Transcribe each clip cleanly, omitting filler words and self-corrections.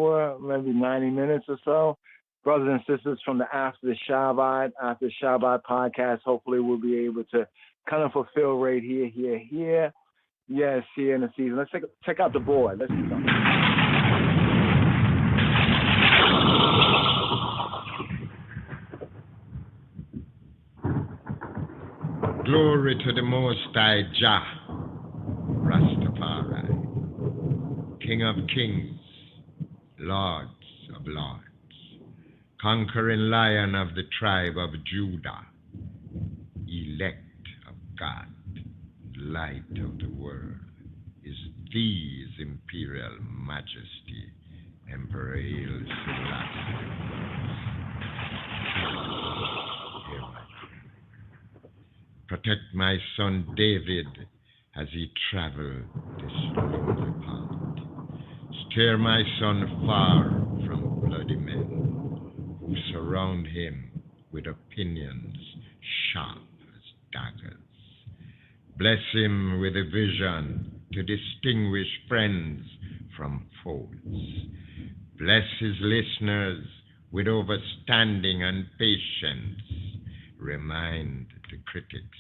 hour, maybe 90 minutes or so. Brothers and sisters from the After Shabbat podcast. Hopefully, we'll be able to kind of fulfill right here. Yes, here in the season. Let's check out the board. Let's do something. Glory to the Most High Jah, Rastafari, King of Kings, Lords of Lords, conquering Lion of the tribe of Judah, elect of God, light of the world, is His Imperial Majesty, Emperor Haile Selassie. Protect my son David as he traveled this lonely path. Steer my son far from bloody men who surround him with opinions sharp as daggers. Bless him with a vision to distinguish friends from foes. Bless his listeners with overstanding and patience. Remind the critics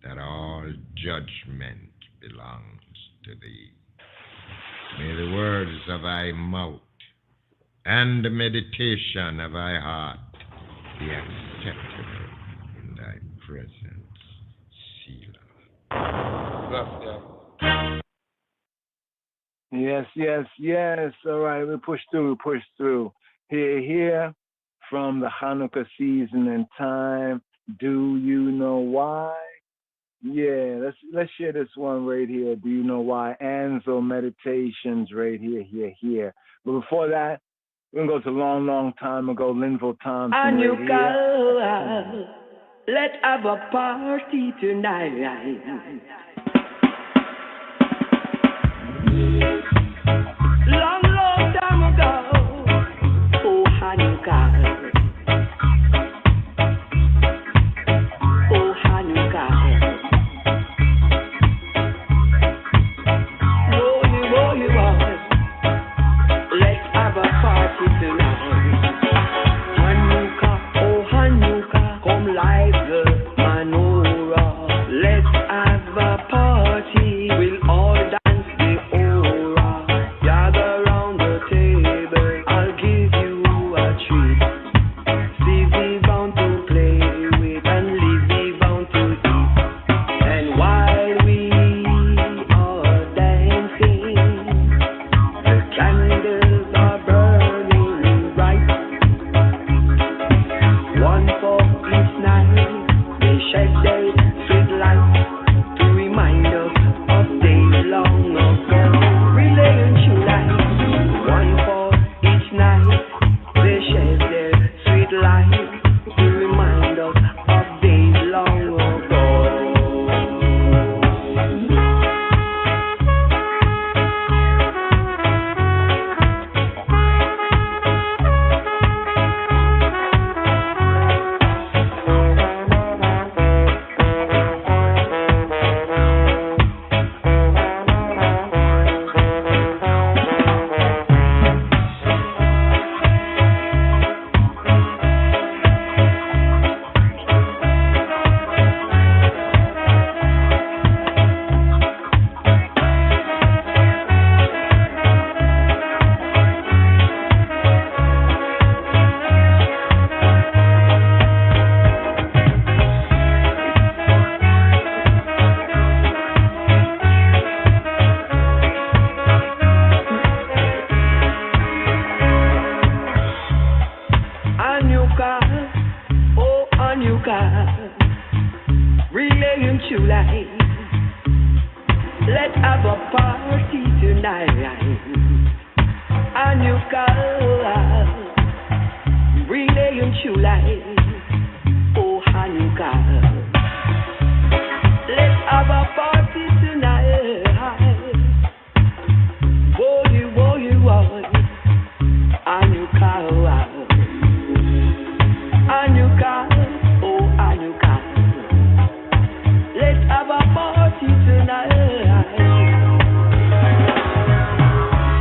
that all judgment belongs to thee. May the words of thy mouth and the meditation of thy heart be acceptable in thy presence, Selah. Yes. All right, we push through. Here from the Hanukkah season and time. Do you know why? Yeah, let's share this one right here. Do you know why? Anzo Meditations right here. But before that, we're gonna go to long time ago, Linville Thompson. And you right go, let's have a party tonight. Long time ago, oh Hanukkah.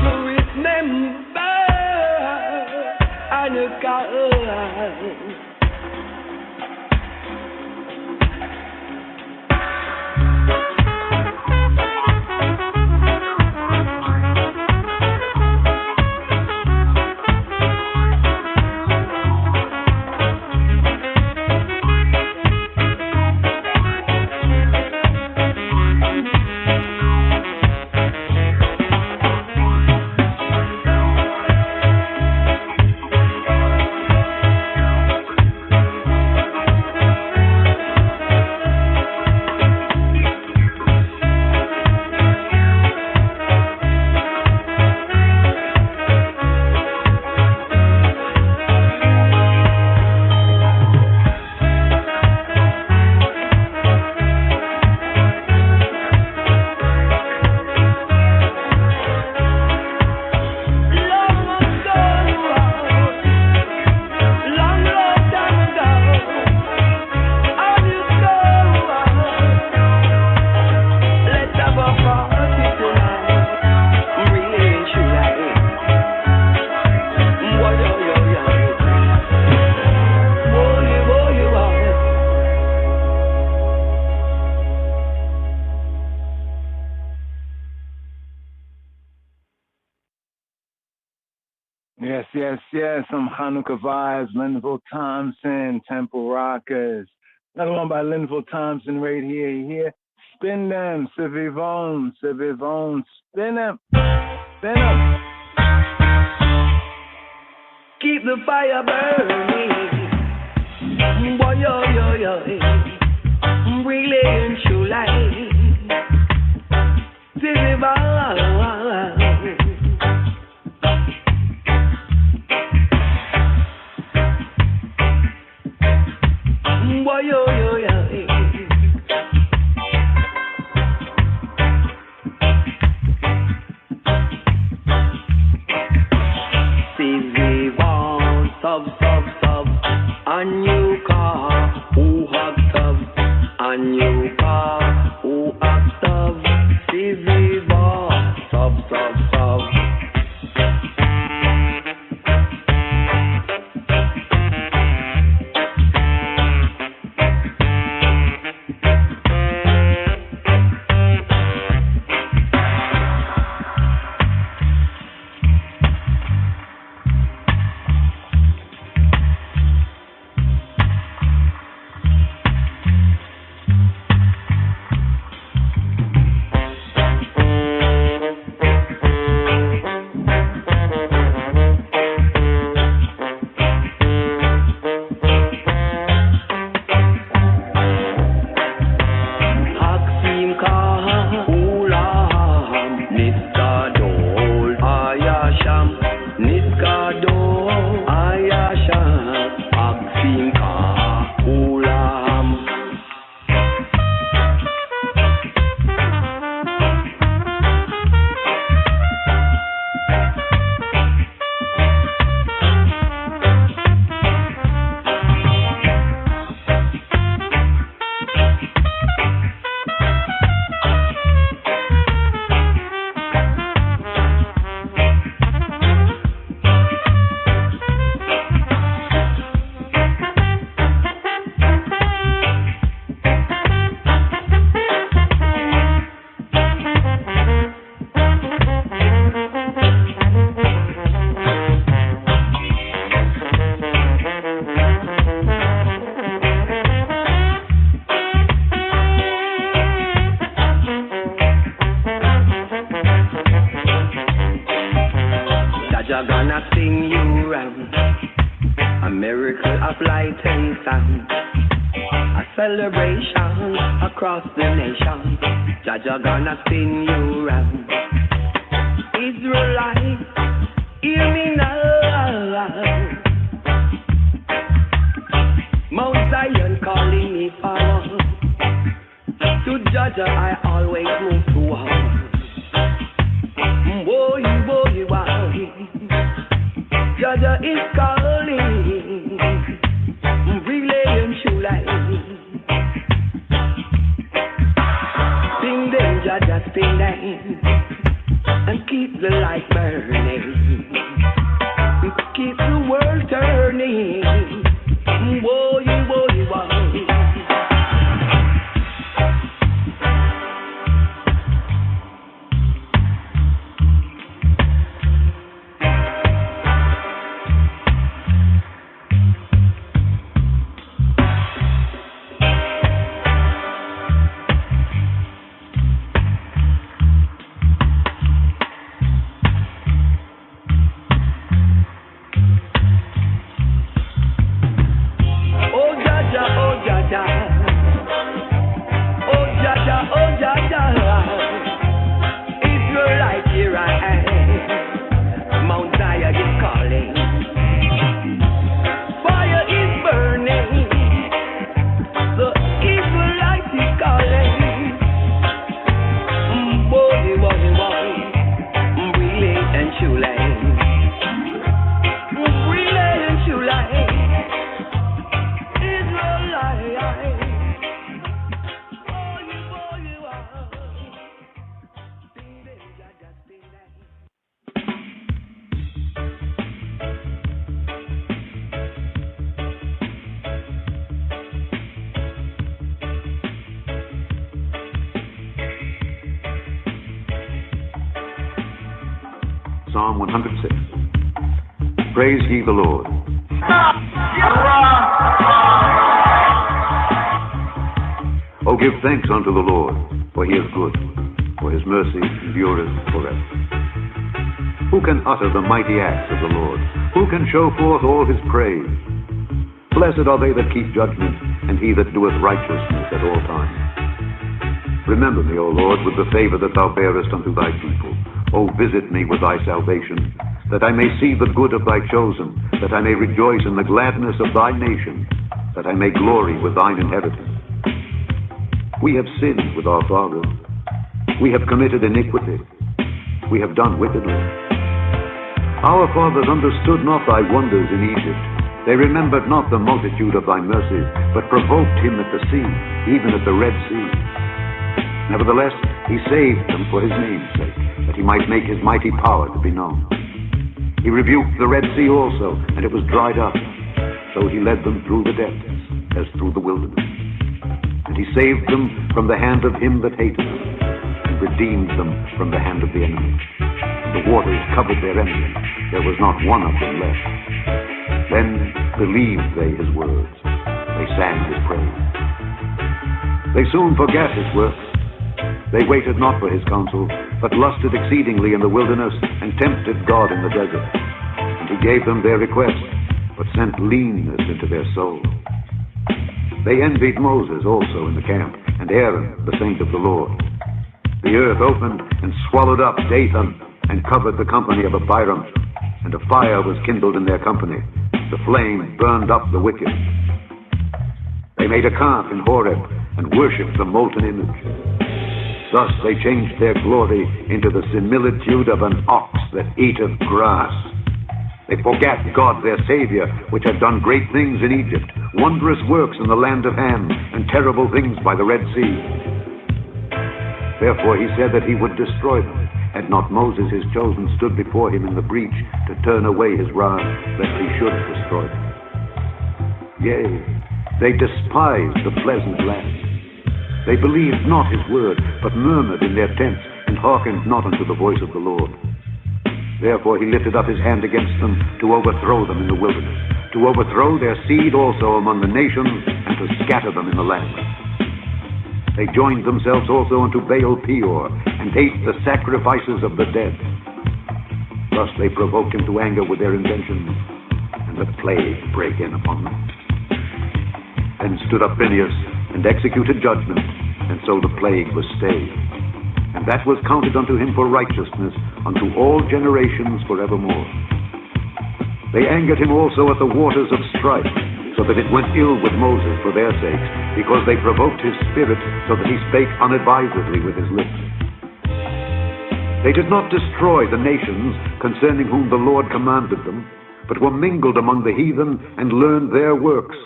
So remember Hanukkah. Yes, some Hanukkah vibes, Linville Thompson, Temple Rockers. Another one by Linville Thompson right here. You hear? Spin them, c'est vivant, spin them. Keep the fire burning. Boy, yo. Brilliant true light. C'est vivant. Yo. See we want sub a new car, who hot tub, a new car, who hot tub. See we want sub. Jaja is calling, relaying true light. Spin them, Jaja, spin them, and keep the light burning. Keep the world turning. Whoa, whoa, whoa. Psalm 106. Praise ye the Lord. O give thanks unto the Lord, for he is good, for his mercy endureth forever. Who can utter the mighty acts of the Lord? Who can show forth all his praise? Blessed are they that keep judgment, and he that doeth righteousness at all times. Remember me, O Lord, with the favor that thou bearest unto thy people. O visit me with thy salvation, that I may see the good of thy chosen, that I may rejoice in the gladness of thy nation, that I may glory with thine inheritance. We have sinned with our fathers. We have committed iniquity. We have done wickedly. Our fathers understood not thy wonders in Egypt. They remembered not the multitude of thy mercies, but provoked him at the sea, even at the Red Sea. Nevertheless, he saved them for his name's sake, that he might make his mighty power to be known. He rebuked the Red Sea also, and it was dried up. So he led them through the depths, as through the wilderness. And he saved them from the hand of him that hated them, and redeemed them from the hand of the enemy. And the waters covered their enemies. There was not one of them left. Then believed they his words. They sang his praise. They soon forgat his works. They waited not for his counsel, but lusted exceedingly in the wilderness, and tempted God in the desert. And he gave them their request, but sent leanness into their soul. They envied Moses also in the camp, and Aaron, the saint of the Lord. The earth opened and swallowed up Dathan, and covered the company of Abiram, and a fire was kindled in their company. The flame burned up the wicked. They made a calf in Horeb, and worshipped the molten image. Thus they changed their glory into the similitude of an ox that eateth grass. They forgat God their Savior, which had done great things in Egypt, wondrous works in the land of Ham, and terrible things by the Red Sea. Therefore he said that he would destroy them, had not Moses his chosen stood before him in the breach to turn away his rod, lest he should destroy them. Yea, they despised the pleasant land. They believed not his word, but murmured in their tents, and hearkened not unto the voice of the Lord. Therefore he lifted up his hand against them, to overthrow them in the wilderness, to overthrow their seed also among the nations, and to scatter them in the land. They joined themselves also unto Baal Peor, and ate the sacrifices of the dead. Thus they provoked him to anger with their inventions, and the plague brake in upon them. Then stood up Phinehas, and executed judgment, and so the plague was stayed. And that was counted unto him for righteousness unto all generations forevermore. They angered him also at the waters of strife, so that it went ill with Moses for their sakes, because they provoked his spirit, so that he spake unadvisedly with his lips. They did not destroy the nations concerning whom the Lord commanded them, but were mingled among the heathen, and learned their works,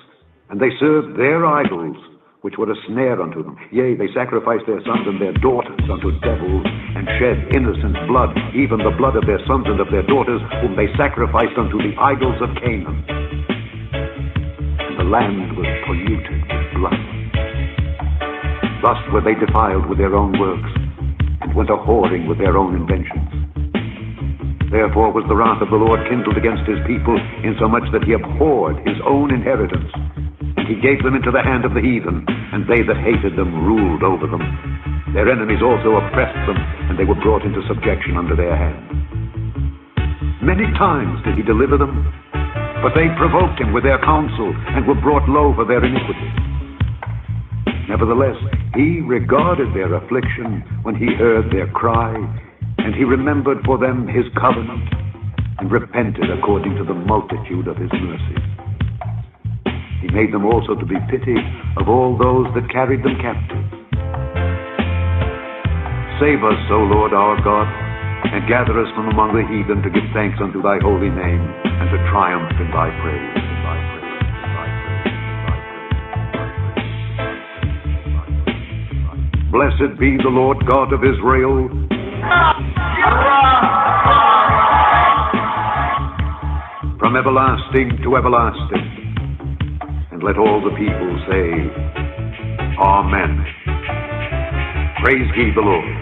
and they served their idols, which were a snare unto them. Yea, they sacrificed their sons and their daughters unto devils, and shed innocent blood, even the blood of their sons and of their daughters, whom they sacrificed unto the idols of Canaan. And the land was polluted with blood. Thus were they defiled with their own works, and went a-whoring with their own inventions. Therefore was the wrath of the Lord kindled against his people, insomuch that he abhorred his own inheritance. And he gave them into the hand of the heathen, and they that hated them ruled over them. Their enemies also oppressed them, and they were brought into subjection under their hand. Many times did he deliver them, but they provoked him with their counsel, and were brought low for their iniquity. Nevertheless, he regarded their affliction when he heard their cry, and he remembered for them his covenant, and repented according to the multitude of his mercies. He made them also to be pity of all those that carried them captive. Save us, O Lord our God, and gather us from among the heathen to give thanks unto thy holy name, and to triumph in thy praise. Blessed be the Lord God of Israel. From everlasting to everlasting. And let all the people say, Amen. Praise ye the Lord.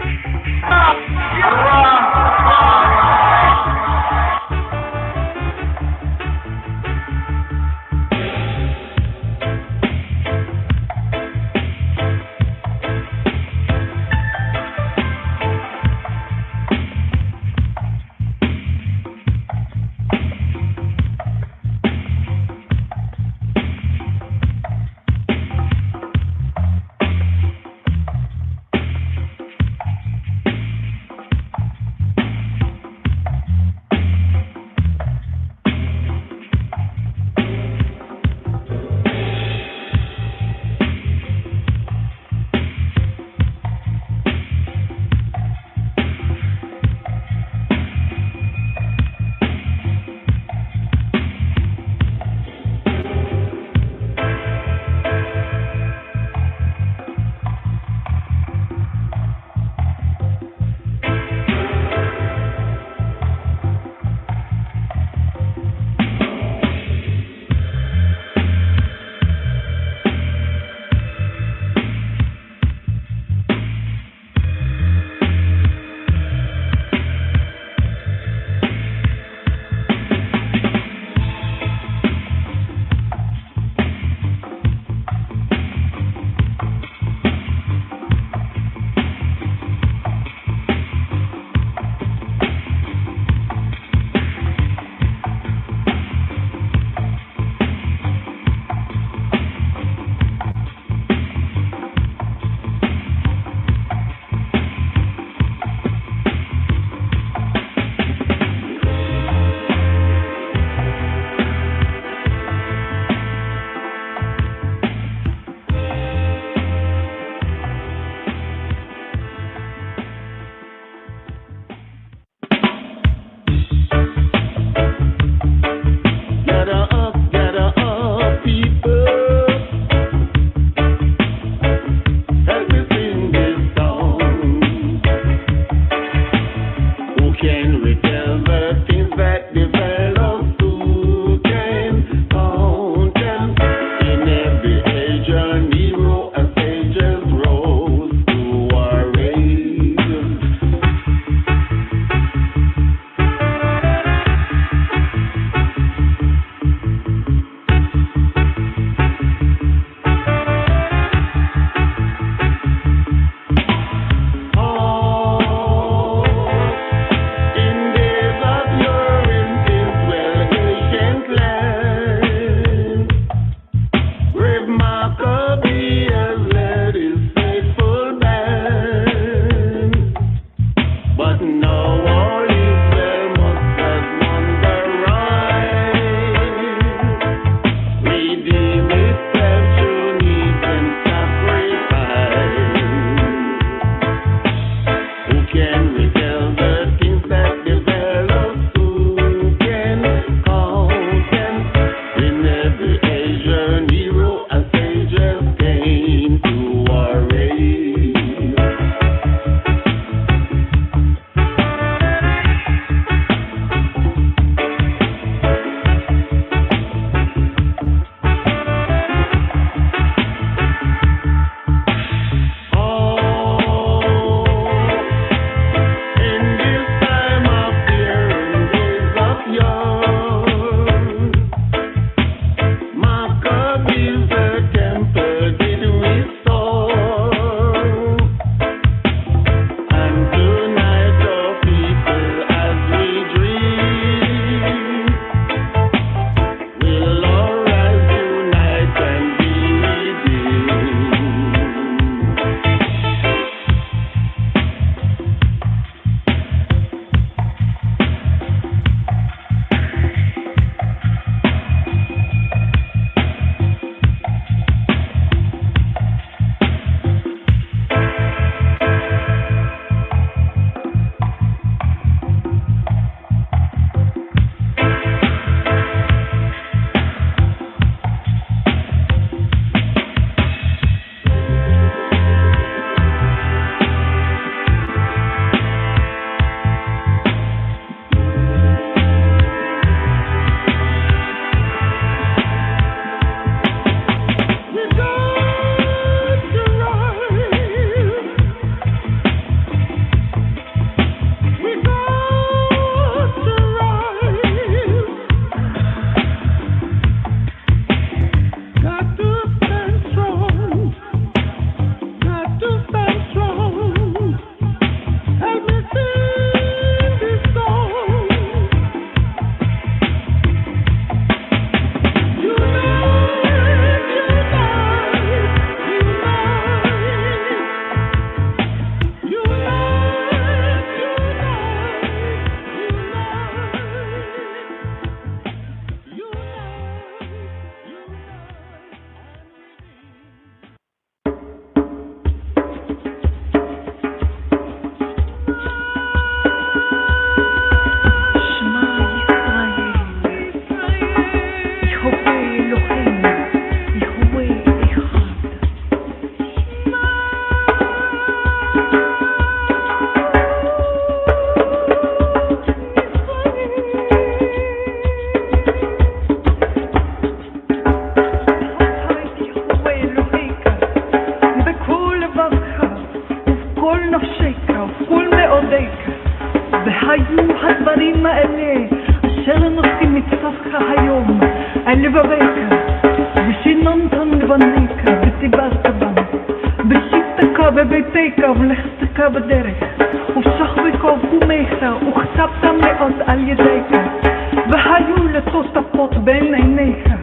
Alivareka, Vishinantan Vaneka, Vitibastaban, Bishitaka, Vepeka, Vlestaka, Vaderek, Ushahvikov, Umecha, Uchapta Meot Aljedeka, Vahayul Tostapot Ben Enecha,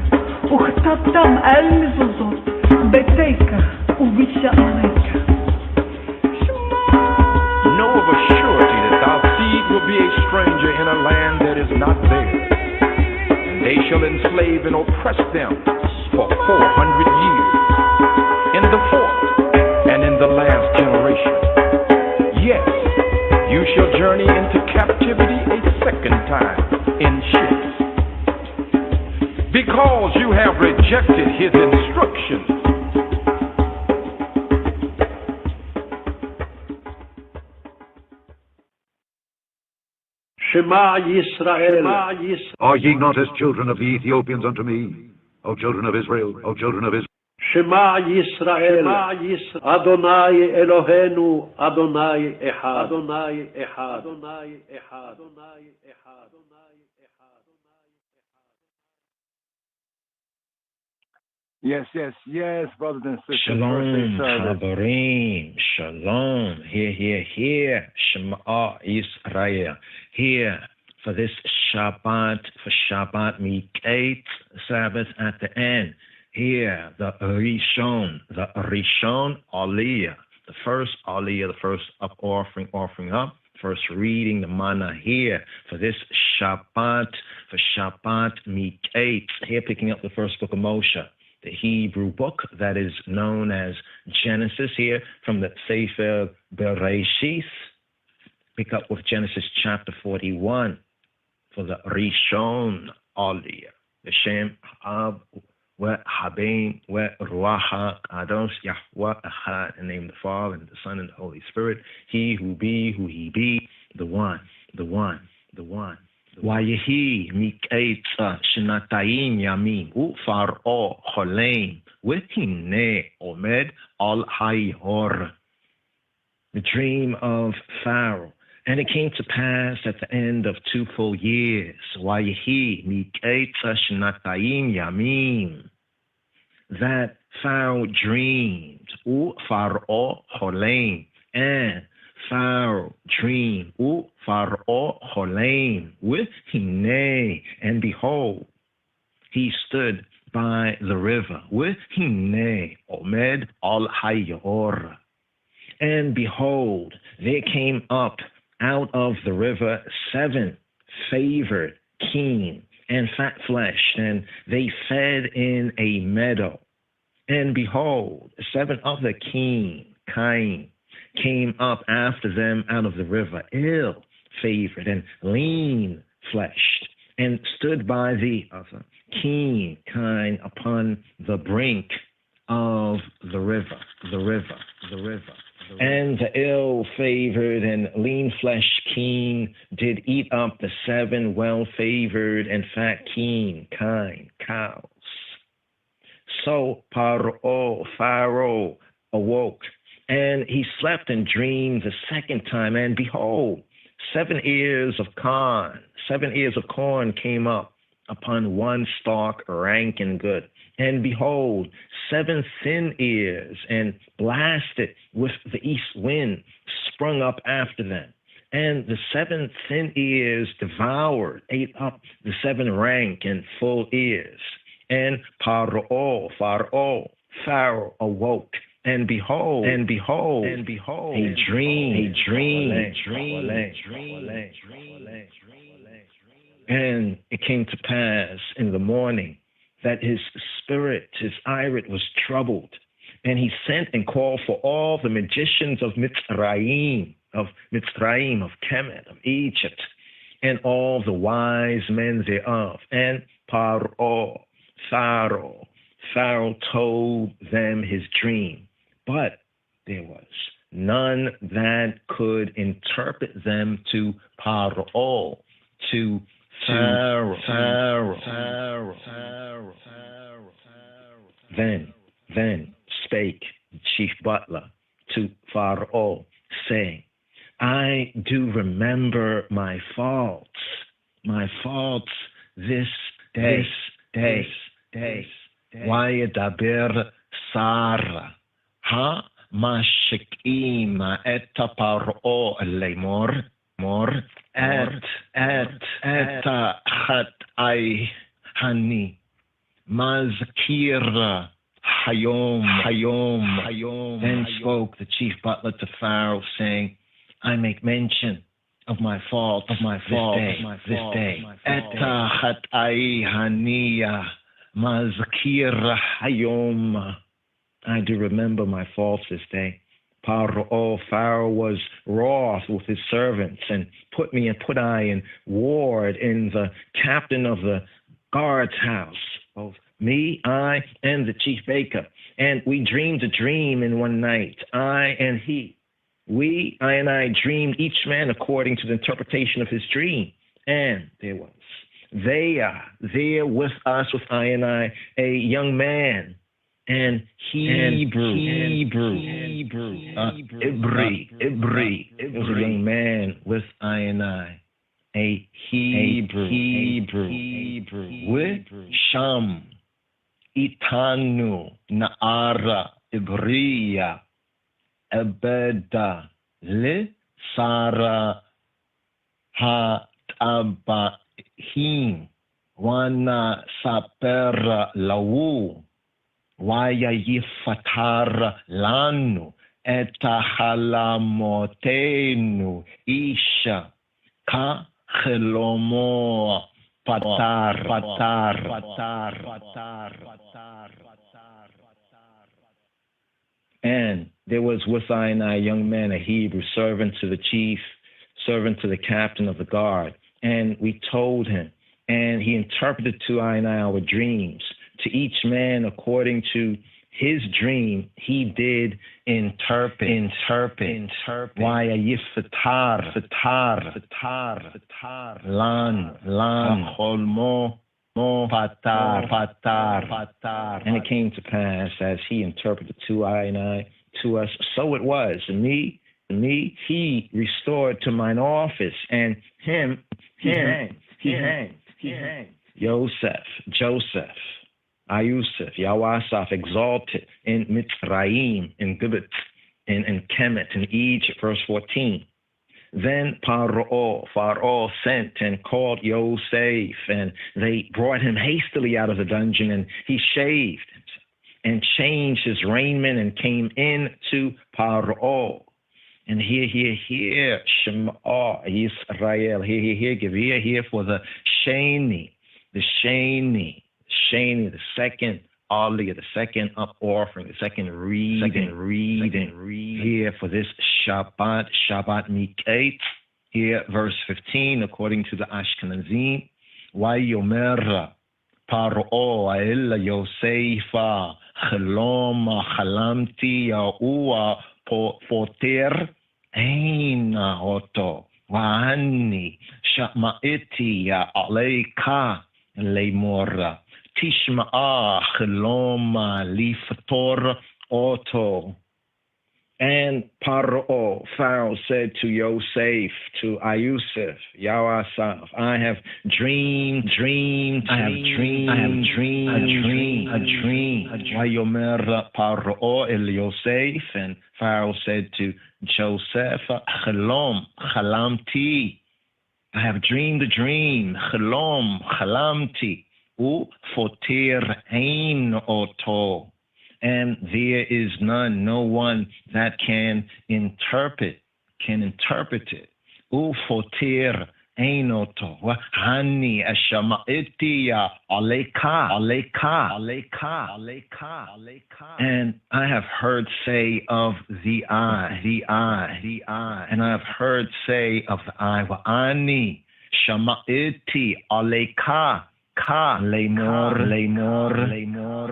Uchaptam Almizozot, Beteka, Uvisha Aleka. Know of a surety that thy seed will be a stranger in a land that is not theirs. And they shall enslave and oppress them for 400 years. In the fourth and in the last generation. Yes, you shall journey into captivity a second time in ships. Because you have rejected his instructions. Shema Yisrael. Are ye not as children of the Ethiopians unto me, O children of Israel, O children of Israel? Shema Yisrael. Adonai Elohenu, Adonai Echad. Adonai Echad. Adonai Echad. Adonai Echad. Yes, brothers and sisters. Shalom, Habarim, Shalom, here, Shema Yisrael, here for this Shabbat, for Shabbat Miketz, Sabbath at the end, here, the Rishon Aliyah, the first Aliyah, the first up offering up, first reading the manna here, for this Shabbat, for Shabbat Miketz, here picking up the first book of Moshe, the Hebrew book that is known as Genesis here from the Sefer Bereshis. Pick up with Genesis chapter 41 for the Rishon Aliyah. The Shem Ab wa Habim wa Ruach Kadosh Yahweh Echad. In the name of the Father and the Son and the Holy Spirit. He who be, who he be, the one. Wayehi miketza shenatayim yamin ufar'o choleim v'hinei omed al hayhor. The dream of Pharaoh. And it came to pass at the end of 2 full years. Wayehi miketza shenatayim yamin. That Pharaoh dreamed. Ufar'o choleim. And Pharaoh dreamed, Pharaoh choleim, with Hine, and behold, he stood by the river, with Hine, Omed al Hayor. And behold, there came up out of the river 7 favored, keen, and fat-fleshed, and they fed in a meadow. And behold, 7 of the keen, kind, came up after them out of the river, ill-favored and lean-fleshed, and stood by the other, keen kind, upon the brink of the river. And the ill-favored and lean-fleshed keen did eat up the 7 well-favored and fat keen kind cows. So Pharaoh awoke, and he slept and dreamed the second time, and behold, 7 ears of corn came up upon one stalk, rank and good. And behold, 7 thin ears, and blasted with the east wind, sprung up after them. And the 7 thin ears ate up the 7 rank and full ears. And Pharaoh awoke, and behold, a dream. And it came to pass in the morning that his spirit was troubled, and he sent and called for all the magicians of Mitzrayim, of Kemet, of Egypt, and all the wise men thereof. And Pharaoh told them his dream, but there was none that could interpret them to Pharaoh, to Pharaoh. Then spake the chief butler to Pharaoh, saying, I do remember my faults this day. וידבר שר המשקים את פרעה לאמור את חטאי אני מזכיר hayom. Then spoke the chief butler to Pharaoh, saying, I make mention of my fault this day. Eta chat'ai haniya mazkir hayom. I do remember my faults this day. Pharaoh was wroth with his servants and put I in ward in the captain of the guard's house, both me, I, and the chief baker. And we dreamed a dream in one night, I and he. I and I dreamed, each man according to the interpretation of his dream. And there was there with us, with I and I, a young man, and Hebrew. Ibri. It was a young man with I and I, a Hebrew. With Sham. Itanu Naara Ibriya Ebeda Le Sara Hatabahim Wana Saper Lawu Waya Yifatar Lanu Etahalamotenu Isha Ka Chelomo Patar. And there was with I and I a young man, a Hebrew, servant to the chief, servant to the captain of the guard. And we told him, and he interpreted to I and I our dreams. To each man according to his dream, he did interpret. Why yifatar, lan, holmo, patar. And it came to pass as he interpreted to I and I to us, so it was. And me, he restored to mine office, and him, he hanged. Joseph. Ayusuf, Yawasaf, exalted in Mitzrayim, in Gibbet, in Kemet, in Egypt, verse 14. Then Pharaoh sent and called Yosef, and they brought him hastily out of the dungeon, and he shaved and changed his raiment and came in to Pharaoh. And here, Shema Yisrael, here, give ear for the Sheni, the second aliyah, the second up offering, the second reading here for this Shabbat Miketz. Here, verse 15, according to the Ashkenazim, Vayomer Paro el Yosefa Chalom Chalamti Yahuah Poter Eina Oto Va'ani Shama'iti Aleika Leimora Tishma'a Chaloma Lifator Oto. And Pharaoh said to Yosef, to Ayusuf, Yawasaf, I have dreamed a dream. Vayomer Pharaoh el Yosef, and Pharaoh said to Joseph, Chalamti, I have dreamed a dream. Chalamti, Fotir ein oto. And there is no one that can interpret it. Ufotir einoto hani ashamaitia aleka. And I have heard say of the eye, and I have heard say of the eye, ani shamaiti aleka ka lemor.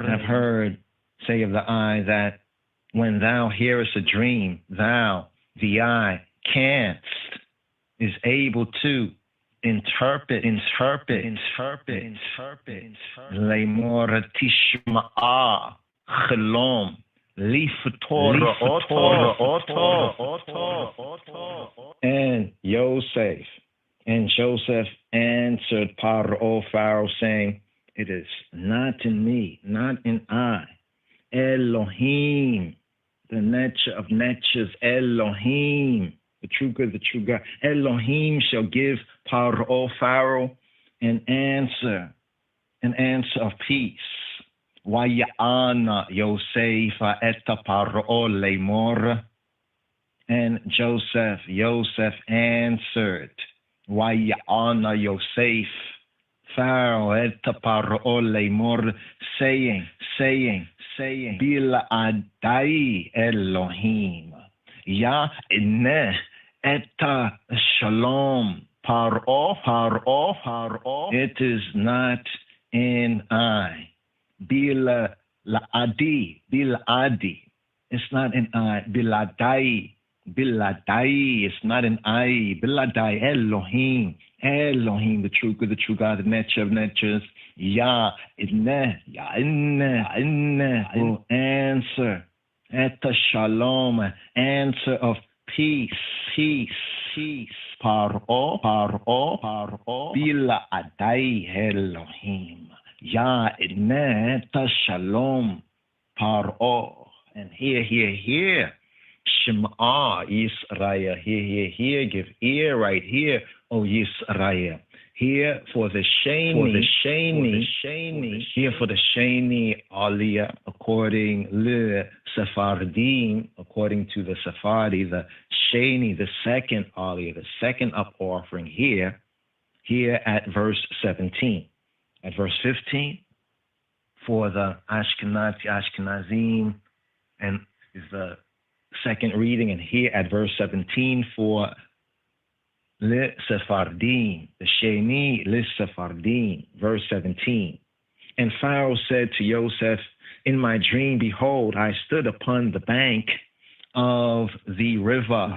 I've heard say of the eye that when thou hearest a dream, thou, the eye, is able to interpret. Lemor tishma'a chelom lifator. And Joseph answered Pharaoh, saying, It is not in me, not in I. Elohim, the nature of natures, Elohim, the true good, the true God. Elohim shall give Paro, Pharaoh, an answer of peace. Wayana Yosef eta Paro lemor. And Joseph answered. Wayana Yosef, Pharaoh eta Paro lemor, saying, Bila adai Elohim, Ya inne eta shalom Paro. It is not in I. Bila adi. It's not in I. Biladai. It's not in I. Biladai Elohim, the true good, the true God, the nature of natures. Ya inne will answer. Eta shalom, answer of peace. Paro. Bila adai Elohim. Ya inne eta shalom. Paro. And here. Shema Yisrael. Here. Give ear right here, O Yisrael. Here for the Shani. Here for the Shani Aliyah, according to Sephardim, according to the Sephardi, the Shani, the second Aliyah, the second up offering here at verse 17. At verse 15, for the Ashkenazim, and is the second reading, and here at verse 17 for Le Sephardim, the Sheni Le Sephardim, verse 17. And Pharaoh said to Joseph, in my dream, behold, I stood upon the bank of the river.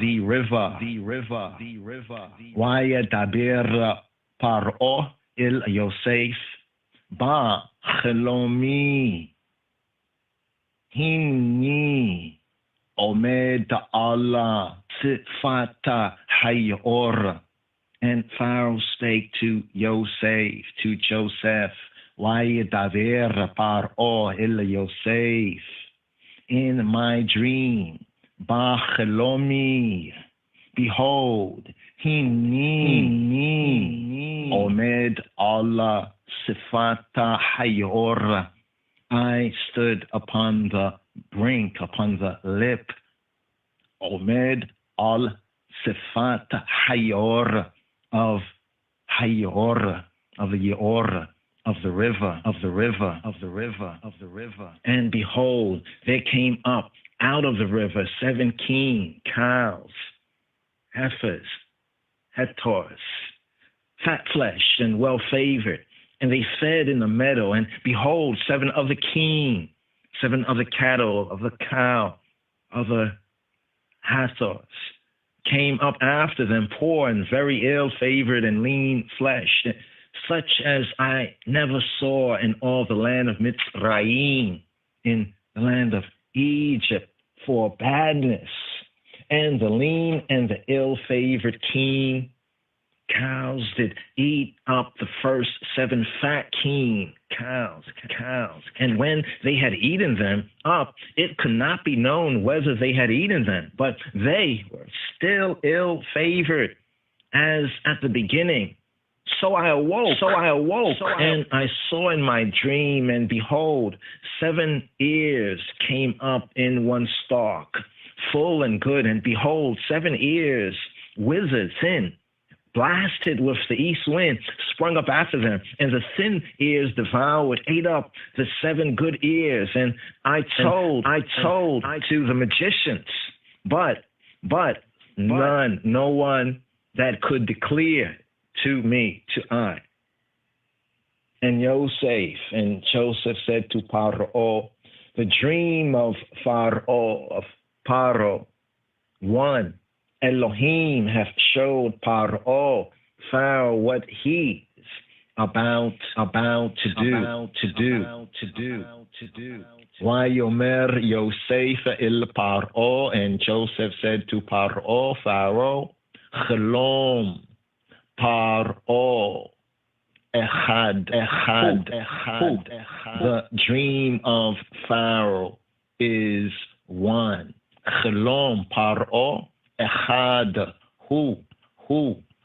Waya daber Paro il Yosef ba chelomi hini Omed Allah Tifata Hayor. And Pharaoh spake to Joseph, Why daver Paro il Yosef, in my dream, Bachelomi, behold, Hini Omed Allah Sifata Hayor. I stood upon the brink, upon the lip, Omed al Sifat Hayor, of the Yor, of the river. And behold, there came up out of the river 7 keen cows, heifers, hetors, fat flesh and well favored. And they fed in the meadow, and behold, 7 of the keen, 7 of the cattle, of the cow, of the hathors, came up after them, poor and very ill-favored and lean-fleshed, such as I never saw in all the land of Mitzrayim, in the land of Egypt, for badness. And the lean and the ill-favored keen cows did eat up the first 7 fat keen cows. And when they had eaten them up, it could not be known whether they had eaten them, but they were still ill-favored as at the beginning. So I awoke, and I saw in my dream, and behold, 7 ears came up in one stalk, full and good, and behold, 7 ears withered, thin, blasted with the east wind, sprung up after them, and the thin ears devoured, ate up the 7 good ears. And I told to the magicians, but none, no one that could declare to me, to I. And Joseph said to Paro, the dream of Paro, 1, Elohim hath showed Paro, Pharaoh, what he is about to do. Why Yomer Yosef il Paro, and Joseph said to Paro, Pharaoh, Shalom, Paro, Echad. The dream of Pharaoh is one. Chelom Paro Echad. Hu.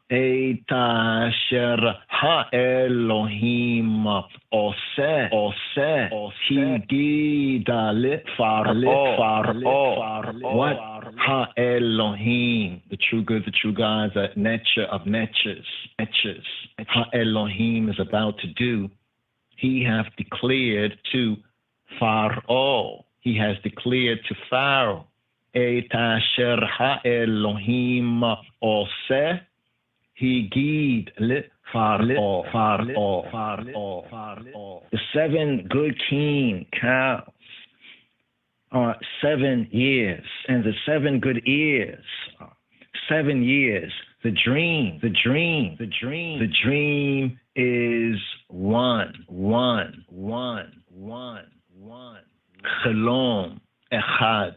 Et asher ha-Elohim oseh higida Pharaoh. What ha-Elohim, the true good, the true God, the nature of natures, ha-Elohim is about to do, he hath declared to Pharaoh. He has declared to Pharaoh, Et asher ha-Elohim oseh higid Pharaoh. The 7 good king cows are 7 years, and the 7 good ears are 7 years. The dream is one. Chelom. Echad.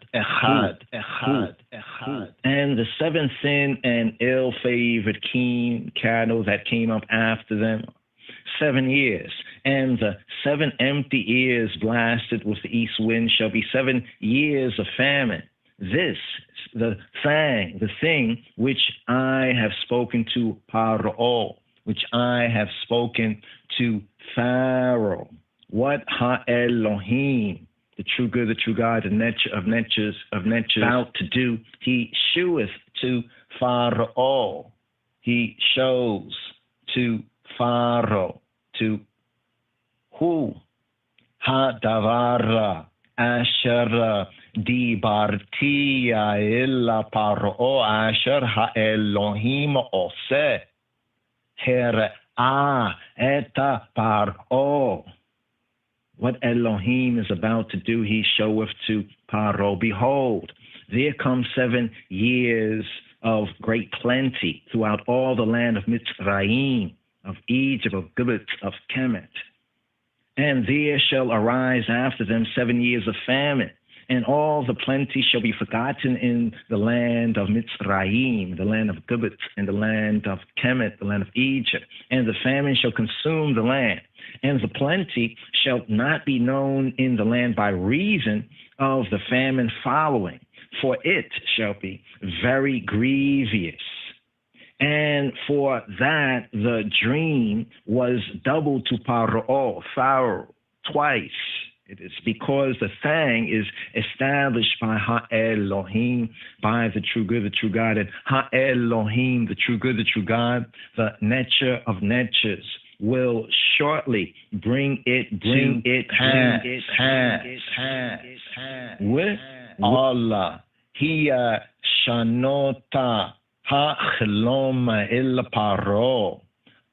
And the 7 thin and ill-favored keen cattle that came up after them, 7 years. And the 7 empty ears blasted with the east wind shall be 7 years of famine. This, the thing which I have spoken to Paro, which I have spoken to Pharaoh. What ha-Elohim, the true good, the true God, the nature of natures, about to do, he sheweth to Pharaoh. He shows to Pharaoh, to who? Ha-Davara asher dibartia illa Paro asher ha-Elohim oseh her'a eta Paro. What Elohim is about to do, he showeth to Paro. Behold, there come 7 years of great plenty throughout all the land of Mitzrayim, of Egypt, of Gibbet, of Kemet. And there shall arise after them 7 years of famine, and all the plenty shall be forgotten in the land of Mitzrayim, the land of Gibbet, and the land of Kemet, the land of Egypt. And the famine shall consume the land. And the plenty shall not be known in the land by reason of the famine following, for it shall be very grievous. And for that the dream was double to Pharaoh, twice. It is because the thing is established by Ha-Elohim, by the true good, the true God, and Ha-Elohim, the true good, the true God, the nature of natures, will shortly bring it pass. With Allah, hiya shanota ha-chlom il paro.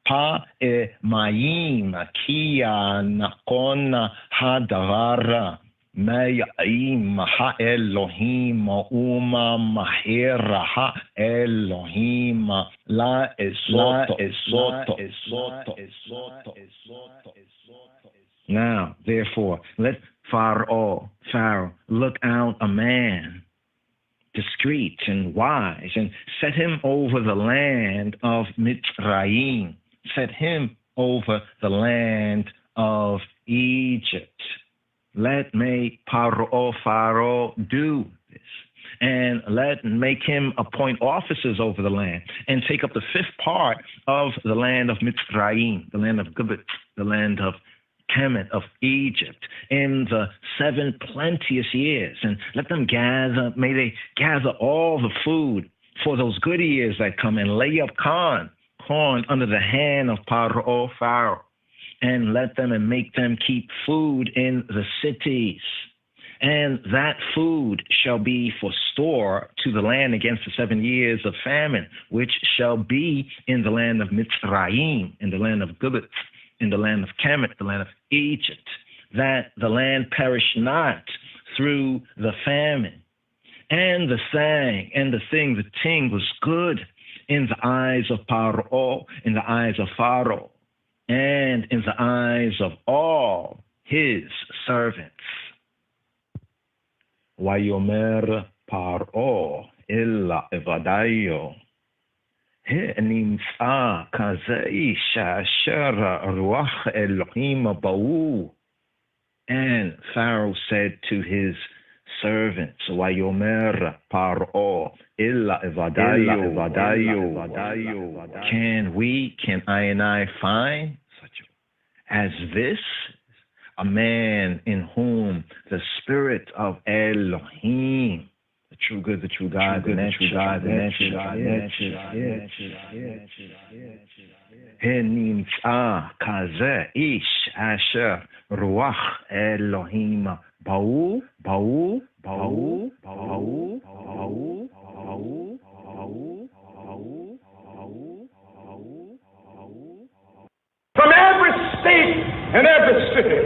Pa e mayim kia nakon hadavara mayim ha Elohim uma mahira ha Elohim la esoto. Now, therefore, let Pharaoh look out a man discreet and wise, and set him over the land of Mitzrayim. Set him over the land of Egypt. Let Pharaoh do this. And make him appoint officers over the land, and take up the 5th part of the land of Mitzrayim, the land of Gibbet, the land of Kemet, of Egypt, in the 7 plenteous years, and let them may they gather all the food for those good years that come, and lay up corn under the hand of Pharaoh, and let them and make them keep food in the cities. And that food shall be for store to the land against the 7 years of famine, which shall be in the land of Mitzrayim, in the land of Gibbet, in the land of Kemet, the land of Egypt, that the land perish not through the famine. And the thing was good in the eyes of Paro, in the eyes of Pharaoh, and in the eyes of all his servants. Vayomer Paro illa evadayo נמצא כזה איש אשר רוח אלוהים בו. And Pharaoh said to his servants, Wayomer Paro illa evadayo. Can I and I find such as this? A man in whom the spirit of Elohim, the true good, the true God, the true God, Nimtza kaze ish asher ruach Elohim bau. From every state and every city,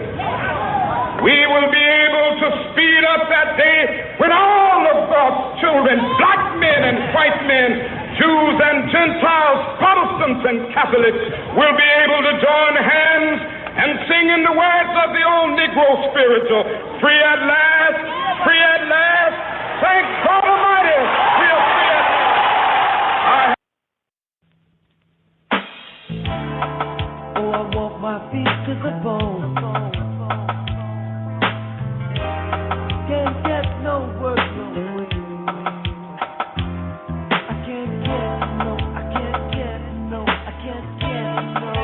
we will be able to speed up that day when all of God's children, black men and white men, Jews and Gentiles, Protestants and Catholics, will be able to join hands and sing in the words of the old Negro spiritual, free at last, free at last, thank God Almighty, we are free at last. Oh, I walk my feet to the bone. Can't get no work no way. I can't get no. I can't get no. I can't get no.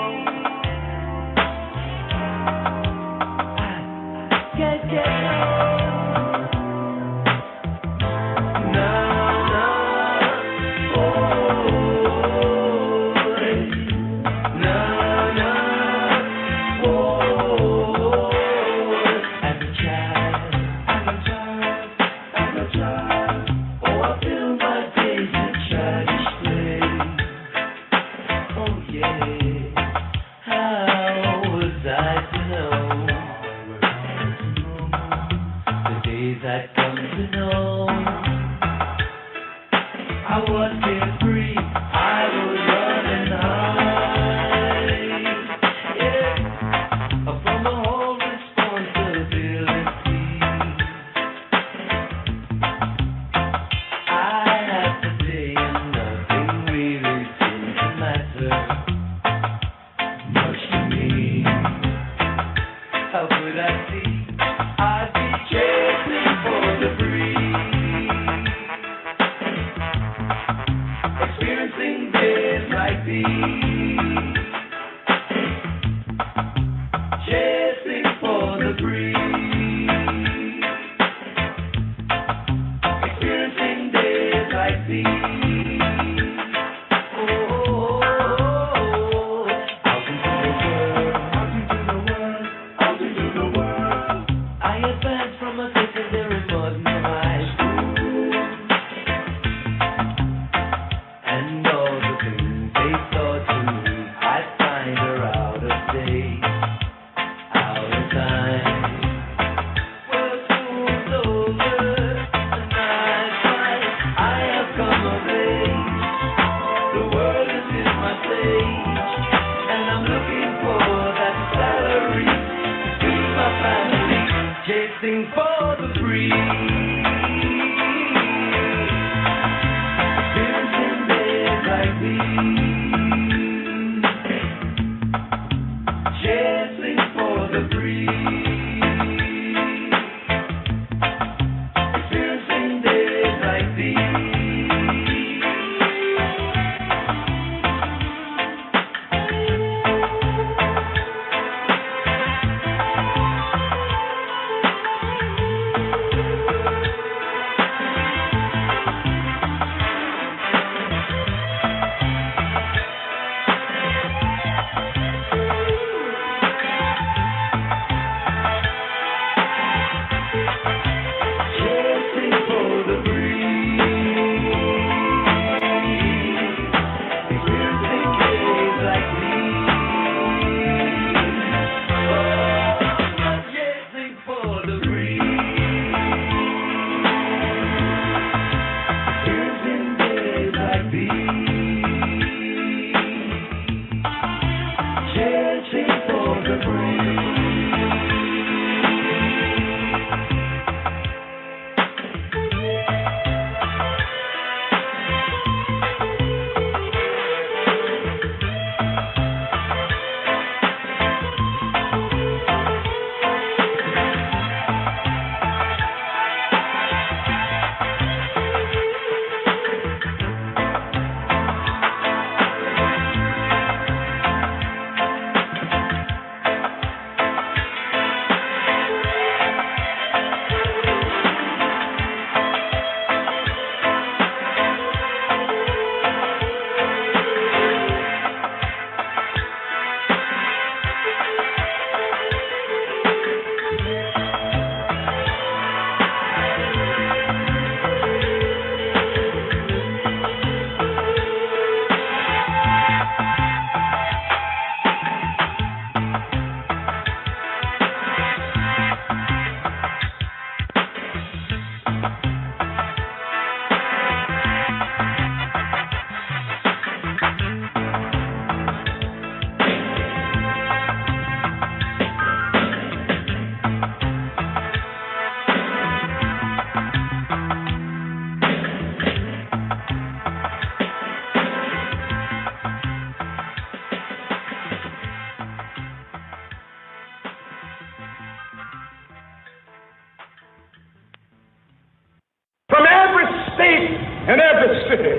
state, in every city.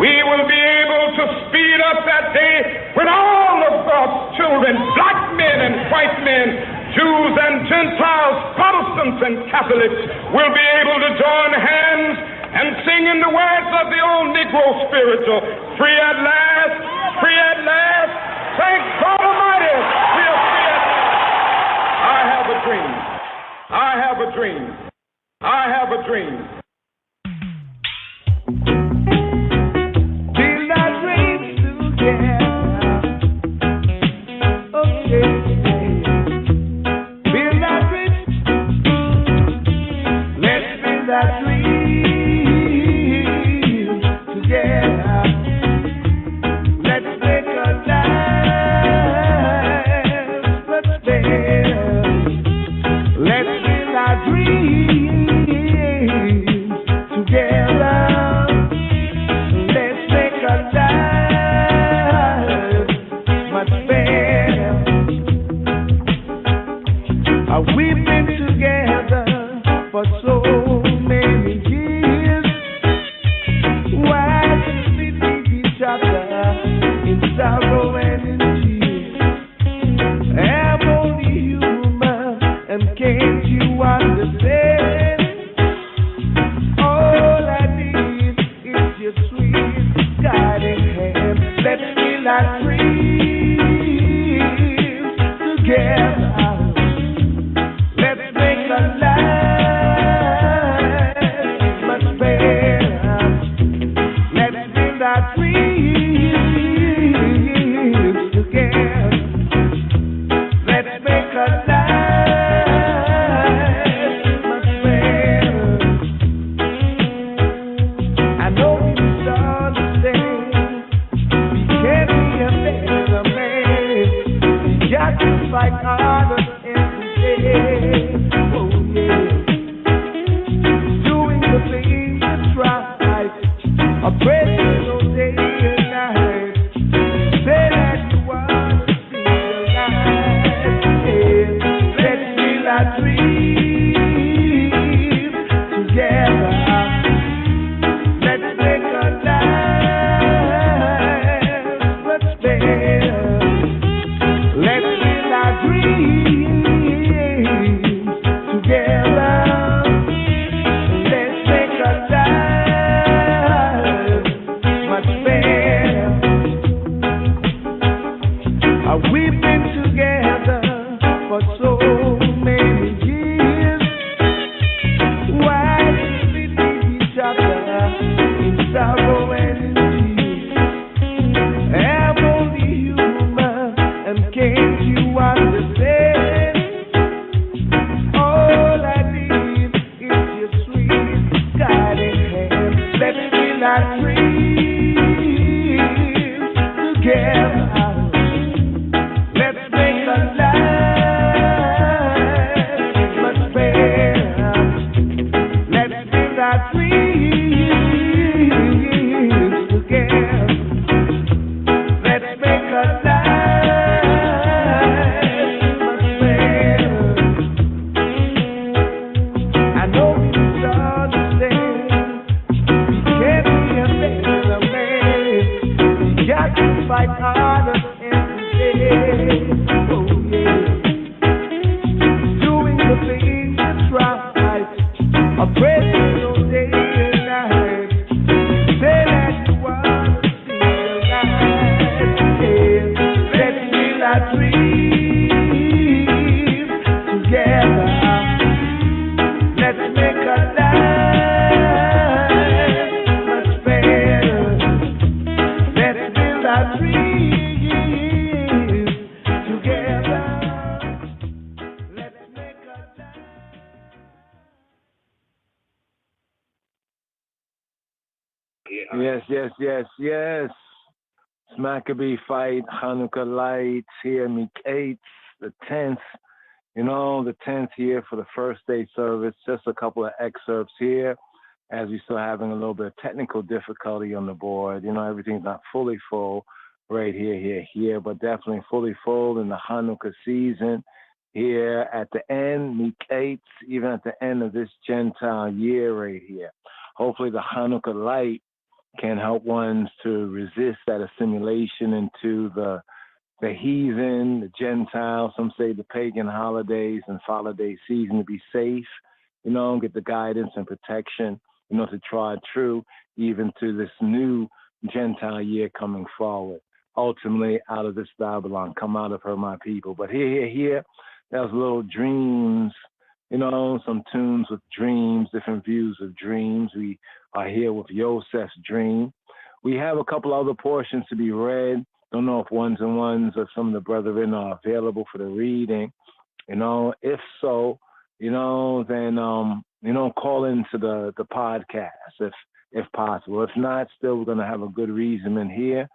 We will be able to speed up that day when all of God's children, black men and white men, Jews and Gentiles, Protestants and Catholics, will be able to join hands and sing in the words of the old Negro spiritual, free at last, free at last, thank God Almighty, we are free at last. I have a dream. I have a dream. I have a dream. Build our dreams together. Okay. Build our dreams. Let's build our dreams together. Let's make our lives much better. Let's build our dreams together. Let's make our lives much better. We've been together for so many years. Why should we leave each other in sorrow and in tears? I'm only human, and can't you understand? All I need is your sweet guiding hand. Let's feel our dreams together. Let's make our lives much better. Let's build our dreams together. Let's make our lives much better. I know you understand. We can't be a better man. We got to fight harder every day. Oh yeah. Doing the things that's right. A praying all day and night. Say that you wanna see alive. Yeah. Let's feel our dreams together. Let's make our lives much better. Let's feel our dreams together. Let's make our lives much better. We've been together for so many years. Why should we leave each other in sorrow and in tears? I'm only human, and can't you understand? All I need is your sweet guiding hand. Let's feel our dreams together. Let's make our lives much better. Let's build our dreams together. Let's make our lives much better. I know you understand. We can't be a better man. We got to fight harder every day. Oh yeah. Doing the things that's right. A praying all day and night. Say that you wanna see alive. Yeah. Let's feel our dreams together. Let's make our lives much better. Let's build our dreams together. Let's make our Yes. Maccabee fight, Hanukkah lights here, Meek 8th, the 10th. You know, the 10th here for the first day service. Just a couple of excerpts here, as we're still having a little bit of technical difficulty on the board. You know, everything's not fully full right here, but definitely fully full in the Hanukkah season. Here at the end, Meek 8th, even at the end of this Gentile year right here. hopefully the Hanukkah light can help ones to resist that assimilation into the heathen, the Gentile, some say the pagan holidays and holiday season, to be safe, get the guidance and protection, to try true even to this new Gentile year coming forward. Ultimately, out of this Babylon, come out of her, my people. But here, there's little dreams, some tunes with dreams, different views of dreams. We are here with Yosef's dream. We have a couple other portions to be read. Don't know if ones and ones or some of the brethren are available for the reading. If so, then call into the podcast if possible. If not, still we're gonna have a good reason in here.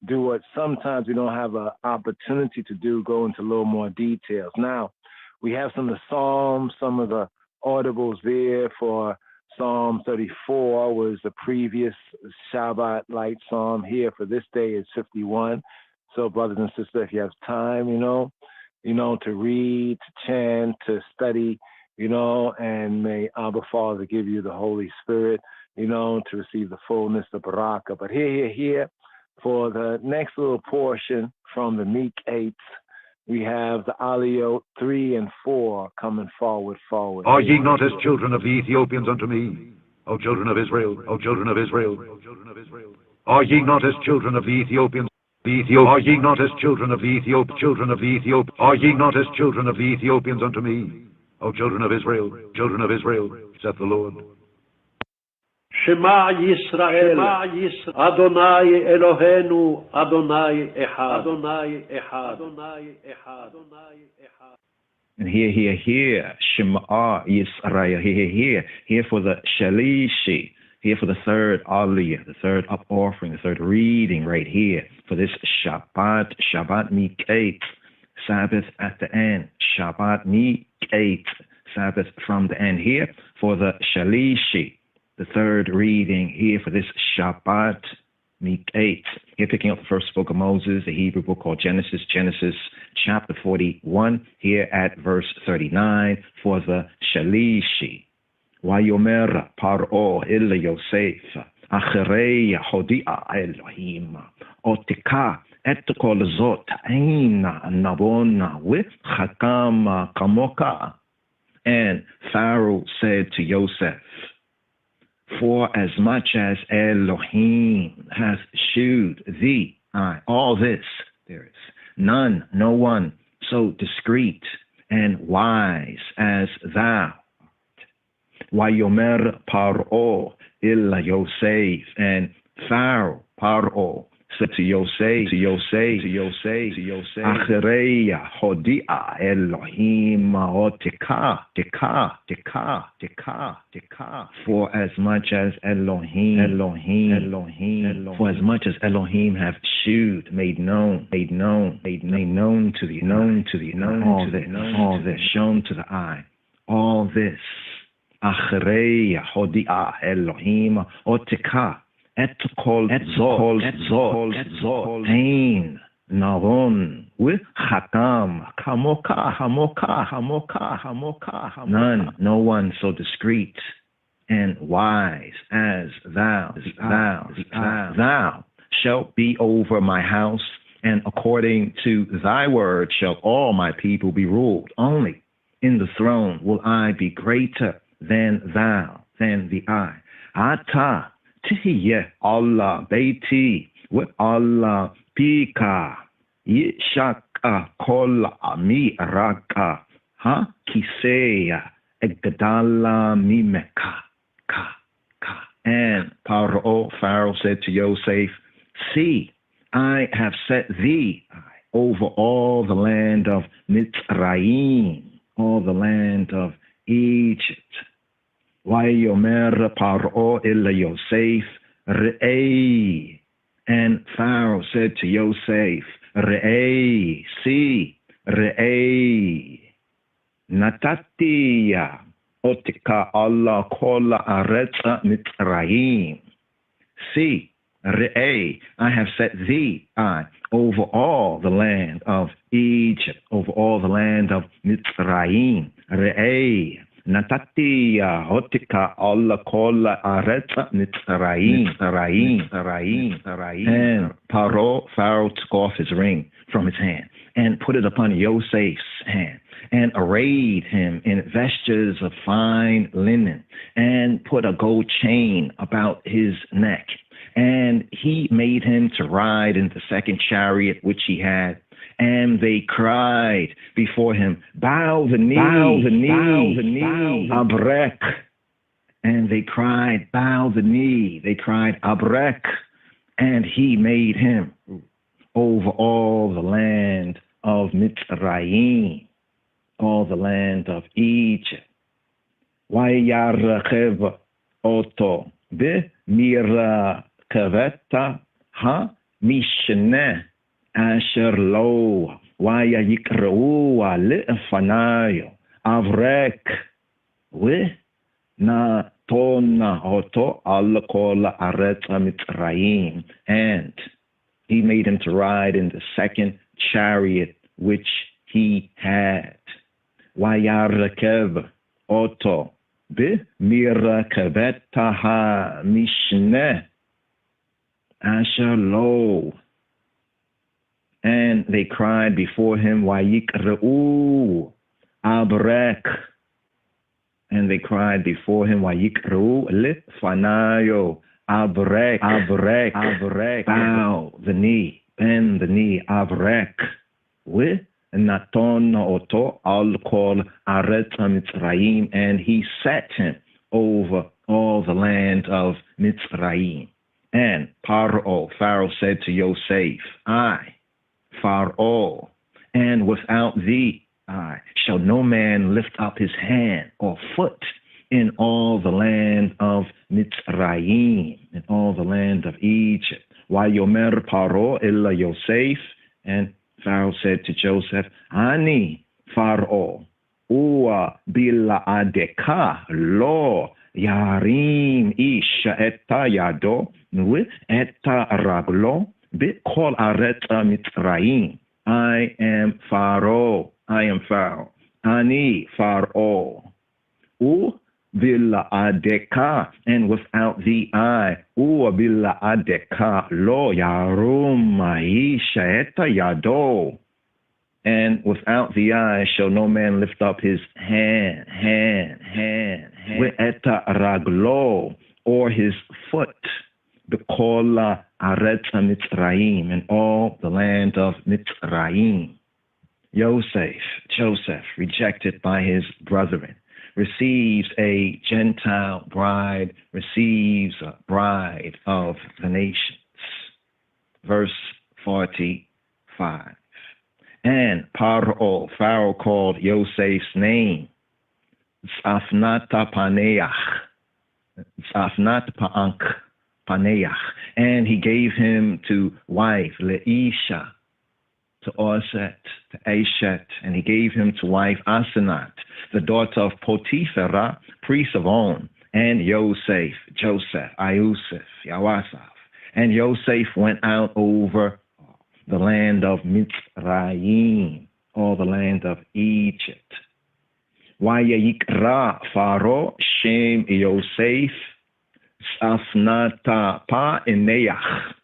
Do what sometimes we don't have an opportunity to do, go into a little more details. Now, we have some of the Psalms, some of the audibles there for Psalm 34 was the previous Shabbat light Psalm. Here for this day is 51. So, brothers and sisters, if you have time, to read, to chant, to study, and may Abba Father give you the Holy Spirit, to receive the fullness of Baraka. But here, for the next little portion from the Meek Eights, we have the Aliyot 3 and 4 coming forward. Are ye not as children of the Ethiopians unto me, O children of Israel, O children of Israel? Are ye not as children of the Ethiopians? Are ye not as children of the children of the Ethiop? Are ye not as children of the Ethiopians unto me, O children of Israel, saith the Lord? Shema Yisrael, Adonai Eloheinu, Adonai Echad, Adonai Echad, Adonai Echad, Adonai Echad. And here, Shema Yisrael, here for the Shalishi, here for the third Aliyah, the third up offering, the third reading right here, for this Shabbat Mik'et, Sabbath at the end, Shabbat Mik'et, Sabbath from the end here, for the Shalishi, the third reading here for this Shabbat Mik'et. Here picking up the first book of Moses, the Hebrew book called Genesis chapter 41, here at verse 39, for the Shalishi. Vayomer Paro el Yosef, Achrei Hodia Elohim, Otika et kol zot eina nabona with Chakam Kamoka. And Pharaoh said to Yosef, for as much as Elohim hath shewed thee, all this, there is none, no one so discreet and wise as thou. Vayomer Paro illa Yosef, and Pharaoh, Paro, said to Yosef, Achrei Hodia Elohim Otika, for as much as Elohim, for as much as Elohim have shewed, made known to the all this, shown to the eye, all this. Achrei Hodia Elohim Otika. Et kol zol ein naron with hakam kamoka. None, no one so discreet and wise as thou. Thou shalt be over my house, and according to thy word shall all my people be ruled. Only in the throne will I be greater than thou, than the I. Ata Tihiye Allah Beiti with Allah Pika Yishaka Kol Ami Raka Ha Kiseya Egdala Mimeka Ka. And Pharaoh said to Yosef, see, I have set thee over all the land of Mitzrayim, all the land of Egypt. Vayomer Paro illa Yosef Re'ei. And Pharaoh said to Yosef, Re'ei, see, Re'ei. Natatiya otika Allah kola aretza Mitzrayim. See, Re'ei, I have set thee over all the land of Egypt, over all the land of Mitzrayim. Re'ei. Natati hotika alla kola aretza mitzrayim. And Pharaoh took off his ring from his hand and put it upon Yosef's hand and arrayed him in vestures of fine linen and put a gold chain about his neck. And he made him to ride in the second chariot which he had. And they cried before him, bow the knee, abrek. And they cried, bow the knee. They cried, abrek. And he made him over all the land of Mitzrayim, all the land of Egypt. Vayarchev oto b'mira kaveta ha mishne asher lo vayikru le'fanayo avrek na tona oto al kol aretz Mitzrayim, and he made him to ride in the second chariot which he had. Vayarkev oto b'mirakaveta ha mishne asher lo. And they cried before him, Vayikru abrek. And they cried before him, Vayikru lifanayo abrek. Bow the knee, bend the knee, abrek. With naton oto al kol aretz Mitzrayim, and he set him over all the land of Mitzrayim. And Pharaoh said to Yosef, I, Pharaoh, and without thee shall no man lift up his hand or foot in all the land of Mitzrayim, in all the land of Egypt. Vayomer Paro illa Yosef, and Pharaoh said to Joseph, Ani Pharaoh, uwa bila adeka lo yarim ish etta yado with etta raglo bikol areta Mitzrayim. I am Pharaoh. Ani Pharaoh. U bila adeka, and without the eye. U bila adeka lo yarum maisha eta yado. And without the eye shall no man lift up his hand. With eta raglo, or his foot. B'kol aretz Mitzrayim, and all the land of Mitzrayim. Joseph, rejected by his brethren, receives a Gentile bride, receives a bride of the nations. Verse 45. And Pharaoh called Yosef's name Tzafnat Paneach, and he gave him to wife Leisha, to Orset, to Eshet, and he gave him to wife Asenat, the daughter of Potiphera, priest of On, and Joseph, Ayusef, Yawasaf. And Yosef went out over the land of Mitzrayim, all the land of Egypt. Vayikra Pharaoh Shem Yosef Safnata Paneach.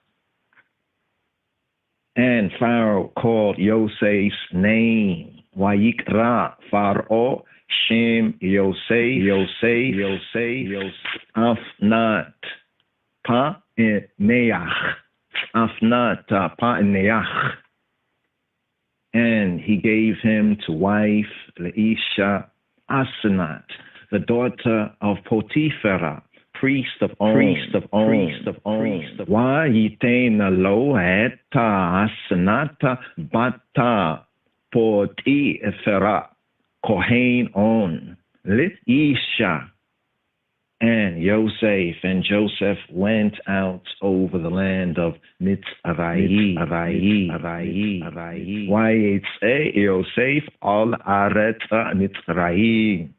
And Pharaoh called Yosef's name, Vayikra Pharaoh Shem Yosef Afnat Paneach. And he gave him to wife Leisha Asenat, the daughter of Potiphera, priest of On. Vayitena lo eta Asenata bata Potiphera Kohen On Leisha. And Joseph went out over the land of Mitzrayim. Vayetze Yosef al aretz Mitzrayim.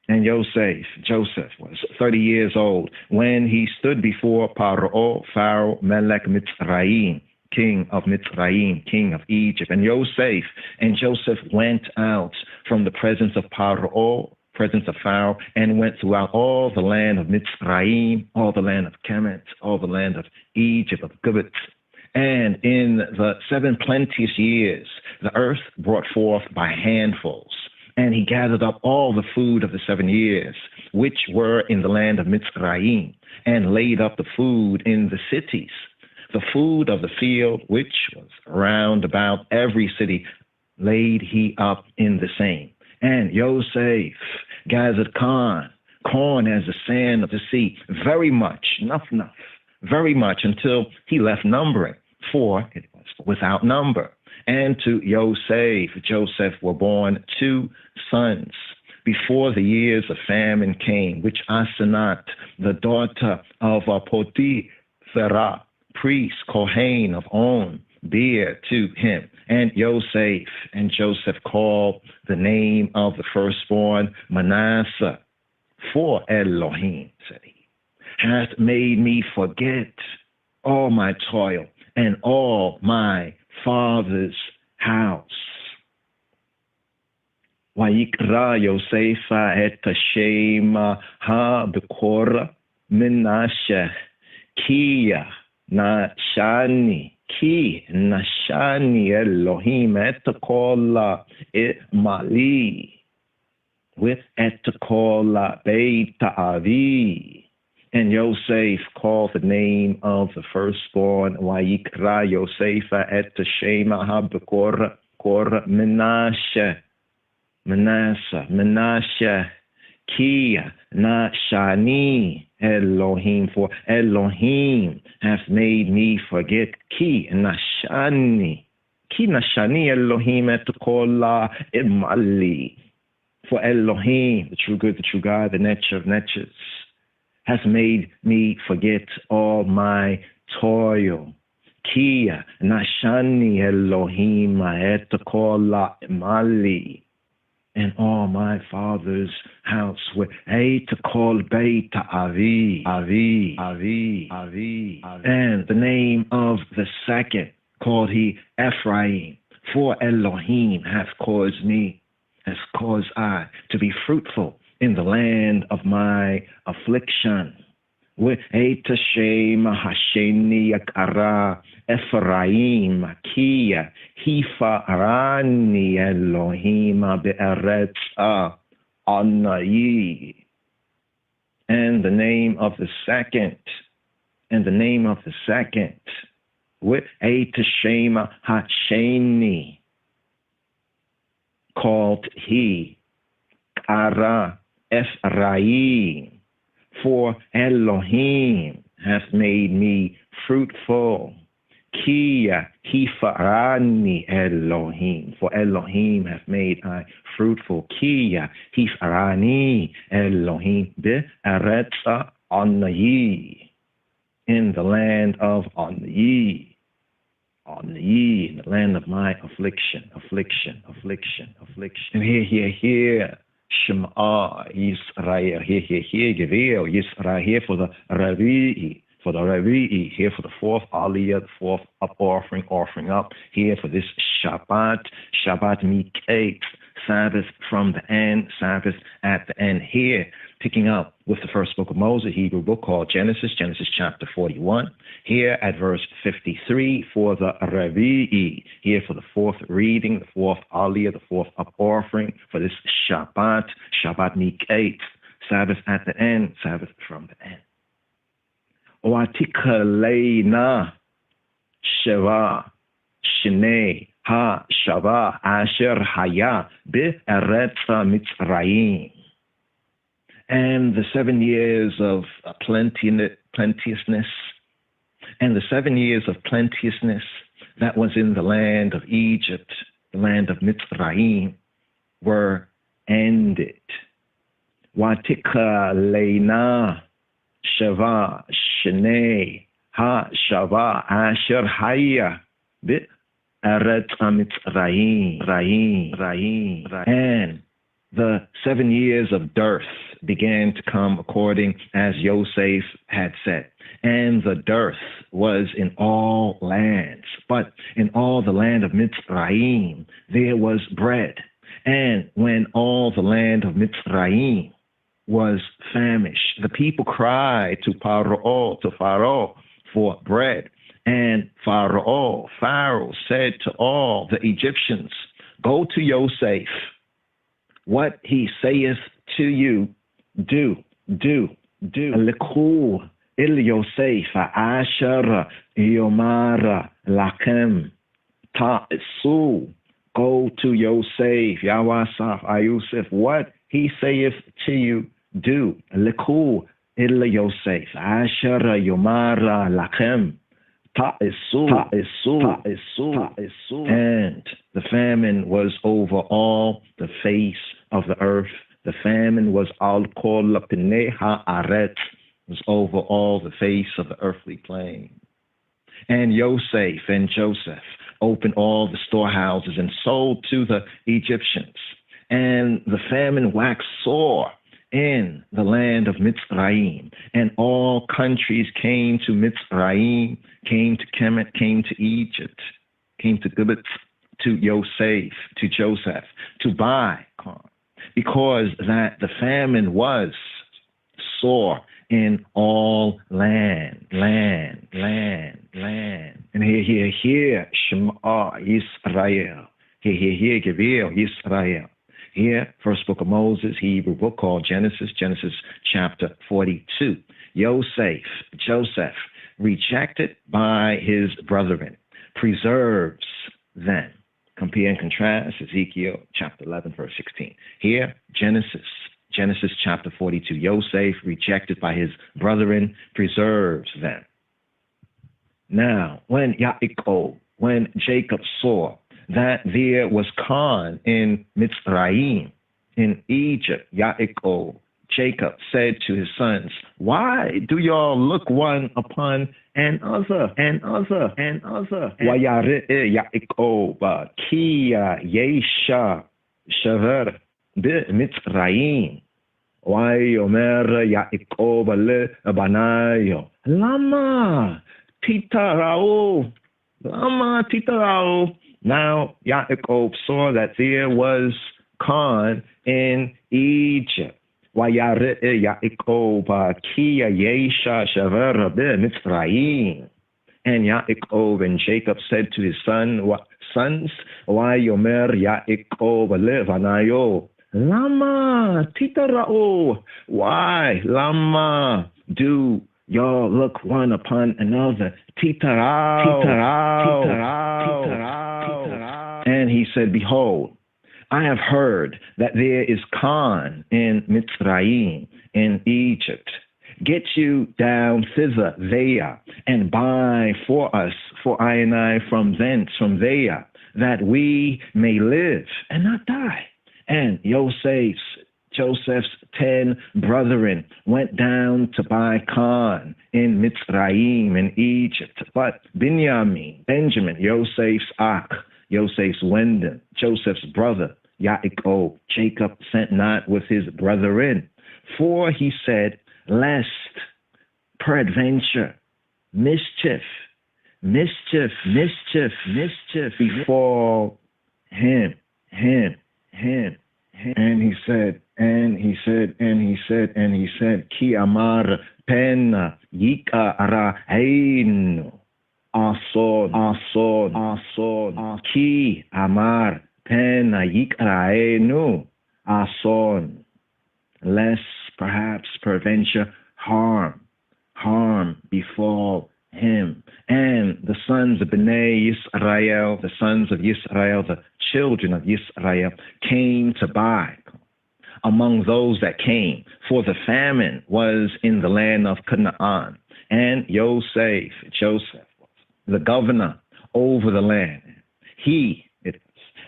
And Joseph was 30 years old when he stood before Pharaoh Melech Mitzrayim, king of Mitzrayim, king of Egypt. And Joseph went out from the presence of Pharaoh presence of Pharaoh, and went throughout all the land of Mitzrayim, all the land of Kemet, all the land of Egypt, of Gibbet. And in the 7 plenteous years, the earth brought forth by handfuls. And he gathered up all the food of the 7 years, which were in the land of Mitzrayim, and laid up the food in the cities. The food of the field, which was round about every city, laid he up in the same. And Yosef gathered corn as the sand of the sea, very much, enough, very much, until he left numbering, for it was without number. And to Joseph were born 2 sons before the years of famine came, which Asenat, the daughter of Potiphera, priest Kohen of On, bare to him. And Joseph called the name of the firstborn Manasseh, for Elohim, said he, hath made me forget all my toil and all my father's house. Vayikra Yosefa et Shema ha-bekora Menashe ki nashani Elohim et kol mali with et kol beit avi. And Yosef called the name of the firstborn, Vayikra Yosefa et Shema ha-bekora Manasseh, ki nashani Elohim, for Elohim hath made me forget. Ki nashani Elohim et kol imali. For Elohim, the true good, the true God, the Netcher of Netchers, has made me forget all my toil. Ki nashani Elohim et kol imali. And all my father's house with to call Beit Avi. And the name of the second called he Ephraim, for Elohim hath caused I to be fruitful in the land of my affliction. With Shem Hasheni Yakara Ephraim Kia Hifarani Elohim Be'eretz Anayi. And the name of the second, with Shem Hasheni, called he Kara Ephraim, for Elohim hath made me fruitful. Kia hifarani Elohim, for Elohim hath made I fruitful. Kia hifarani Elohim be'eretz Anayi, in the land of Anayi, in the land of my affliction. And here. Shema Yisrael, here, Gevil, Yisrael, here for the Ravi'i, here for the 4th Aliyah, the 4th up offering up, here for this Shabbat Miketz, Sabbath from the end, Sabbath at the end, here, picking up with the first book of Moses, Hebrew book called Genesis chapter 41, here at verse 53 for the Ravi'i, here for the 4th reading, the 4th Aliyah, the 4th up offering for this Shabbat Miketz, Sabbath at the end, Sabbath from the end. Oatikaleina Sheva Shnei Ha Shava Asher Haya Be'eretz Mitzrayim. And the 7 years of plenteousness, and the 7 years of plenteousness that was in the land of Egypt, the land of Mitzrayim, were ended. Watika leina shava shnei ha shava asher haya be'eretz Mitzrayim. And the 7 years of dearth began to come according as Yosef had said. And the dearth was in all lands, but in all the land of Mitzrayim there was bread. And when all the land of Mitzrayim was famished, the people cried to Pharaoh for bread. And Pharaoh said to all the Egyptians, go to Yosef. What he saith to you, do. Lekhu il Yosef asher yomar lakem ta'su. Go to Yosef, Yawasaf Ayusef. What he saith to you, do. Lekhu il Yosef asher yomar lakem. And the famine was over all the face of the earth. The famine was al kol pnei haaretz, was over all the face of the earthly plain. And Yosef and Joseph opened all the storehouses and sold to the Egyptians. And the famine waxed sore in the land of Mitzrayim, and all countries came to Mitzrayim, came to Kemet, came to Egypt, came to Gibbet, to Yosef, to Joseph, to buy corn, because that the famine was sore in all land. And here, Shema Yisrael. Here, Gevir Yisrael. Here, first book of Moses, Hebrew book called Genesis chapter 42. Joseph, rejected by his brethren, preserves them. Compare and contrast Ezekiel chapter 11, verse 16. Here, Genesis chapter 42. Yosef, rejected by his brethren, preserves them. Now, when Jacob saw that there was corn in Mitzrayim, in Egypt, Jacob said to his sons, why do y'all look one upon another? Yaakov ki yesha shaver b'Mitzrayim. Vayomer Yaakov lebanayo, lama titarao. Now Yaakov saw that there was corn in Egypt. And Yaakov and Jacob said to his sons, Vayomer Yaakov levanayo, lama titarao. Why, lama, do y'all look one upon another? Titarao. And he said, behold, I have heard that there is corn in Mitzrayim, in Egypt. Get you down thither, there, and buy for us, for I and I, from there, that we may live and not die. And Joseph's 10 brethren went down to buy corn in Mitzrayim, in Egypt. But Benjamin, Joseph's Wendon, Joseph's brother, Yaakov, Jacob sent not with his brethren. For he said, lest peradventure mischief befall him. And he said, Ki amar pen yika araheinu ason, ki amar pen yika araheinu ason, lest perhaps peradventure harm befall him. And the sons of Bnei Yisrael, the sons of Yisrael, the children of Yisrael, came to buy among those that came, for the famine was in the land of Canaan. And Joseph, the governor over the land, he it is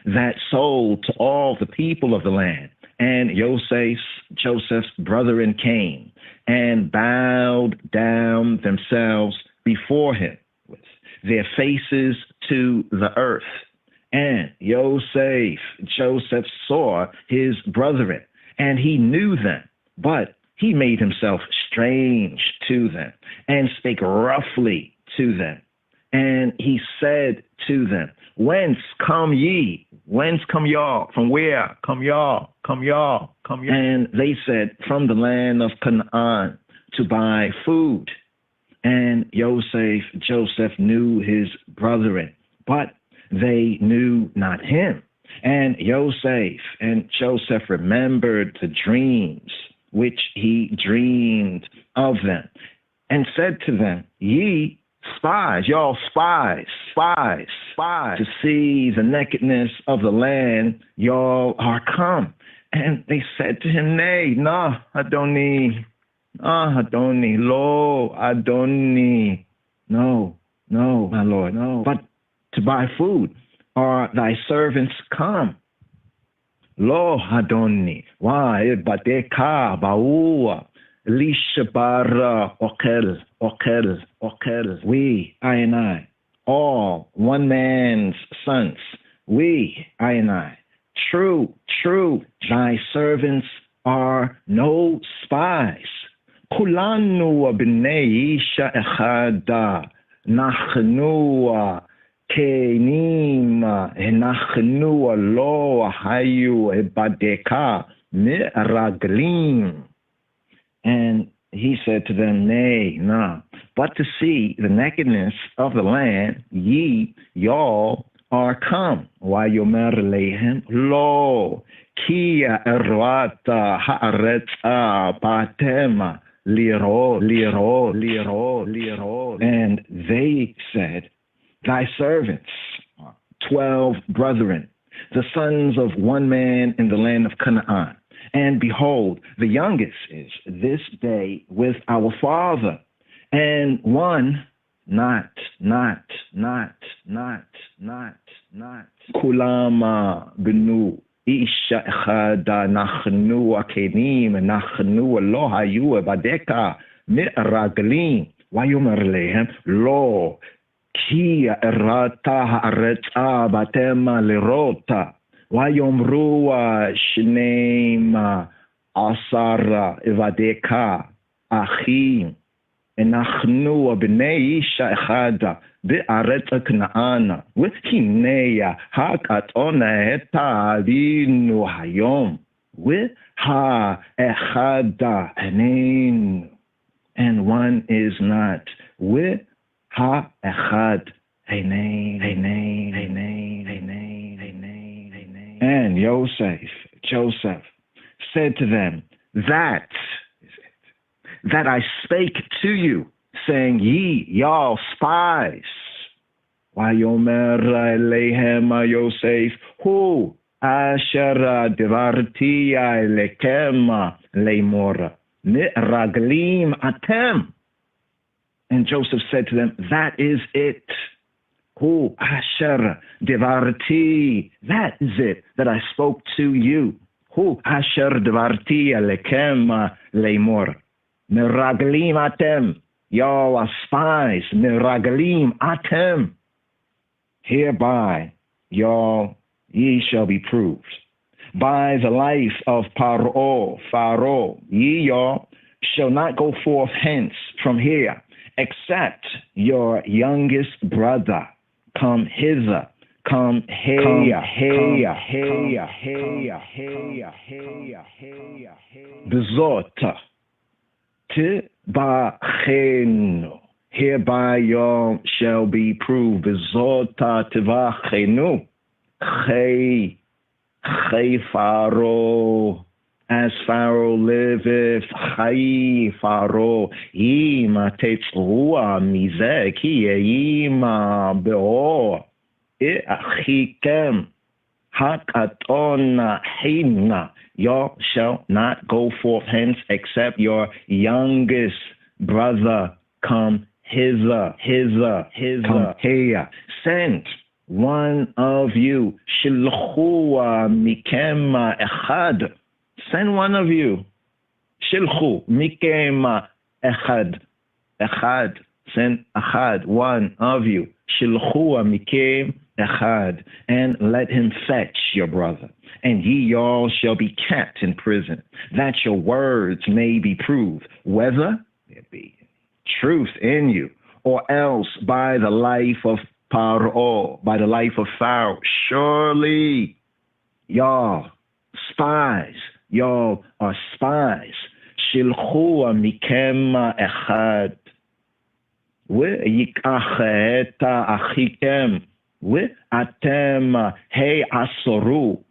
that sold to all the people of the land. And Joseph's brethren came and bowed down themselves before him with their faces to the earth. And Joseph saw his brethren, and he knew them, but he made himself strange to them and spake roughly to them. And he said to them, whence come ye? Whence come y'all? From where? Come y'all, come y'all, come y'all. And they said, from the land of Canaan, to buy food. And Joseph knew his brethren, but they knew not him. And Joseph remembered the dreams which he dreamed of them, and said to them, ye spies, y'all spies, to see the nakedness of the land, y'all are come. And they said to him, nay, nah, Adoni, lo, Adoni, no, my Lord, no, but to buy food are thy servants come. Lo, Adoni, why, badeka, baua, lishabara, okel, we, I and I, all one man's sons, we, I and I, true, thy servants are no spies. Kulanu b'nei isha echada, nachnu kenim, nachnu lo hayu badeka mi'raglim. And he said to them, nay, nah, but to see the nakedness of the land, y'all are come. Why yomer lehem lo kia erwata haaretza patema liro. And they said, thy servants, 12 brethren, the sons of one man in the land of Canaan. And behold, the youngest is this day with our father, and one not. Kulama benu isha echada nachnu akenim nachnu lo hayu badeka mi'raglim. Wayomer lehem lo ki erata haaretza batema lirota. Wayomru shneim asara evadeka achim enachnu b'nei isha echada be'aretz Canaan v'hineya hakatona eta alinu hayom v'ha echada enein, and one is not v'ha echad enein. And Joseph said to them, that is it, that I spake to you, saying, y'all spies. Vayomer elehem Yosef, hu asher devarti elekem leimor mi'raglim atem. And Joseph said to them, that is it. Hu asher devarti, that is it that I spoke to you. Hu asher devarti alekem leimor meraglim atem, y'all are spies. Meraglim atem, hereby ye shall be proved. By the life of Pharaoh, ye y'all shall not go forth hence from here, except your youngest brother come hither, come heya, bezota, tibachenu, hereby y'all shall be proved. Bezota tibachenu, chei Pharaoh, as Pharaoh liveth, chai Pharaoh, ima tetzrua mizeh ki ima beor, achikem hakaton hina. Y'all shall not go forth hence except your youngest brother come hither, come here. Send one of you, shilchua mikem echad. Send one of you, shilchu mikem echad. Send echad, one of you, shilchua mikem echad, and let him fetch your brother. And ye all shall be kept in prison, that your words may be proved, whether there be truth in you, or else by the life of Paro, by the life of Pharaoh. Surely, y'all are spies. Shilchu mikem echad. Yikach et achikem. Atem hey asoru.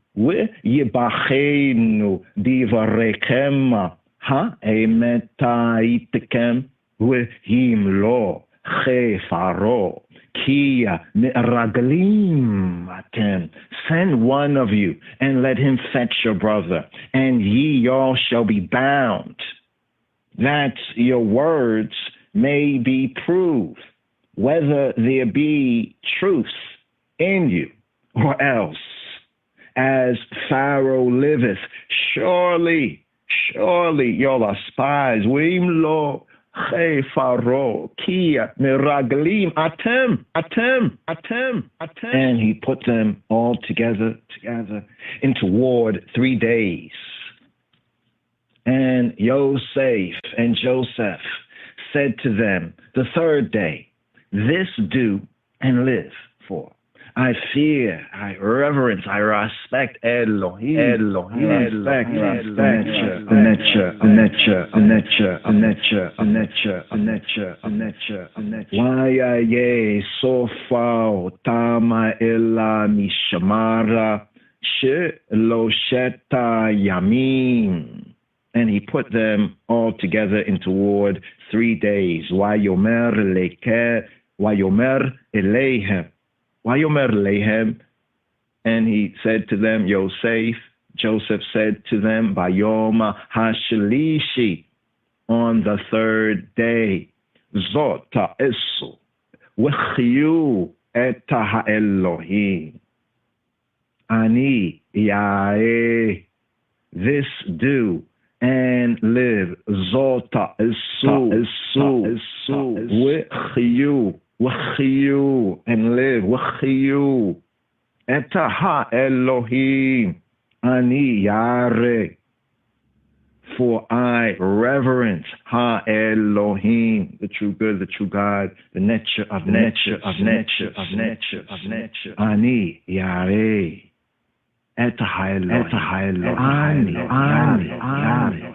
Yibachenu divarekem. Ha emeta itkem. Him lo che faro. Ki raglim atem. Send one of you and let him fetch your brother, and ye all shall be bound, that your words may be proved, whether there be truth in you, or else, as Pharaoh liveth, surely y'all are spies. Wim lo che Pharaoh kia miraglim atem. And he put them all together into ward 3 days. And Yosef and Joseph said to them the 3rd day, this do and live, for I fear, I reverence, I respect Elohim. Why ye so far tama illa mishamara shelosheta yamim. And he put them all together into ward 3 days. Wayomer Eleihem, and he said to them, Joseph said to them, Bayoma Hashlishi, on the 3rd day, Zota Esu, Wechyu Eta Ha'Elohim, Ani Yae, this do and live, Zota Esu, Wechyu, and live, Wechyu, Eta Ha-Elohim, Ani Yare, for I reverence Ha-Elohim, the true good, the true God, the nature of nature, Ani Yare, Eta Ha-Elohim, Ani Yare.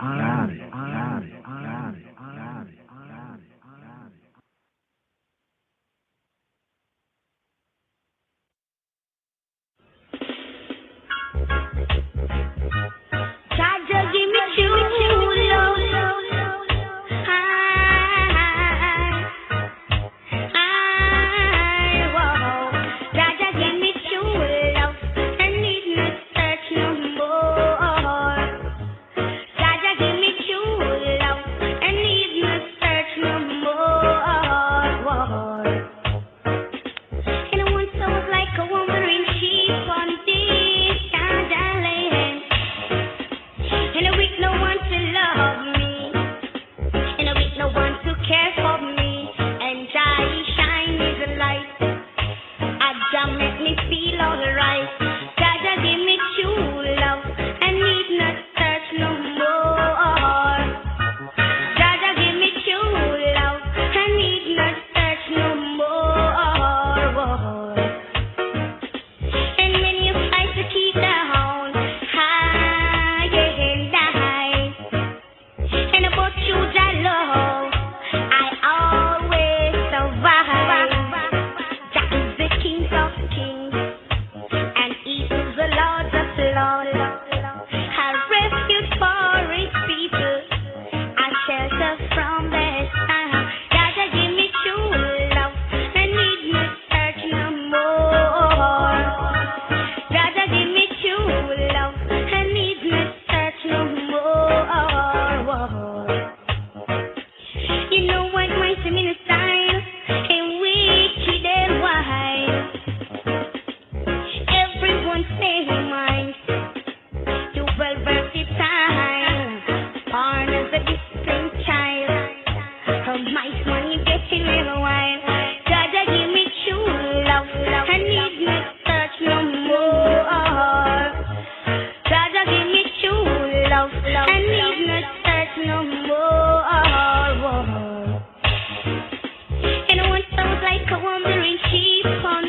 And once I was like a wandering sheep on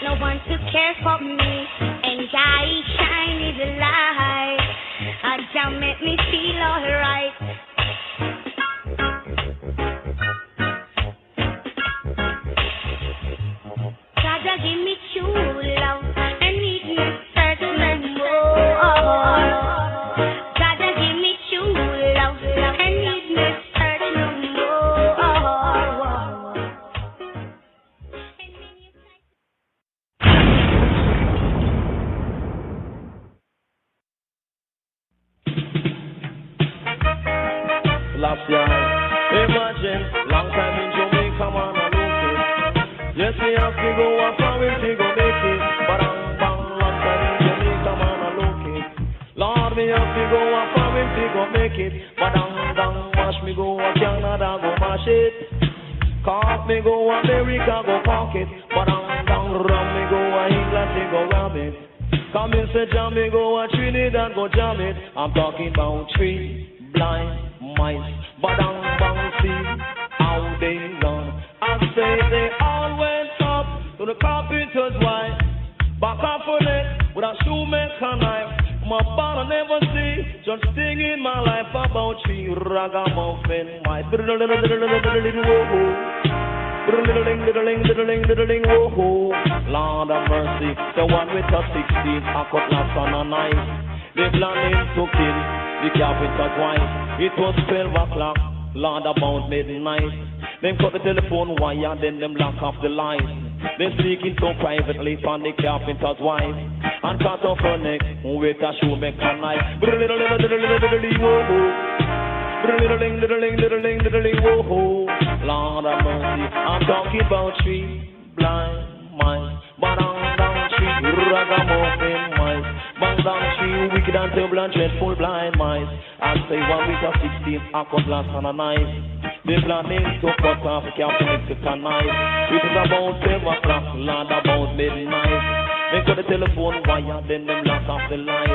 no one to care for me, and I shine is a light. Jah make me feel alright. Jah give me true love and need me search me more. Jah give me true love and need me search no more. Last year, imagine, long time in Jamaica, man, I look it. Yes, me have to go up and we go make it. But I'm bang, long time in Jamaica, man, I look it. Lord, me have to go up and we go make it. But I'm mash me go up Canada, go mash it. Cork me go America, go park it. But I'm rum me go England, me go ram it. Come in, say jam me go Trinidad, go jam it. I'm talking about three blind mice, but bang see how they run. I say they all went up to the carpenter's wife, back up on it with a shoemaker knife. My bar I never see, just thing in my life about three ragamuffin mice. Lord of mercy, the one with a 16 a cutlass and a knife. They planning to kill the carpenter's wife. It was 12 o'clock, Lord, about midnight. Them cut the telephone wire, then them lock off the light. They speaking so privately from the carpenter's wife, and cut off her neck with a shoemaker knife. Lord of mercy, I'm talking about three blind mice, but I'm down three ragamuffin mice. Bang down three wicked and terrible and dreadful blind mice. I say one with a 16 a cutlass and a knife. They planning to cut off the carpenter's knife. It is about 7 o'clock, Lord, about midnight. They cut the telephone wire, then them lock off the light.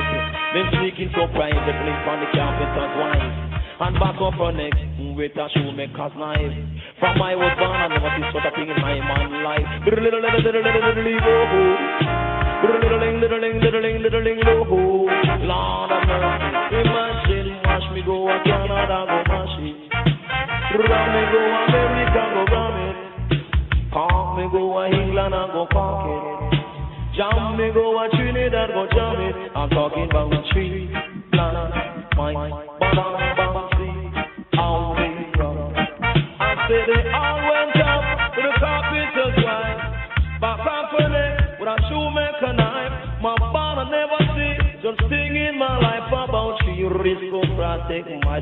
Them speaking so privately from the carpenter's wife, and back up her neck with a shoemaker's knife. From I was born, I never see such a thing in my man life. Lord of mercy, imagine, watch me go a Canada, go mash it. Ram me go America, go ram it. Cork me go a England, and go cork it. Jam me go a Trinidad, go jam it. I'm talking about three blind mice, but I'm see how they run. I say they all went up to the carpenter's wife, back up on it with a shoemaker knife. My father never see, just thing in my life about she risk of protect my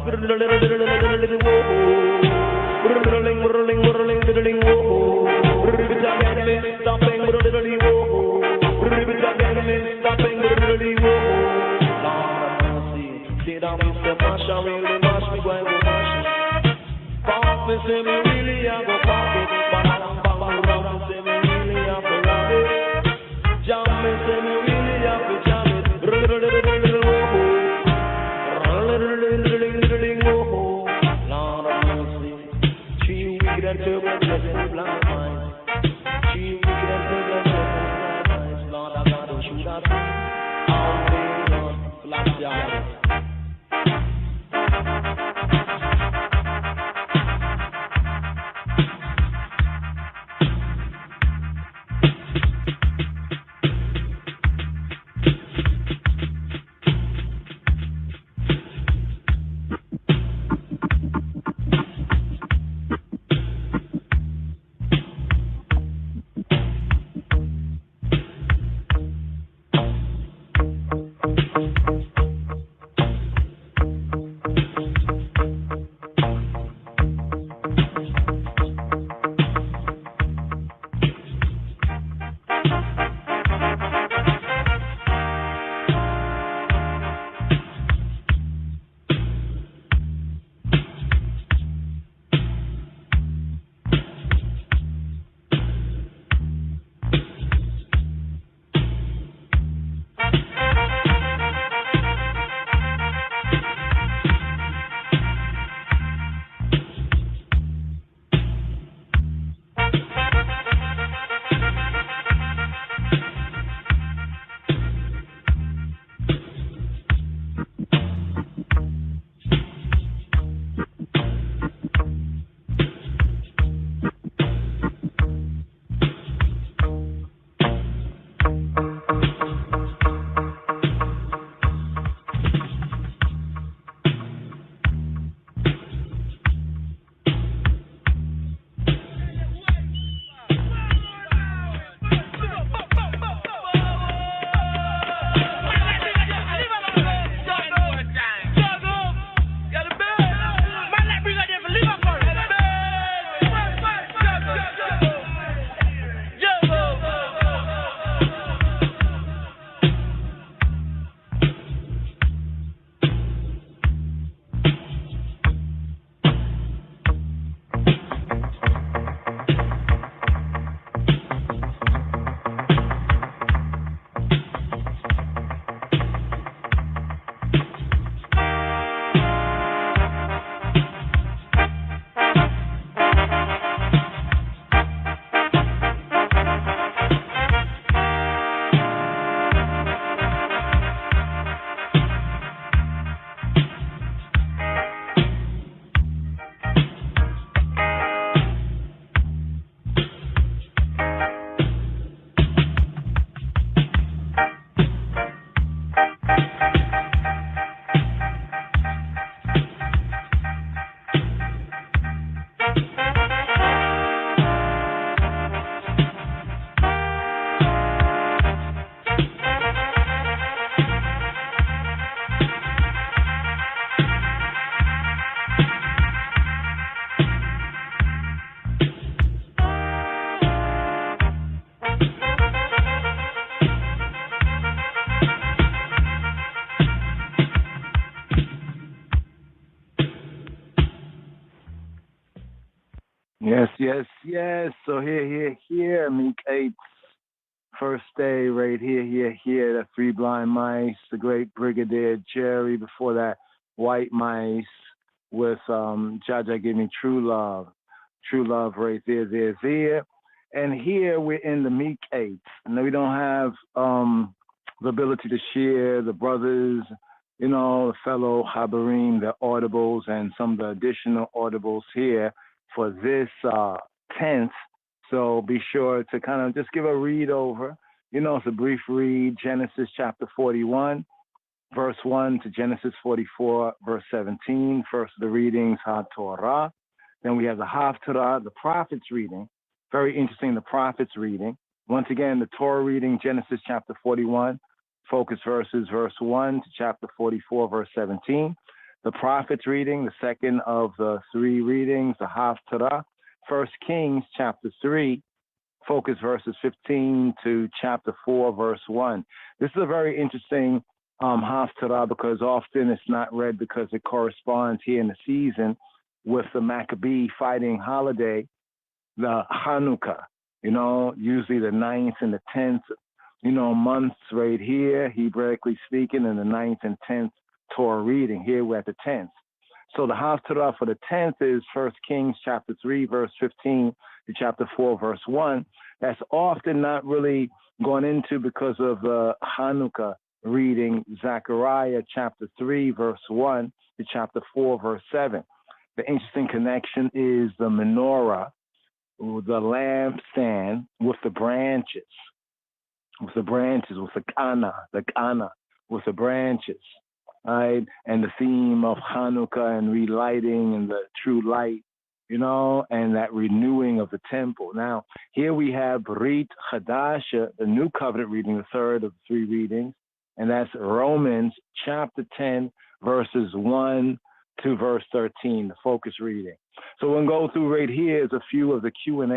sit down, Mr. Masha, really mash me, go and go mash it. Park me, say me really, I go park it. But I'm bang around, me say me really, I go round it. Jam me, say me really, I go jam it. Lord of mercy, she wicked and terrible, dreadful blind minds. She wicked and terrible, dreadful blind minds. Lord of God, who should have seen all day long, last year. Yes, so here, Meek 8's first day right here, the Three Blind Mice, the great Brigadier Jerry, before that, White Mice with Jaja Give Me True Love right there. And here we're in the Meek 8. And we don't have the ability to share the brothers, the fellow Habarim, the audibles, and some of the additional audibles here for this 10th. So be sure to kind of just give a read over. It's a brief read, Genesis chapter 41, verse 1 to Genesis 44, verse 17. First of the readings, HaTorah. Then we have the Haftarah, the prophet's reading. Very interesting, the prophet's reading. Once again, the Torah reading, Genesis chapter 41, focus verses, verse 1 to chapter 44, verse 17. The prophet's reading, the second of the three readings, the Haftarah, 1 Kings chapter 3, focus verses 15 to chapter 4, verse 1. This is a very interesting Haftarah because often it's not read because it corresponds here in the season with the Maccabee fighting holiday, the Hanukkah, usually the 9th and the 10th, months right here, Hebraically speaking, and the 9th and 10th Torah reading. Here we're at the 10th. So the Haftarah for the 10th is 1 Kings chapter 3, verse 15 to chapter 4, verse 1. That's often not really gone into because of the Hanukkah reading, Zechariah chapter 3, verse 1 to chapter 4, verse 7. The interesting connection is the menorah, the lampstand with the branches, with the kana, with the branches. Right, and the theme of Hanukkah and relighting and the true light, and that renewing of the temple. Now, here we have Brit Chadasha, the new covenant reading, the third of the three readings, and that's Romans chapter 10, verses 1 to verse 13, the focus reading. So we'll go through right here is a few of the Q&As,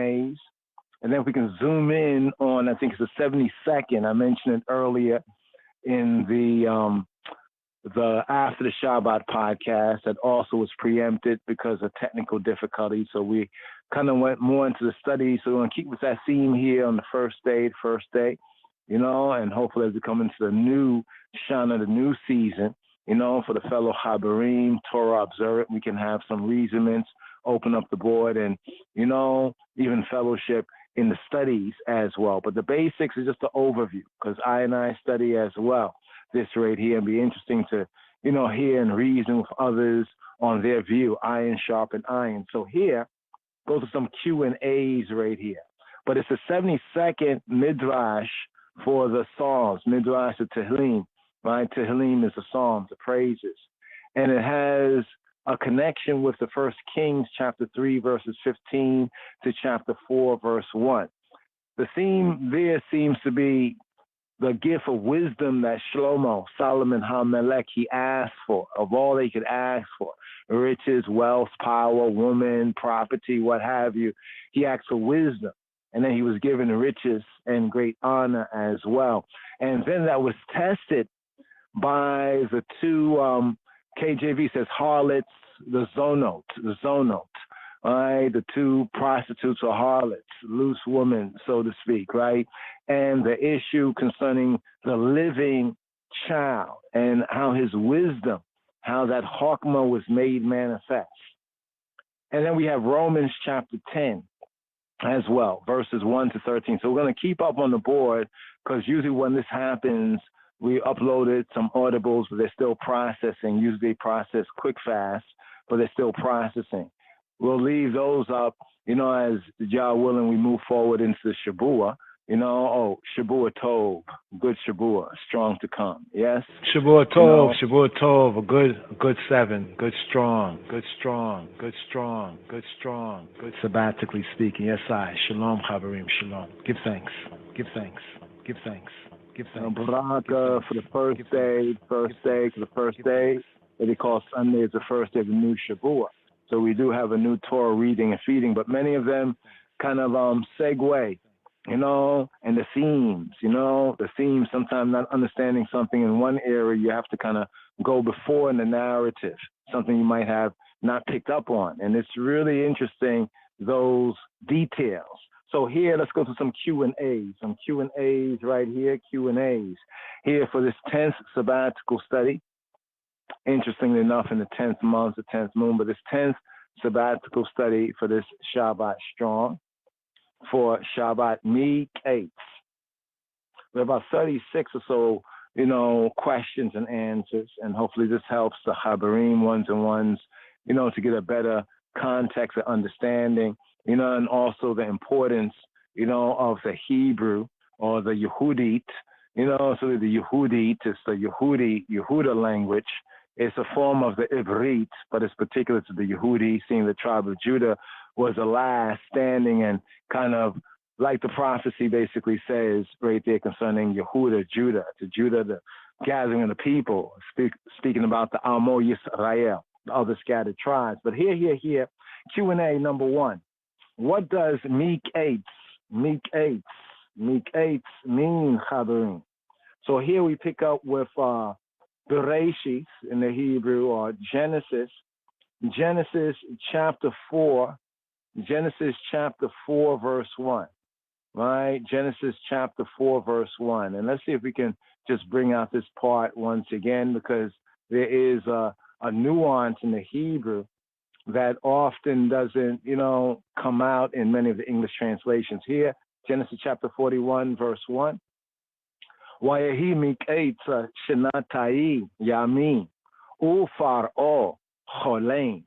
and then if we can zoom in on, I think it's the 72nd, I mentioned it earlier in the After the Shabbat podcast that also was preempted because of technical difficulties. So we kind of went more into the study. So we're going to keep with that theme here on the first day, and hopefully as we come into the new Shana, the new season, for the fellow Habarim, Torah observant, we can have some reasonments, open up the board, and, even fellowship in the studies as well. But the basics is just an overview because I study as well. This right here and be interesting to, hear and reason with others on their view, iron sharpen iron. So here, go to some Q&As right here. But it's the 72nd Midrash for the Psalms, Midrash of Tehillim, right? Tehillim is the Psalms, the praises. And it has a connection with the 1 Kings chapter 3, verses 15 to chapter 4, verse 1. The theme there seems to be the gift of wisdom that Solomon HaMelech, he asked for, of all they could ask for, riches, wealth, power, woman, property, what have you. He asked for wisdom, and then he was given riches and great honor as well. And then that was tested by the two, KJV says harlots, the zonot, right? The two prostitutes or harlots, loose women, so to speak, right? And the issue concerning the living child and how his wisdom, how that Chokmah was made manifest. And then we have Romans chapter 10 as well, verses 1 to 13. So we're going to keep up on the board because usually when this happens, we uploaded some audibles, but they're still processing. Usually they process quick fast, but they're still processing. We'll leave those up, as Jah willing, we move forward into the Shabua. Shabua Tov, good Shabua, strong to come. Yes? Shabua Tov, a good 7, good strong, sabbatically speaking. Yes, I. Shalom, Chaverim, shalom. Give thanks. Baraka for the first day, the first day that they call Sunday is the first day of the new Shabua. So we do have a new Torah reading and feeding, but many of them kind of segue, and the themes, sometimes not understanding something in one area, you have to kind of go before in the narrative, something you might have not picked up on. And it's really interesting those details. So here, let's go to some Q&As. Some Q&As right here, Q&As. Here for this 10th sabbatical study. Interestingly enough, in the 10th month, the 10th moon, but this 10th sabbatical study for this Shabbat Strong, for Shabbat Meek-Eitz. We have about 36 or so, questions and answers, and hopefully this helps the Habarim ones-and-ones, to get a better context and understanding, and also the importance, of the Hebrew or the Yehudit, so the Yehudit is the Yehuda language. It's a form of the Ivrit, but it's particular to the Yehudi, seeing the tribe of Judah was the last standing, and kind of like the prophecy basically says right there concerning Yehuda, Judah, the gathering of the people, speaking about the Amo Yisrael, the other scattered tribes. But here, Q&A number 1. What does Meek-Eitz mean, Chabarim? So here we pick up with Bereshit in the Hebrew, or Genesis chapter 4, verse 1, right? Genesis chapter 4, verse 1. And let's see if we can just bring out this part once again, because there is a nuance in the Hebrew that often doesn't, come out in many of the English translations. Here, Genesis chapter 41, verse 1. Wayehi Meek-Eitz Shanatai Yamin Ufar'o Cholein.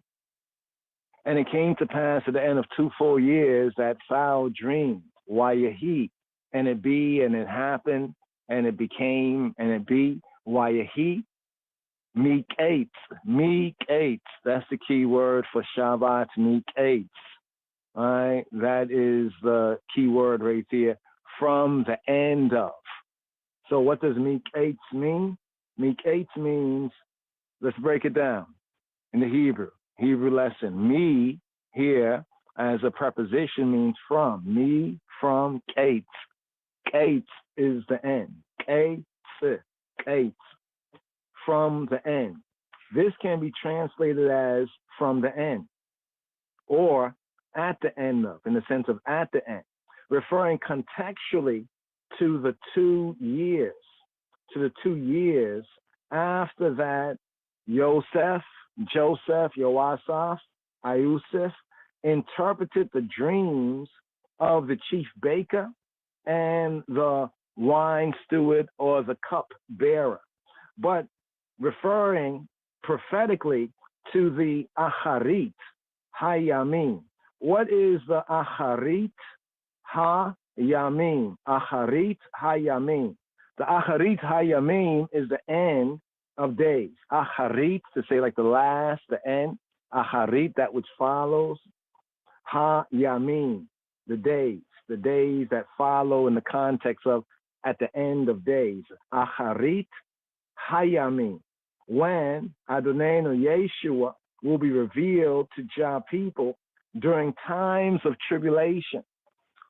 And it came to pass at the end of 2 full years that Pharaoh dreamed. Wayehi, and it be, and it happened, and it became, and it be. Wayehi Meek-Eitz. That's the key word for Shabbat, Meek-Eitz. All right, that is the key word right there. From the end of. So what does Meek-Eitz mean? Meek-Eitz means, let's break it down in the Hebrew lesson. Me here as a preposition means from. Me, from, Eitz. Eitz is the end. Eitz. From the end. This can be translated as from the end, or at the end of, in the sense of at the end, referring contextually to the 2 years. To the 2 years after that, Joseph, Yoasaph, Ayusif interpreted the dreams of the chief baker and the wine steward or the cup bearer, but referring prophetically to the Acharit Hayamim. What is the Acharit Hayamim? Acharit Hayamim. The Acharit Hayamim is the end of days. Acharit, to say like the last, the end. Acharit, that which follows. Hayamim, the days that follow in the context of at the end of days. Acharit Hayamim, when Adonai Yeshua will be revealed to Jah people during times of tribulation.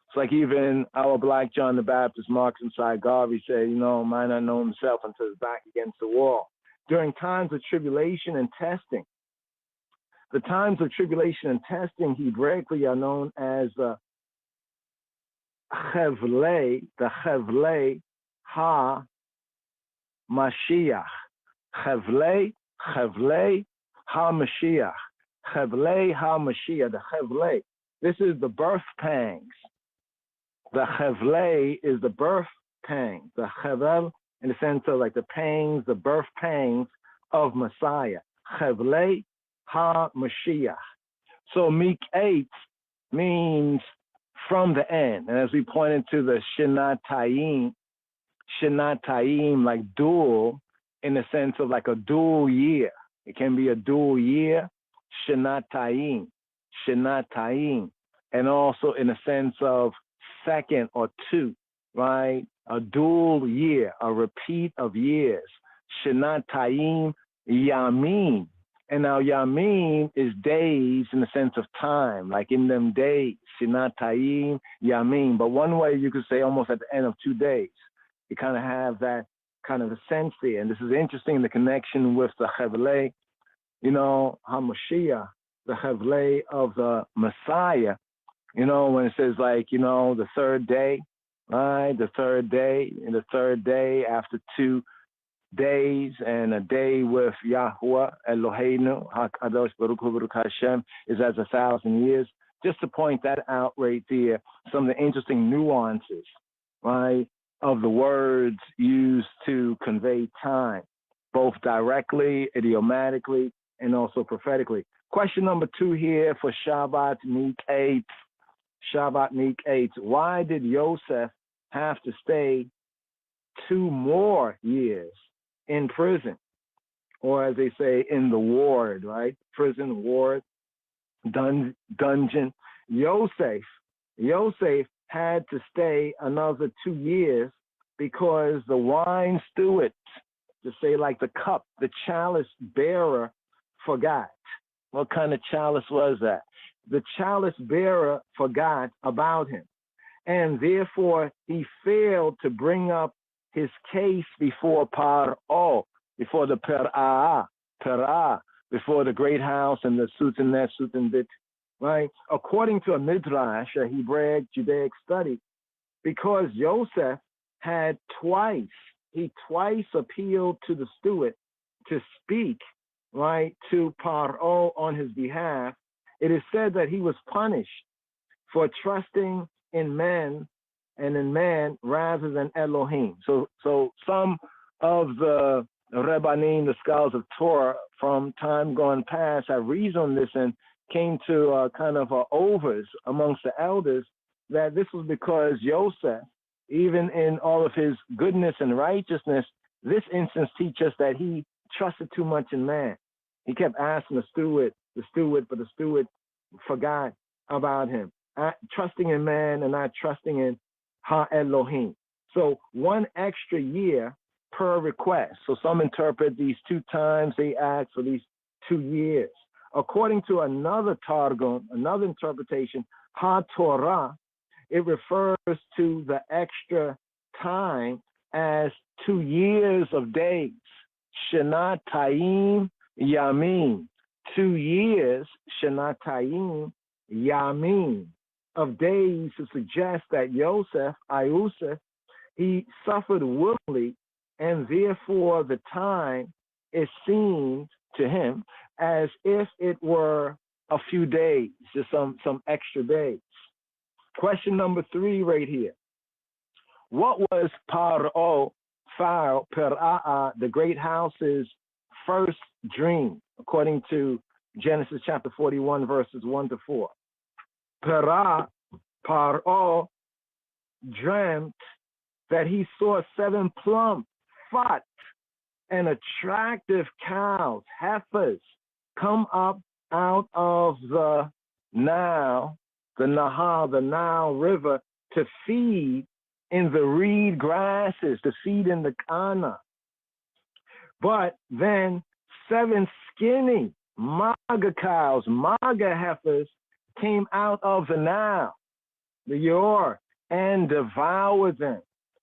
It's like even our Black John the Baptist, Marcus inside Garvey said, might not know himself until his back against the wall. During times of tribulation and testing. The times of tribulation and testing Hebraically are known as the Chevlei ha-Mashiach. Chevlei ha-Mashiach. Chevlei ha-Mashiach. The Chevlei. This is the birth pangs. The Chevlei is the birth pangs. The Chevel, in the sense of like the pangs, the birth pangs of Messiah. Chevlei ha-Mashiach. So Meek-Eitz means from the end. And as we pointed to the Shinatayim, like dual, in the sense of like a dual year. It can be a dual year, Shinatayim. And also in the sense of second or two, right? A dual year, a repeat of years. Shinatayim Yamim. And now Yamim is days in the sense of time, like in them days. Shinatayim Yamim. But one way you could say almost at the end of 2 days. You kind of have that kind of a sense there. And this is interesting, the connection with the Chevlei, HaMashiach, the Chevlei of the Messiah, When it says like, the third day, right? The third day, and the third day after 2 days and a day with Yahweh Eloheinu, HaKadosh Baruch Hu Baruch Hashem, is as 1,000 years. Just to point that out right there, some of the interesting nuances, right, of the words used to convey time, both directly, idiomatically, and also prophetically. Question number 2 here for Shabbat Meek 8. Shabbat Meek 8. Why did Yosef have to stay 2 more years in prison? Or as they say, in the ward, right? Prison, ward, dungeon. Yosef had to stay another 2 years because the wine steward, to say like the cup, the chalice bearer, forgot. What kind of chalice was that? The chalice bearer forgot about him, and therefore he failed to bring up his case before Paro, before the Perah, before the great house and the Sultanet, Sultanbit, right? According to a Midrash, a Hebraic Judaic study, because Joseph had twice appealed to the steward to speak, right, to Paro on his behalf, it is said that he was punished for trusting in men and in man rather than Elohim. So some of the Rebbanim, the scholars of Torah from time gone past, have reasoned on this and came to kind of overs amongst the elders that this was because Yosef, even in all of his goodness and righteousness, this instance teaches that he trusted too much in man. He kept asking the steward, but the steward forgot about him. Trusting in man and not trusting in Ha-Elohim. So 1 extra year per request. So some interpret these 2 times they asked for these 2 years. According to another Targum, another interpretation, Ha-Torah, it refers to the extra time as 2 years of days. Shenatayim Yamim. 2 years, Shenatayim Yamim, of days to suggest that Yosef, he suffered willingly, and therefore the time is seen to him as if it were a few days, just some extra days. Question number 3 right here. What was Pharaoh, the great house's first dream, according to Genesis chapter 41, verses 1 to 4? Paro dreamt that he saw 7 plump, fat, and attractive cows, heifers, come up out of the Nile River to feed in the reed grasses, to feed in the Kana. But then 7 skinny maga cows, maga heifers, came out of the Nile, the Yor, and devoured them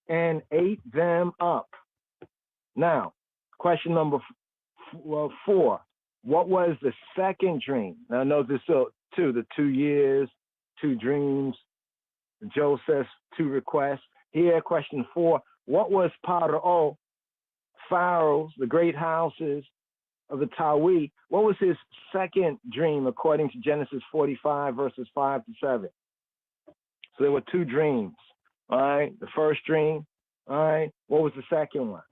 and ate them up. Now, question number 4. What was the second dream? Now, note this too, the 2 years, 2 dreams, Joseph's 2 requests. Here, question 4. What was Pharaoh's, the great houses of the Tawi, what was his second dream according to Genesis 45, verses 5 to 7? So there were 2 dreams, all right? The first dream, all right? What was the second one?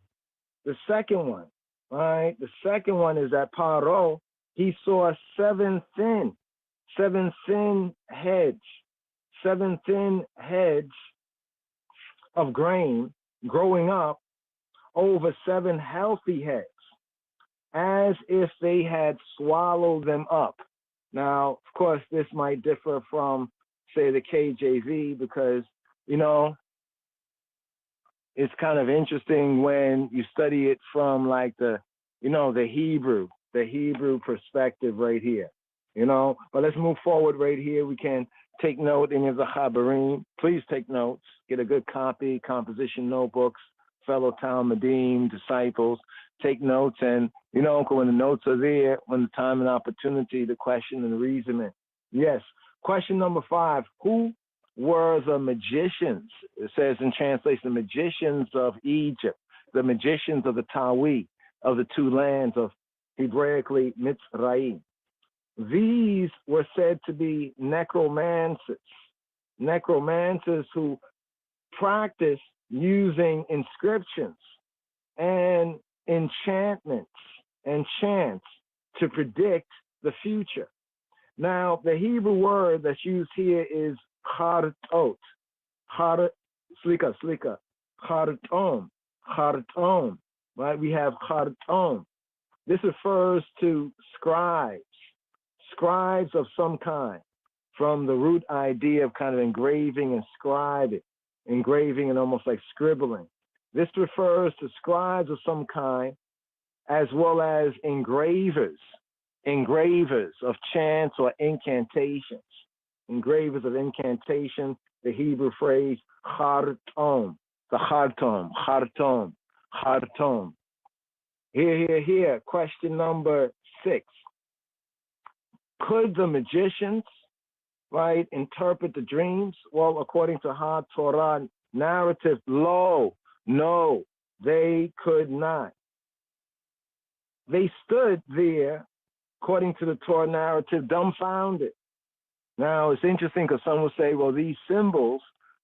The second one, all right? The second one is that Paro, he saw 7 thin heads of grain growing up over 7 healthy heads, as if they had swallowed them up. Now, of course, this might differ from, say, the KJV because, it's kind of interesting when you study it from like the Hebrew perspective right here, But let's move forward right here. We can take note in the Chabarim. Please take notes. Get a good copy, composition notebooks, fellow Talmudim, disciples. Take notes, and when the notes are there, when the time and opportunity, the question and the reasoning. Yes, Question number 5, who were the magicians? It says in translation, the magicians of Egypt, the magicians of the Tawi, of the two lands of Hebraically Mitzrayim. These were said to be necromancers who practice using inscriptions and enchantments and chants to predict the future. Now, the Hebrew word that's used here is chartot, chartom, right? We have chartom. This refers to scribes of some kind, from the root idea of kind of engraving and scribing, engraving and almost like scribbling. This refers to scribes of some kind, as well as engravers of chants or incantations, engravers of incantation, the Hebrew phrase chartom, the chartom. Here. Question number 6. Could the magicians, right, interpret the dreams? Well, according to HaTorah narrative, no, they could not. They stood there, according to the Torah narrative, dumbfounded. Now, it's interesting because some will say, well, these symbols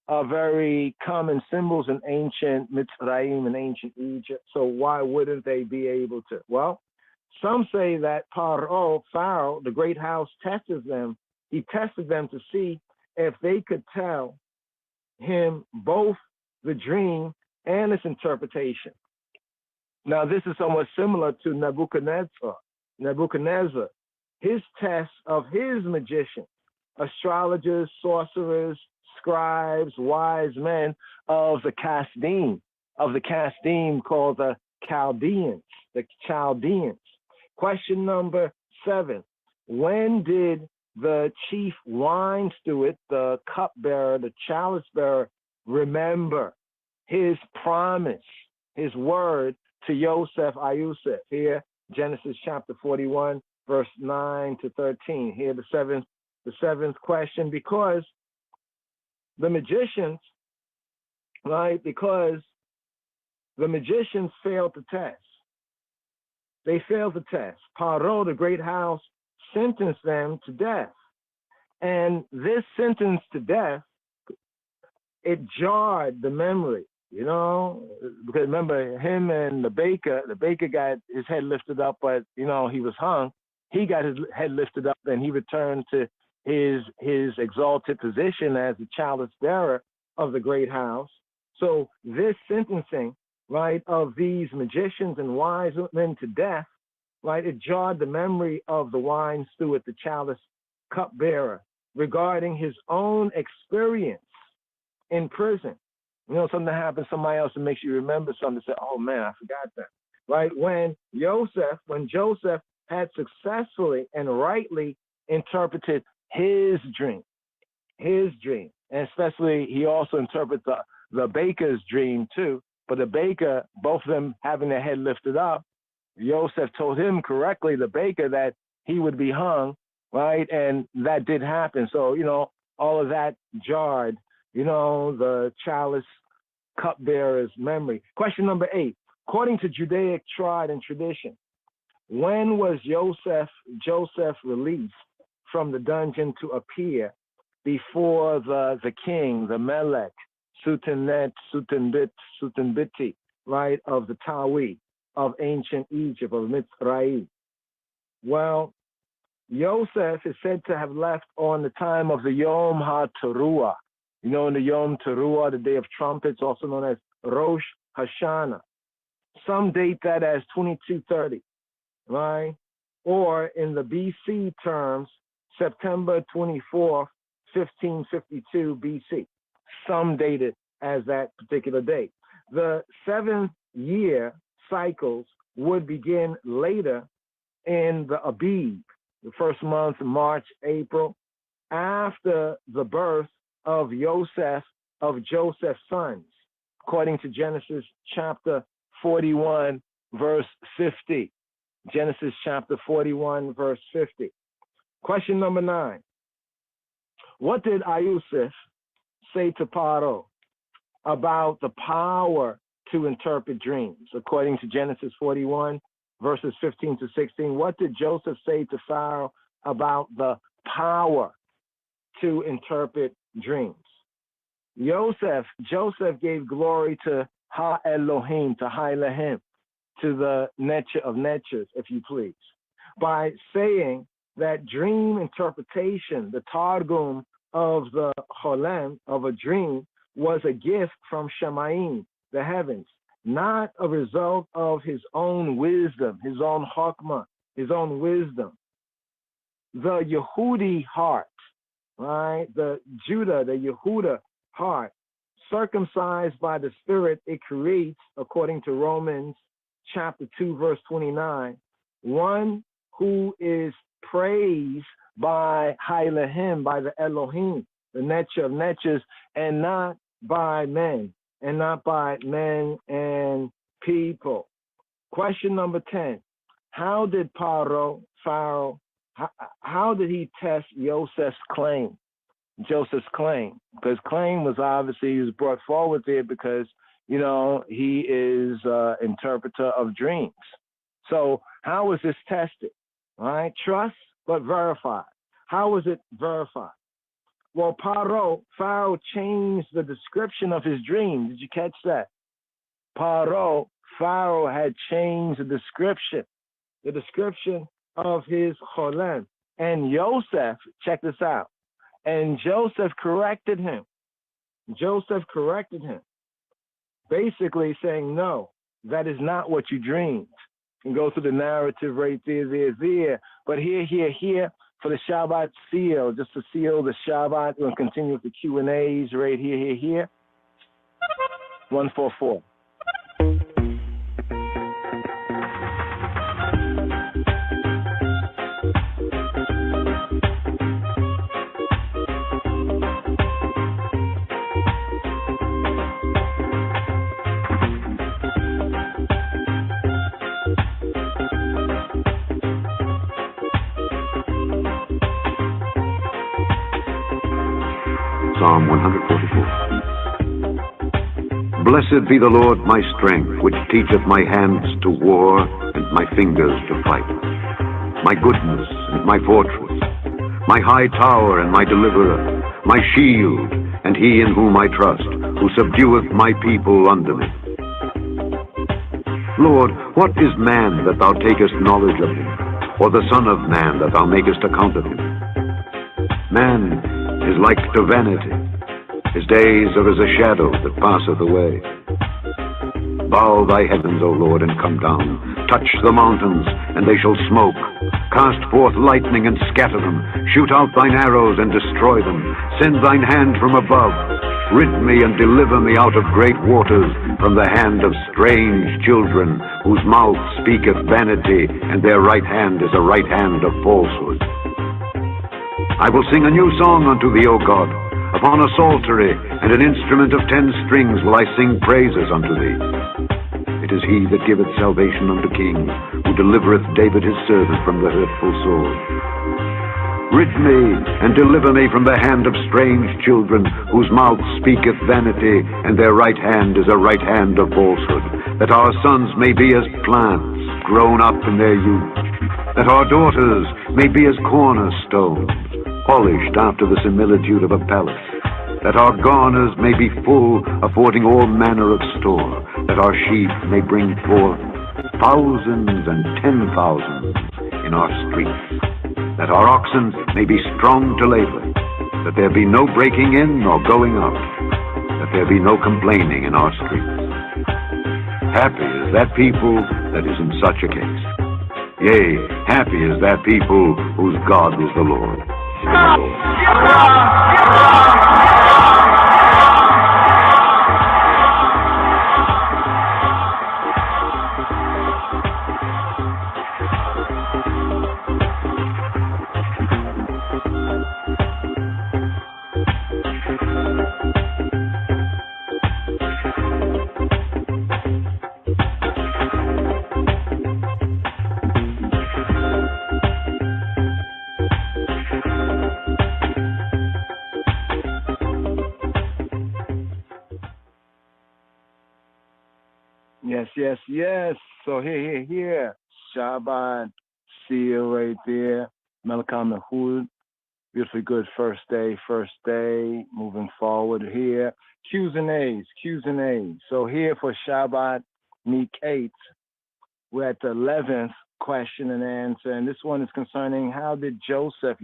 are very common symbols in ancient Mitzrayim and ancient Egypt, so why wouldn't they be able to? Well, some say that Pharaoh, the great house, tested them. He tested them to see if they could tell him both the dream and its interpretation. Now, this is somewhat similar to Nebuchadnezzar, his test of his magicians, astrologers, sorcerers, scribes, wise men of the Kasdim called the Chaldeans. Question number 7. When did the chief wine steward, the cupbearer, the chalice bearer, remember his promise, his word to Yosef Ayusef? Here, Genesis chapter 41, verse 9 to 13. Here, the seventh question, because the magicians, right, because the magicians failed the test. They failed the test. Paro, the great house, sentenced them to death. And this sentence to death, it jarred the memory, because remember him and the baker got his head lifted up, but, he was hung. He got his head lifted up and he returned to his exalted position as the chalice bearer of the great house. So this sentencing, right, of these magicians and wise men to death, right, it jarred the memory of the wine steward, the chalice cupbearer, regarding his own experience in prison. Something happens to somebody else and makes you remember something, say, oh man, I forgot that. Right? When Joseph had successfully and rightly interpreted his dream, and especially he also interprets the baker's dream too. But the baker, both of them having their head lifted up, Joseph told him correctly, the baker, that he would be hung, right? And that did happen. So, all of that jarred, the chalice cupbearer's memory. Question number 8. According to Judaic tried and tradition, when was Joseph released from the dungeon to appear before the king, the Melech, Sutenbiti, right, of the Tawi, of ancient Egypt, of Mitzrayim? Well, Yosef is said to have left on the time of the Yom HaTeruah. In the Yom Teruah, the Day of Trumpets, also known as Rosh Hashanah. Some date that as 2230, right? Or in the BC terms, September 24th, 1552 BC. Some date it as that particular date. The 7th year cycles would begin later in the Abib, the first month, March, April, after the birth of Joseph's sons, according to Genesis chapter 41, verse 50. Genesis chapter 41, verse 50. Question number 9. What did Yusuf say to Paro about the power to interpret dreams? According to Genesis 41, verses 15 to 16, what did Joseph say to Pharaoh about the power to interpret dreams? Joseph gave glory to Ha Elohim, to Ha Elohim, to the Netcher of Netchers, if you please, by saying that dream interpretation, the Targum of the Cholem, of a dream, was a gift from Shemayim, the heavens, not a result of his own wisdom, his own chokmah, his own wisdom. The Yehudi heart, right? The Judah, the Yehuda heart, circumcised by the Spirit, it creates, according to Romans chapter 2, verse 29, one who is praised by Elohim, by the Elohim, the Netcher of Netchers, and not by men, and not by men and people. Question number 10. How did Pharaoh, how did he test Joseph's claim? Because claim was obviously, he was brought forward there because, you know, he is interpreter of dreams. So how was this tested? All right, trust but verify. How was it verified? Well, Pharaoh changed the description of his dream. Did you catch that? Pharaoh had changed the description of his cholem. And Joseph, check this out, and Joseph corrected him. Basically saying, no, that is not what you dreamed. You can go through the narrative right there. But here, for the Shabbat seal, just to seal the Shabbat, we're going to continue with the Q&As right here. 144. Psalm 144. Blessed be the Lord my strength, which teacheth my hands to war and my fingers to fight. My goodness and my fortress, my high tower and my deliverer, my shield, and he in whom I trust, who subdueth my people under me. Lord, what is man that thou takest knowledge of him, or the son of man that thou makest account of him? Man is like to vanity. His days are as a shadow that passeth away. Bow thy heavens, O Lord, and come down. Touch the mountains, and they shall smoke. Cast forth lightning and scatter them. Shoot out thine arrows and destroy them. Send thine hand from above. Rid me and deliver me out of great waters, from the hand of strange children, whose mouth speaketh vanity, and their right hand is a right hand of falsehood. I will sing a new song unto thee, O God. Upon a psaltery and an instrument of 10 strings will I sing praises unto thee. It is he that giveth salvation unto kings, who delivereth David his servant from the hurtful sword. Rid me and deliver me from the hand of strange children, whose mouth speaketh vanity, and their right hand is a right hand of falsehood, that our sons may be as plants grown up in their youth, that our daughters may be as cornerstones, polished after the similitude of a palace, that our garners may be full, affording all manner of store, that our sheep may bring forth thousands and 10,000s in our streets, that our oxen may be strong to labor, that there be no breaking in nor going out, that there be no complaining in our streets. Happy is that people that is in such a case. Yea, happy is that people whose God is the Lord. Yes, yes, yes. So here. Shabbat seal right there. Melkam Nahud. Beautifully good first day. Moving forward here. Q's and A's. So here for Shabbat Meek 8, we're at the 11th question and answer. And this one is concerning how did Yosef,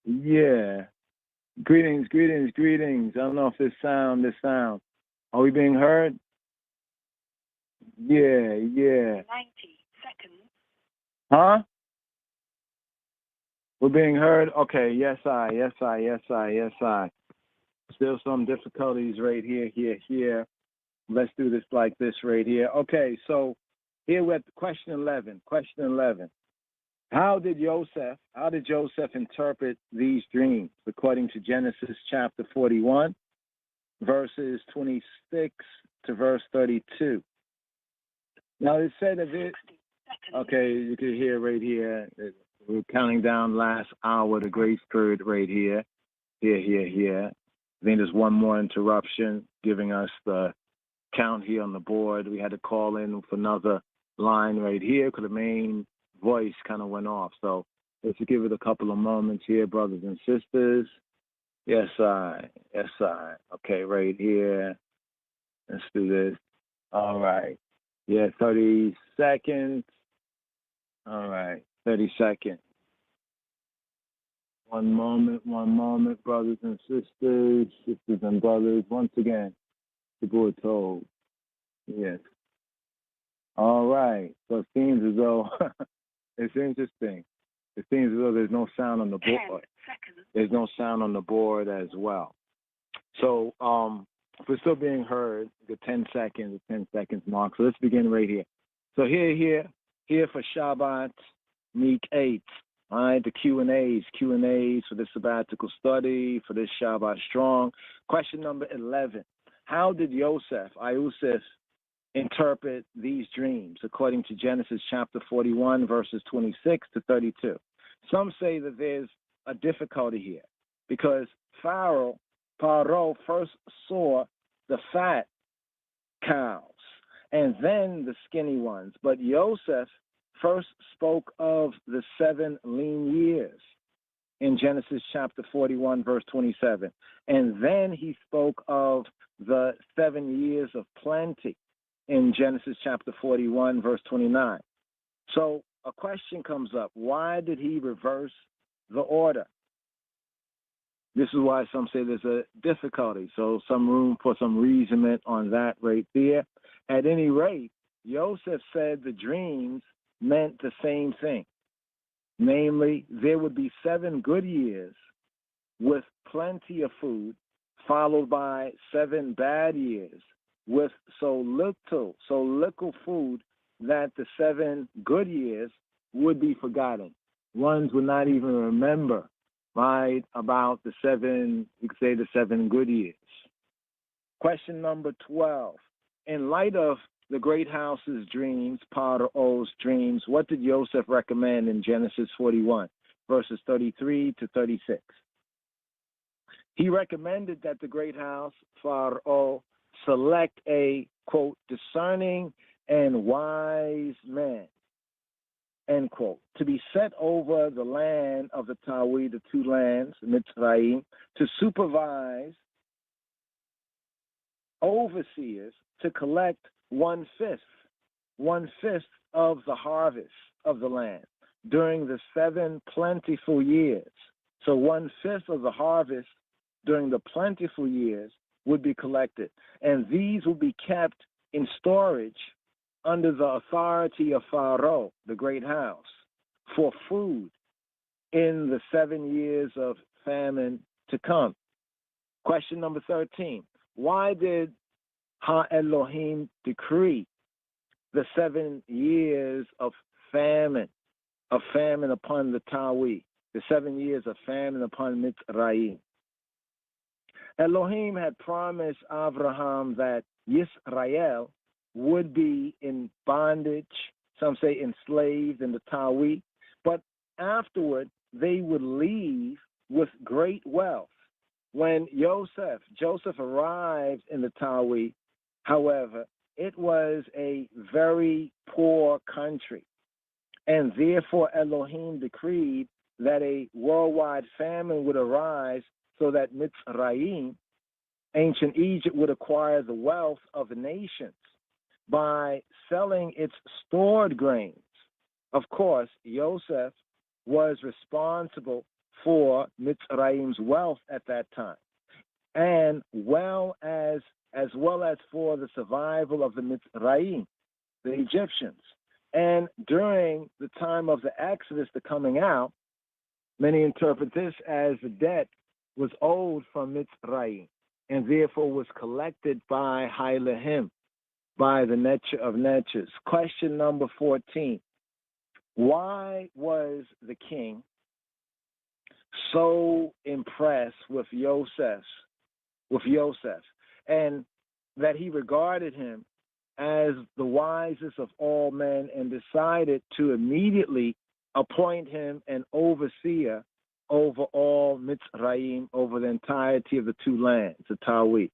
yeah. Greetings. I don't know if this sound. Are we being heard? Yeah. 90 seconds. Huh? We're being heard? Okay, yes, I. Still some difficulties right here. Let's do this like this right here. Okay, so here we're at question 11. How did Joseph interpret these dreams according to Genesis chapter 41, verses 26 to verse 32? Now it said of it, okay, you can hear right here, we're counting down last hour, the grace period right here. Here. I think there's one more interruption giving us the count here on the board. We had to call in for another line right here because the main voice kind of went off. So let's give it a couple of moments here, brothers and sisters. Yes, I. Okay, right here. Let's do this. All right. Yeah, 30 seconds. All right, 30 seconds. One moment, brothers and sisters and brothers. Once again, the board told. Yes. All right. So it seems as though it's interesting. It seems as though there's no sound on the board. There's no sound on the board as well. So if we're still being heard, the 10 seconds mark. So let's begin right here. So here for Shabbat, Meek 8. All right, the Q&As for this sabbatical study, for this Shabbat Strong. Question number 11. How did Yosef interpret these dreams according to Genesis chapter 41, verses 26 to 32? Some say that there's a difficulty here because Pharaoh first saw the fat cows and then the skinny ones, but Yosef first spoke of the 7 lean years in Genesis chapter 41, verse 27. And then he spoke of the 7 years of plenty in Genesis chapter 41, verse 29. So a question comes up. Why did he reverse the order? This is why some say there's a difficulty. So some room for some reasonment on that right there. At any rate, Yosef said the dreams meant the same thing. Namely, there would be 7 good years with plenty of food, followed by 7 bad years with so little food that the 7 good years would be forgotten. Ones would not even remember, right, about the 7, you could say the 7 good years. Question number 12. In light of the great house's dreams, Paro's dreams, what did Yosef recommend in Genesis 41, verses 33 to 36? He recommended that the great house, Pharaoh, select a, quote, discerning and wise man, end quote, to be set over the land of the Tawi, the 2 lands, Mitzrayim, to supervise overseers to collect 1/5 of the harvest of the land during the 7 plentiful years. So 1/5 of the harvest during the plentiful years would be collected, and these will be kept in storage under the authority of Pharaoh, the great house, for food in the 7 years of famine to come. Question number 13. why did Ha Elohim decree the 7 years of famine upon the Tawi, the 7 years of famine upon Mitzrayim? Elohim had promised Abraham that Yisrael would be in bondage, some say enslaved in the Tawi, but afterward they would leave with great wealth. When Joseph arrived in the Tawi, however, it was a very poor country, and therefore Elohim decreed that a worldwide famine would arise so that Mitzrayim, ancient Egypt, would acquire the wealth of the nations by selling its stored grains. Of course, Joseph was responsible for Mitzrayim's wealth at that time, and as well as for the survival of the Mitzrayim, the Egyptians. And during the time of the Exodus, the coming out, many interpret this as the debt was owed from Mitzrayim, and therefore was collected by Hailahim, by the Netcher of Netchers. Question number 14. Why was the king so impressed with Yosef, and that he regarded him as the wisest of all men and decided to immediately appoint him an overseer over all Mitzrayim, over the entirety of the two lands, the Tawi?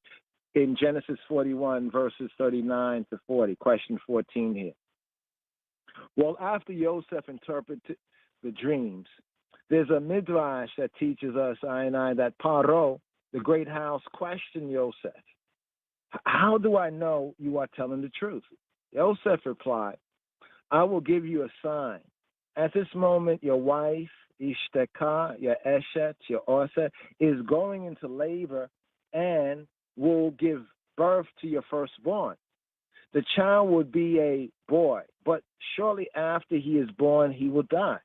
In Genesis 41, verses 39 to 40, question 14 here. Well, after Yosef interpreted the dreams, there's a midrash that teaches us, that Paro, the great house, questioned Yosef. How do I know you are telling the truth? Yosef replied, I will give you a sign. At this moment, your wife, Ishteka, your Eshet, your Oset, is going into labor and will give birth to your firstborn. The child would be a boy, but shortly after he is born, he will die.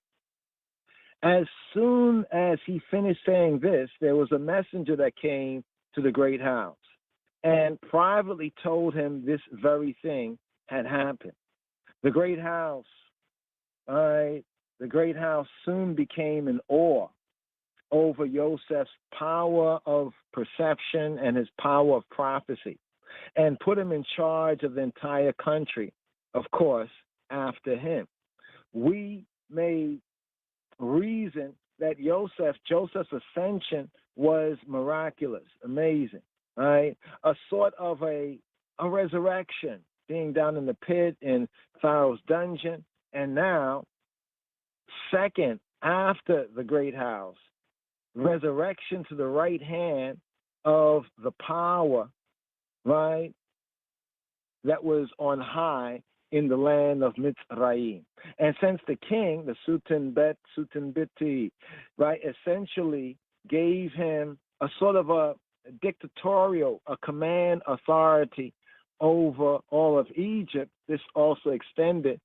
As soon as he finished saying this, there was a messenger that came to the great house and privately told him this very thing had happened. The great house, soon became in awe over Joseph's power of perception and his power of prophecy, and put him in charge of the entire country, of course, after him. We may reason that Joseph's ascension was miraculous, amazing, right? A sort of a resurrection, being down in the pit in Pharaoh's dungeon, and now, second after the great house, resurrection to the right hand of the power, right, that was on high in the land of Mitzrayim. And since the king, the Sultan Biti, right, essentially gave him a sort of a dictatorial, a command authority over all of Egypt, this also extended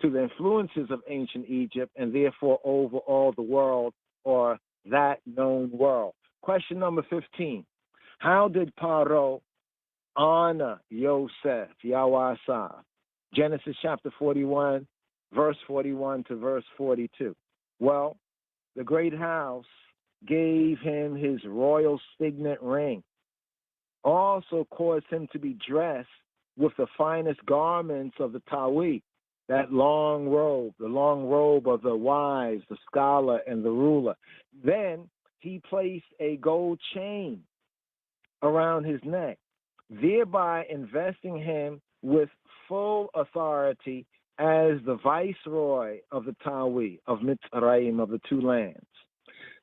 to the influences of ancient Egypt and therefore over all the world, or that known world. Question number 15. How did Paro honor Yosef, Yawasa? Genesis chapter 41, verse 41 to verse 42. Well, the great house gave him his royal signet ring, also caused him to be dressed with the finest garments of the Tawi, that long robe, the long robe of the wise, the scholar, and the ruler. Then he placed a gold chain around his neck, thereby investing him with full authority as the viceroy of the Tawi, of Mitzrayim, of the two lands.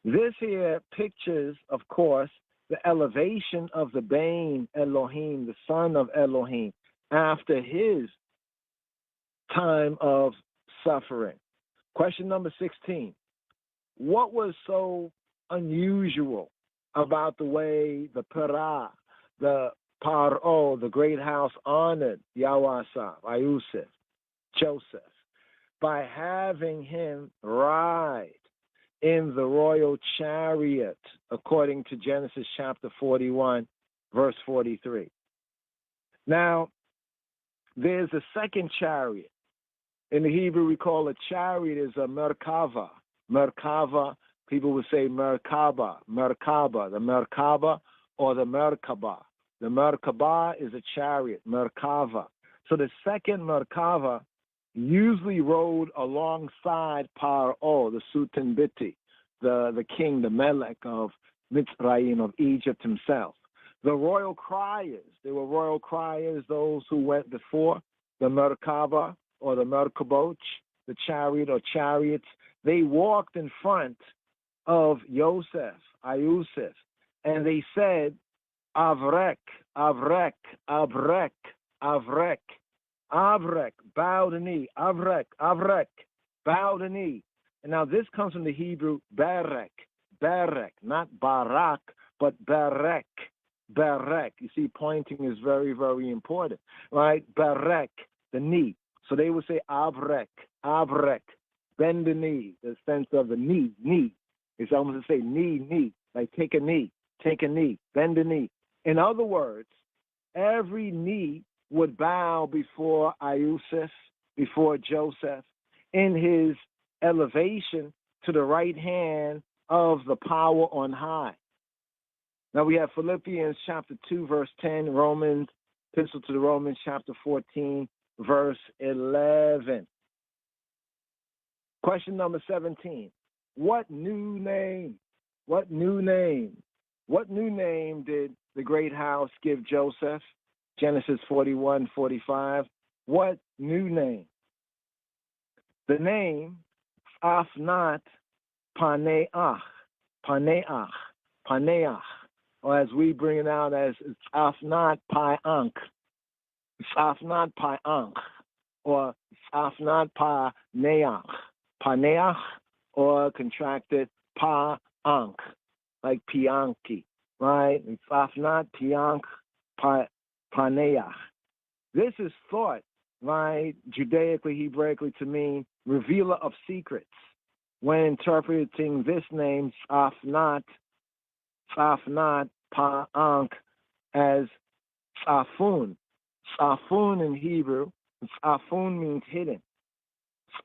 This here pictures, of course, the elevation of the Bain Elohim, the son of Elohim, after his time of suffering. Question number 16. What was so unusual about the way the Paro, the great house, honored Yawasa, Joseph, by having him ride in the royal chariot, according to Genesis chapter 41, verse 43. Now, there's a second chariot. In the Hebrew, we call a chariot is a Merkava. Merkava, people would say Merkaba, Merkaba, the Merkaba or the Merkaba. The Merkaba is a chariot, Merkava. So the second Merkava usually rode alongside Paro, the Sultan Biti, the king, the Melech of Mitzrayim, of Egypt himself. The royal criers, they were royal criers, those who went before, the Merkava or the Merkaboch, the chariot or chariots. They walked in front of Yosef, Ayusef, and they said, Avrek, Avrek, Avrek, Avrek, Avrek, bow the knee, Avrek, Avrek, bow the knee. And now this comes from the Hebrew Berek, Berek, not Barak, but Berek, Berek. You see, pointing is very, very important, right? Berek, the knee. So they would say Avrek, Avrek, bend the knee, the sense of the knee, knee. It's almost to say knee, knee, like take a knee, bend the knee. In other words, every knee would bow before Ayusef, before Joseph, in his elevation to the right hand of the power on high. Now we have Philippians chapter 2, verse 10, Romans, epistle to the Romans chapter 14, verse 11. Question number 17. What new name did the great house give Joseph? Genesis 41:45. What new name? The name Afnat Paneach, Paneach, Paneach, or as we bring it out as Afnat Payank, Afnat Payank, or Afnat Paneach, Paneach, or contracted Pa-ank, like Pianki, right? Afnat Piank Paneach. This is thought, right, Judaically, Hebraically, to mean revealer of secrets. When interpreting this name, Afnat Pa'ank, as Safun. Safun in Hebrew, Safun means hidden.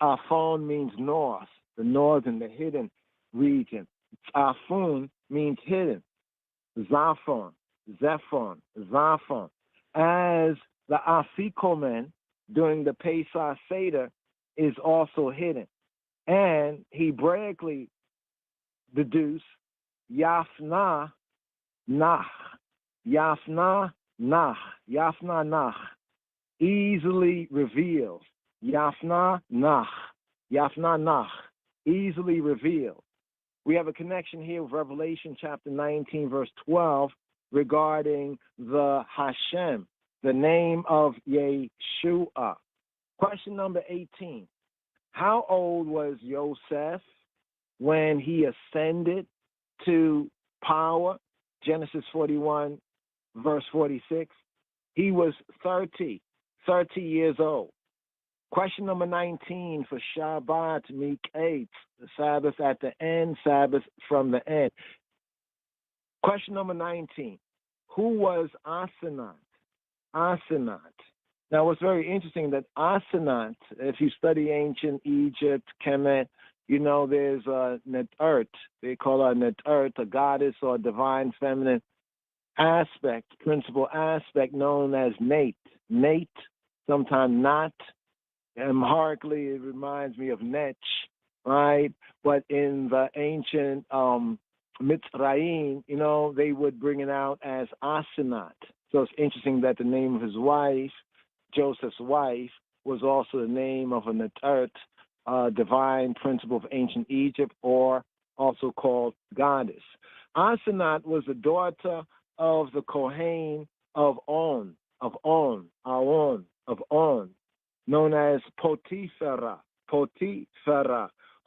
Safon means north, the northern, the hidden region. Safun means hidden. Zaphon, Zephon, Zaphon. As the Afikomen during the Pesach Seder is also hidden. And Hebraically deduce Yafna Nach, Yafna Nach, Yafna Nach, easily revealed. Yafna Nach, Yafna Nach, easily revealed. We have a connection here with Revelation chapter 19, verse 12, regarding the Hashem, the name of Yeshua. Question number 18. How old was Yosef when he ascended to power? Genesis 41, verse 46. He was 30 years old. Question number 19 for Shabbat, Meek 8, the Sabbath at the end, Sabbath from the end. Question number 19. Who was Asenat? Asenat. Now, what's very interesting that Asenat, if you study ancient Egypt, Kemet, you know there's a Netert. They call her Netert, a goddess or a divine feminine aspect, principal aspect known as Nate. Nate, sometimes not. Amharically, it reminds me of Netch, right? But in the ancient Mitzrayim, you know, they would bring it out as Asenat. So it's interesting that the name of his wife, Joseph's wife, was also the name of a Netert, divine principle of ancient Egypt, or also called goddess. Asenat was the daughter of the Kohen of On, known as Potiphera,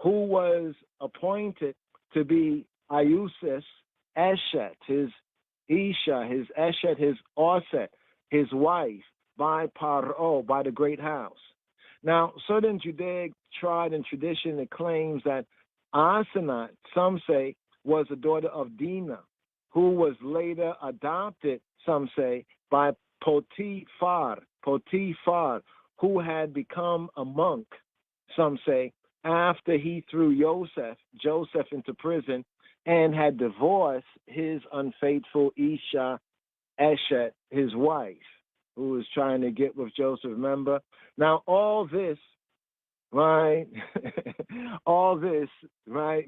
who was appointed to be Ayus's Eshet, his Isha, his Eshet, his Orset, his wife, by Paro, by the great house. Now, certain Judaic tribe and tradition, it claims that Asenat, some say, was the daughter of Dinah, who was later adopted, some say, by Potiphar, who had become a monk, some say, after he threw Joseph into prison and had divorced his unfaithful Isha Eshet, his wife, who was trying to get with Joseph, remember? Now, all this, right,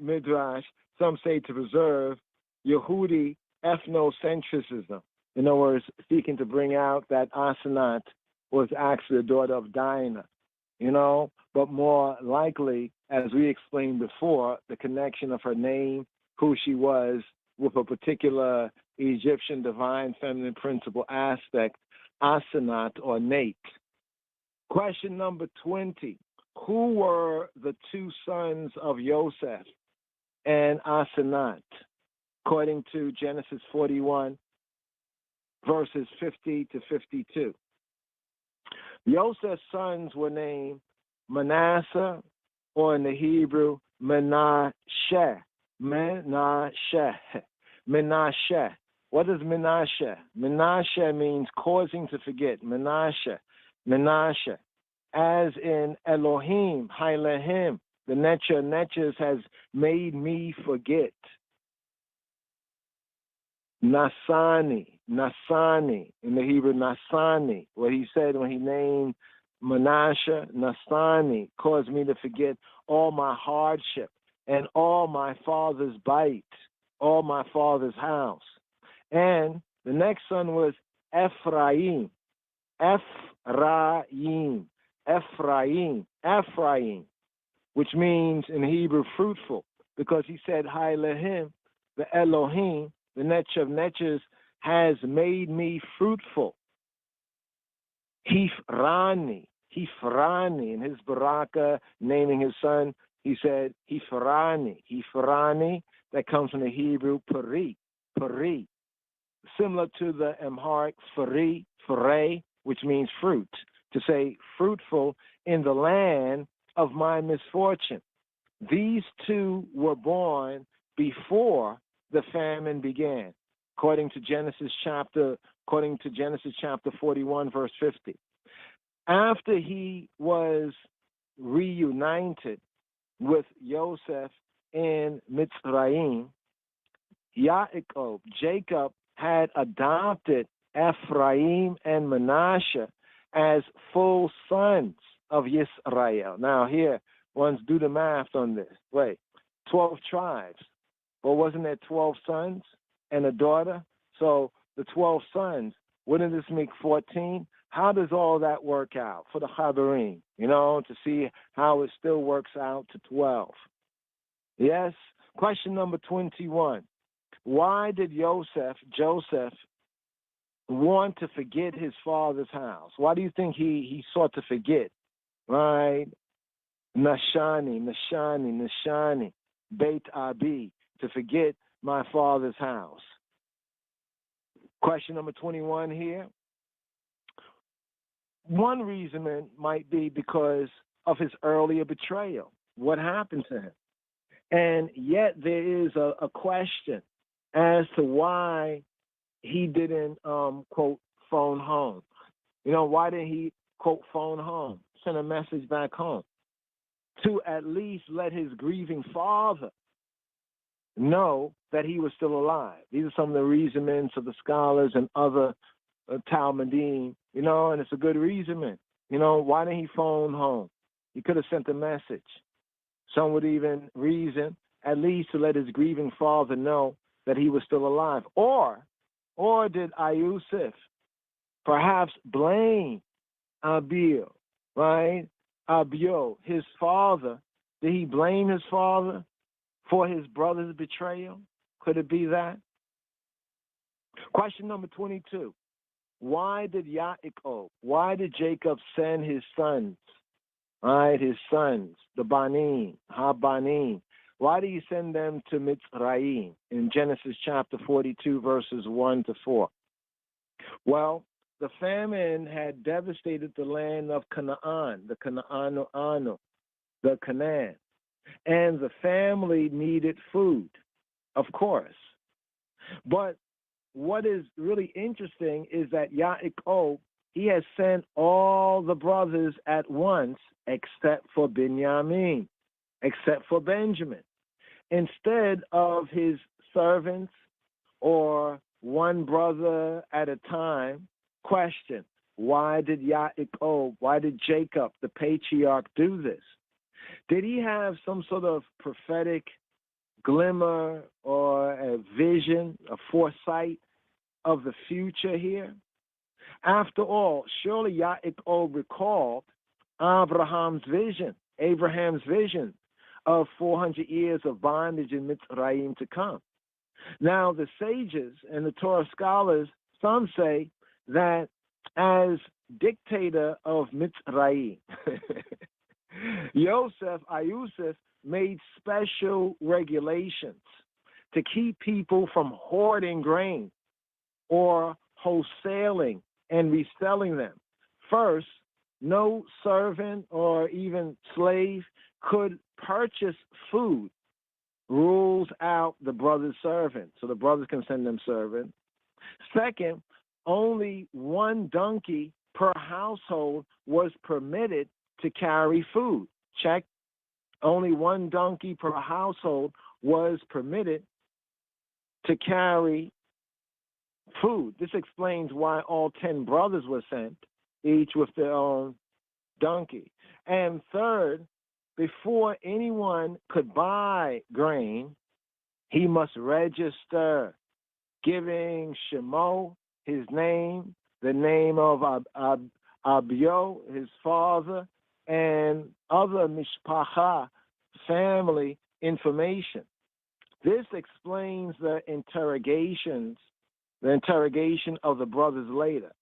Midrash, some say to preserve Yehudi ethnocentrism. In other words, seeking to bring out that Asenat was actually the daughter of Dinah, but more likely, as we explained before, the connection of her name, who she was, with a particular Egyptian divine feminine principle aspect, Asenat or Nate. Question number 20. Who were the two sons of Joseph and Asenat? According to Genesis 41, verses 50 to 52. Joseph's sons were named Manasseh, or in the Hebrew, Menashe. Menashe. What is Menashe? Menashe means causing to forget. Menashe. As in Elohim, Hailehim, the Netches has made me forget. Nasani, in the Hebrew, Nasani, what he said when he named Manasseh, Nasani, caused me to forget all my hardship and all my father's bite, all my father's house. And the next son was Ephraim, which means in Hebrew fruitful, because he said, Hailehim, the Elohim, the Netches has made me fruitful. Hifrani, in his baraka, naming his son, he said, Hifrani, that comes from the Hebrew, Pari, similar to the Amharic, Fare, which means fruit, to say fruitful in the land of my misfortune. These two were born before the famine began, according to Genesis chapter 41, verse 50. After he was reunited with Joseph in Mitzrayim, Jacob had adopted Ephraim and Manasseh as full sons of Yisrael. Now here, ones do the math on this. 12 tribes. Well, wasn't there 12 sons and a daughter? So the 12 sons, wouldn't this make 14? How does all that work out for the Chaverim, to see how it still works out to 12? Yes? Question number 21. Why did Joseph want to forget his father's house? Why do you think he sought to forget? Right? Nashani, Beit Abi, to forget my father's house. Question number 21 here. One reason might be because of his earlier betrayal. What happened to him? And yet there is a question as to why he didn't, quote, phone home. Why didn't he, quote, phone home, send a message back home to at least let his grieving father know that he was still alive? These are some of the reasonings of the scholars and other Talmudim, and it's a good reasoning. Why didn't he phone home? He could have sent a message. Some would even reason at least to let his grieving father know that he was still alive. Or did Yusuf perhaps blame Abil, right? Abio, his father. Did he blame his father for his brother's betrayal? Could it be that? Question number 22. Why did Jacob send his sons, right, the Banim, Ha-Banim? Why did he send them to Mitzrayim in Genesis chapter 42, verses 1 to 4? Well, the famine had devastated the land of Canaan, the Canaan. And the family needed food, of course. But what is really interesting is that Yaakov, he has sent all the brothers at once except for Benjamin, except for Benjamin. Instead of his servants or one brother at a time, question, why did Yaakov, why did Jacob, the patriarch, do this? Did he have some sort of prophetic glimmer or a vision, a foresight of the future here? After all, surely Yaakov recalled Abraham's vision of 400 years of bondage in Mitzrayim to come. Now, the sages and the Torah scholars, some say that as dictator of Mitzrayim, Yosef made special regulations to keep people from hoarding grain or wholesaling and reselling them. First, no servant or even slave could purchase food. Rules out the brother's servant, so the brothers can send them servant. Second, only one donkey per household was permitted to carry food. Check. Only one donkey per household was permitted to carry food. This explains why all 10 brothers were sent, each with their own donkey. And third, before anyone could buy grain, he must register, giving Shemo, his name, the name of Abio, his father, and other mishpacha, family information. This explains the interrogation of the brothers later.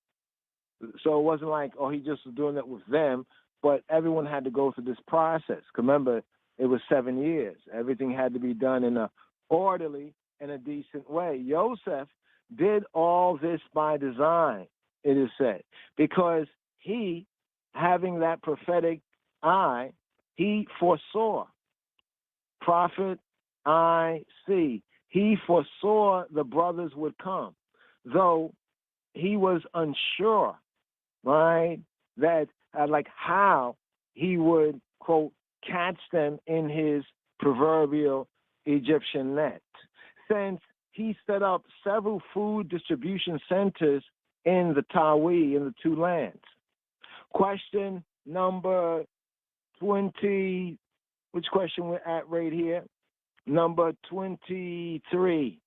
So it wasn't like, oh, he just was doing it with them, but everyone had to go through this process. Remember, it was 7 years. Everything had to be done in a orderly and a decent way. Joseph did all this by design, it is said, because he, having that prophetic eye, he foresaw. Prophet I see. He foresaw the brothers would come, though he was unsure, right, that like how he would, quote, catch them in his proverbial Egyptian net, since he set up several food distribution centers in the Tawi, in the two lands. Question number 20, which question we're at right here? Number 23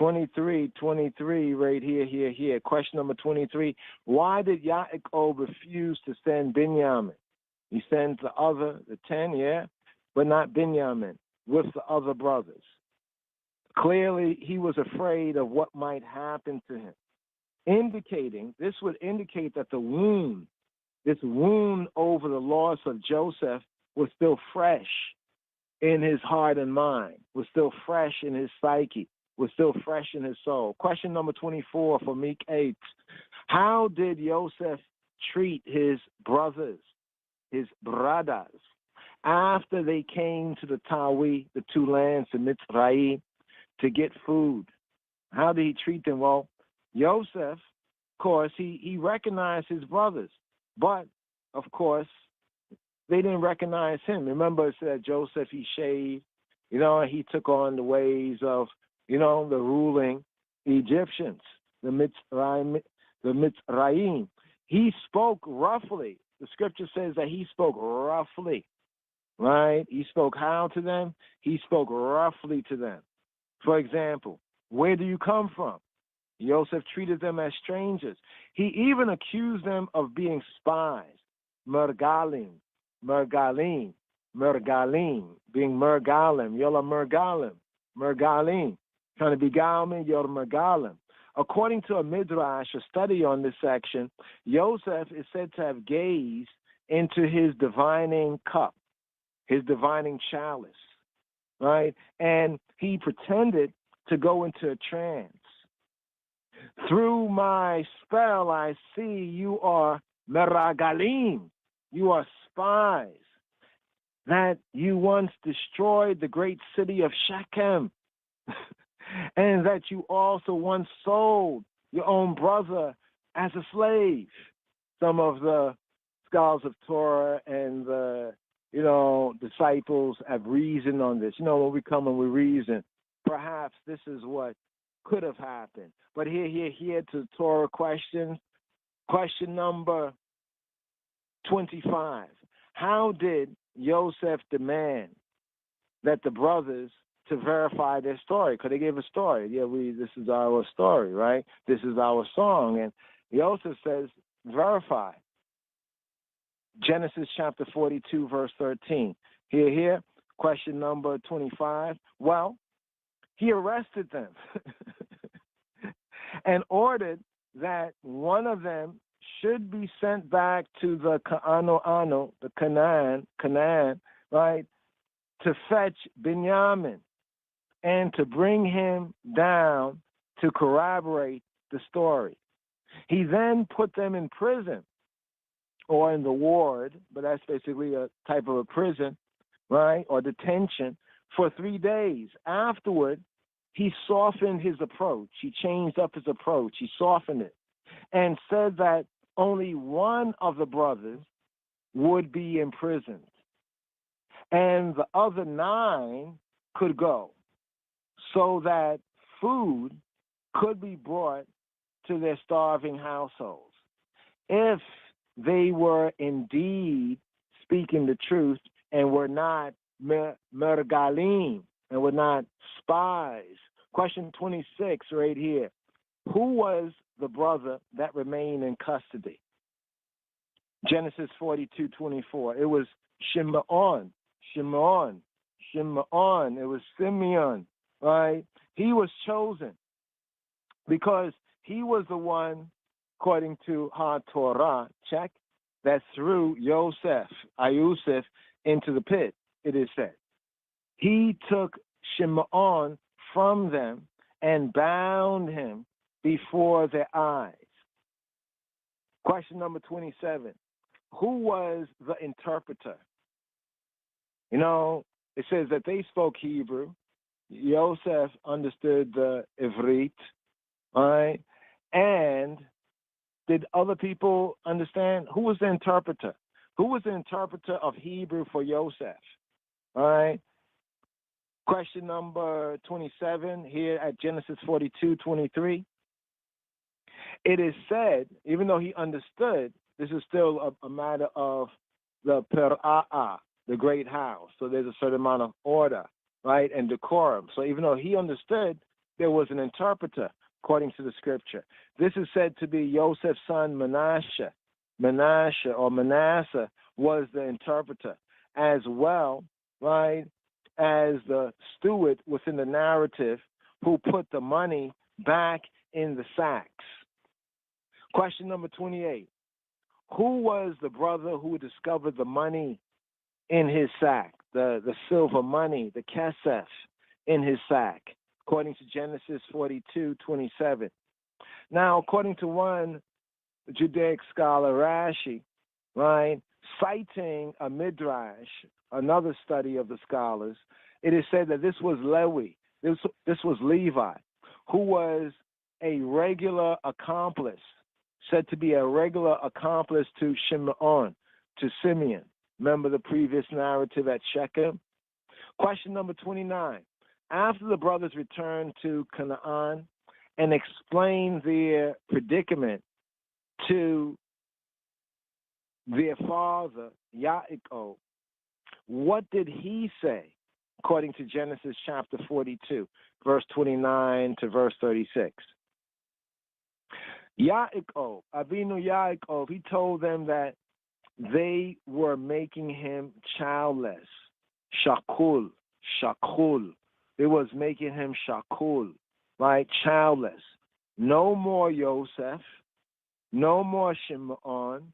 right here. Question number 23. Why did Yaakov refuse to send Binyamin? He sends the 10, yeah, but not Binyamin, with the other brothers. Clearly, he was afraid of what might happen to him. This would indicate that this wound over the loss of Joseph was still fresh in his heart and mind, was still fresh in his psyche, was still fresh in his soul. Question number 24 for Meek 8. How did Joseph treat his brothers, after they came to the Tawi, the two lands in Mitzrayim, to get food? How did he treat them? Well, Joseph, of course, he recognized his brothers, but, of course, they didn't recognize him. Remember, it said Joseph, he shaved, he took on the ways of, the ruling Egyptians, the Mitzrayim. He spoke roughly. The scripture says that he spoke roughly, right? He spoke how to them? He spoke roughly to them. For example, where do you come from? Joseph treated them as strangers. He even accused them of being spies, mergalim, being mergalim, yola mergalim, trying to beguile me, yola mergalim. According to a midrash, a study on this section, Joseph is said to have gazed into his divining cup, his divining chalice, right? And he pretended to go into a trance. Through my spell, I see you are meragalim, you are spies, that you once destroyed the great city of Shechem. and that you also once sold your own brother as a slave. Some of the scholars of Torah and the disciples have reasoned on this. When we come and we reason, perhaps this is what could have happened. But here to Torah questions. Question number 25. How did Yosef demand that the brothers to verify their story? Because they gave a story. This is our story, right? This is our song. And Yosef says, verify. Genesis chapter 42, verse 13. Here. Question number 25. Well, he arrested them and ordered that one of them should be sent back to the Canaan, right, to fetch Binyamin and to bring him down to corroborate the story. He then put them in prison or in the ward, but that's basically a type of a prison, right, or detention for 3 days. Afterward, he softened his approach. He changed up his approach. He softened it and said that only one of the brothers would be imprisoned and the other 9 could go, so that food could be brought to their starving households. If they were indeed speaking the truth and were not mergalim and were not spies. Question 26 right here. Who was the brother that remained in custody? Genesis 42:24. It was Shimon. It was Simeon, right? He was chosen because he was the one, according to HaTorah, check, that threw Yosef into the pit, it is said. He took Shimon from them and bound him before their eyes. Question number 27. Who was the interpreter? It says that they spoke Hebrew. Yosef understood the Ivrit, right? And did other people understand? Who was the interpreter? Who was the interpreter of Hebrew for Yosef? All right. Question number 27 here at Genesis 42:23. It is said, even though he understood, this is still a matter of the pera'ah, the great house. So there's a certain amount of order, right, and decorum. So even though he understood, there was an interpreter, according to the scripture. This is said to be Joseph's son Manasseh. Manasseh was the interpreter as well, right, as the steward within the narrative who put the money back in the sacks. Question number 28. Who was the brother who discovered the money in his sack, the silver money, the kesef in his sack, according to Genesis 42:27. Now, according to one Judaic scholar, Rashi, right, citing a midrash, another study of the scholars, it is said that this was Levi, this was Levi, who was a regular accomplice, said to be a regular accomplice to Shimon, to Simeon. Remember the previous narrative at Shechem? Question number 29. After the brothers returned to Canaan and explained their predicament to their father, Yaakov, what did he say, according to Genesis chapter 42, verse 29 to verse 36? Yaakov, Avinu Yaakov, he told them that they were making him childless, shakul. They was making him shakul, right, childless. No more Yosef, no more Shimon,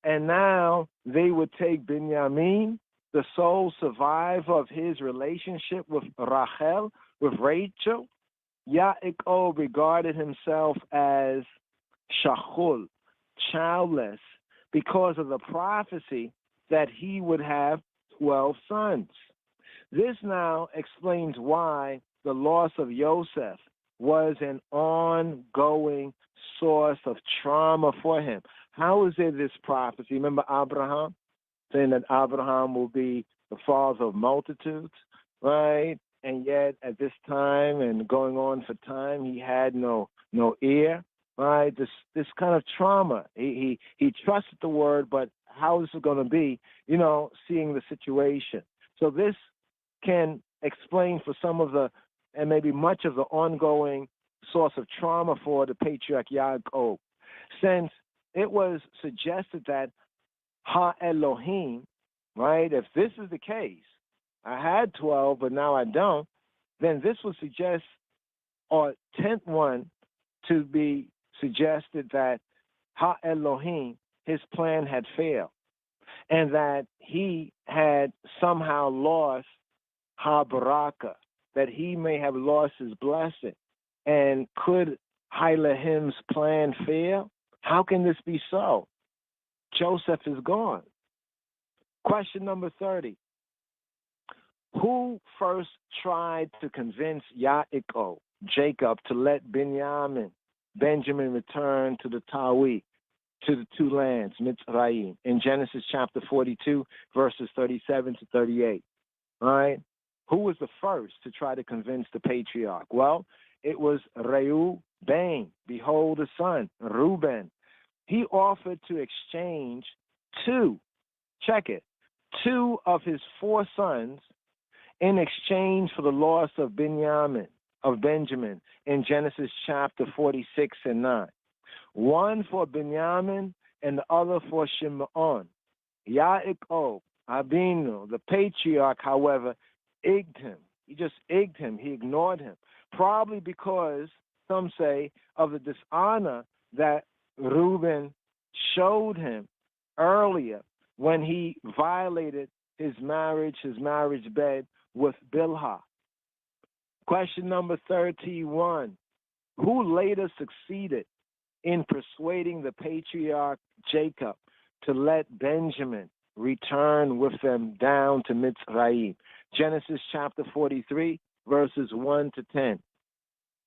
and now they would take Binyamin, the sole survivor of his relationship with Rachel, with Rachel. Yaakov regarded himself as shakul, childless, because of the prophecy that he would have 12 sons. This now explains why the loss of Joseph was an ongoing source of trauma for him. How is it this prophecy? Remember Abraham saying that Abraham will be the father of multitudes, right? And yet at this time and going on for time, he had no ear, right? This kind of trauma. He trusted the word, but how is it going to be? Seeing the situation. So this can explain for some of the, and maybe much of the ongoing source of trauma for the patriarch Yaakov, since it was suggested that Ha-Elohim, right, if this is the case, I had 12, but now I don't, then this would suggest, or 10th one to be suggested that Ha-Elohim, his plan had failed, and that he had somehow lost Ha-Baraka, that he may have lost his blessing. And could Ha-Elohim's plan fail? How can this be so? Joseph is gone. Question number 30. Who first tried to convince Yaakov, Jacob, to let Benjamin return to the Tawi, to the two lands, Mitzrayim, in Genesis chapter 42, verses 37 to 38? All right? Who was the first to try to convince the patriarch? Well, it was Reuben. Behold, the son, Reuben. He offered to exchange two of his 4 sons in exchange for the loss of Benjamin in Genesis chapter 46 and 9. One for Benjamin and the other for Shimon. Yaakov, Abinu, the patriarch, however, egged him. He just egged him. He ignored him. Probably because, some say, of the dishonor that Reuben showed him earlier when he violated his marriage bed with Bilhah. Question number 31. Who later succeeded in persuading the patriarch Jacob to let Benjamin return with them down to Mitzrayim? Genesis chapter 43, verses 1 to 10.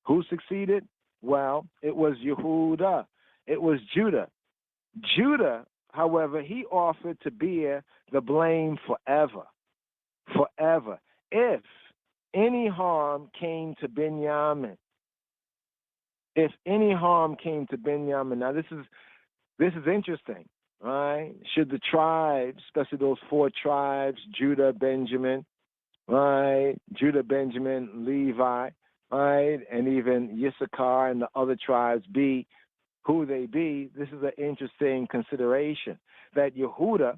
Who succeeded? Well, it was Yehuda. It was Judah. Judah, however, he offered to bear the blame forever. Forever. If any harm came to Benjamin. If any harm came to Benjamin. Now, this is interesting, right? Should the tribes, especially those 4 tribes, Judah, Benjamin, right? Judah, Benjamin, Levi, right? And even Issachar and the other tribes be who they be. This is an interesting consideration that Yehuda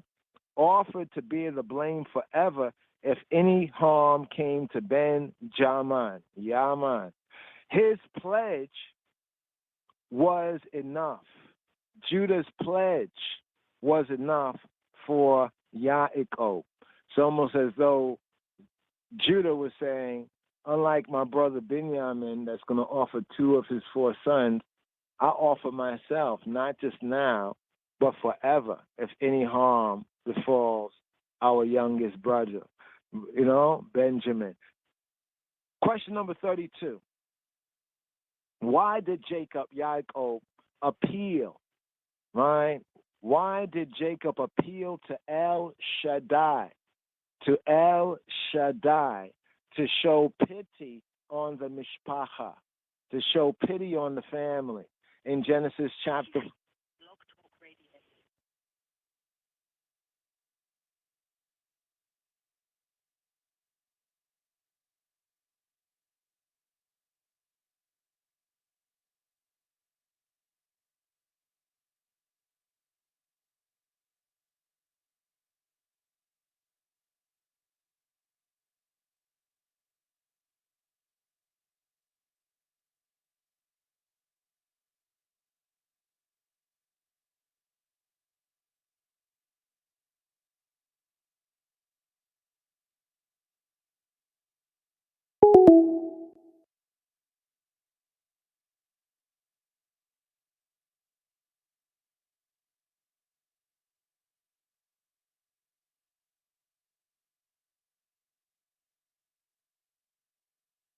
offered to bear the blame forever if any harm came to Benjamin. Yaman. His pledge was enough. Judah's pledge was enough for Yaakov. It's almost as though Judah was saying, unlike my brother Benjamin that's going to offer 2 of his 4 sons, I offer myself, not just now, but forever, if any harm befalls our youngest brother, Benjamin. Question number 32. Why did Yaakov appeal, right? Why did Jacob appeal to El Shaddai, to show pity on the mishpacha, to show pity on the family? In Genesis chapter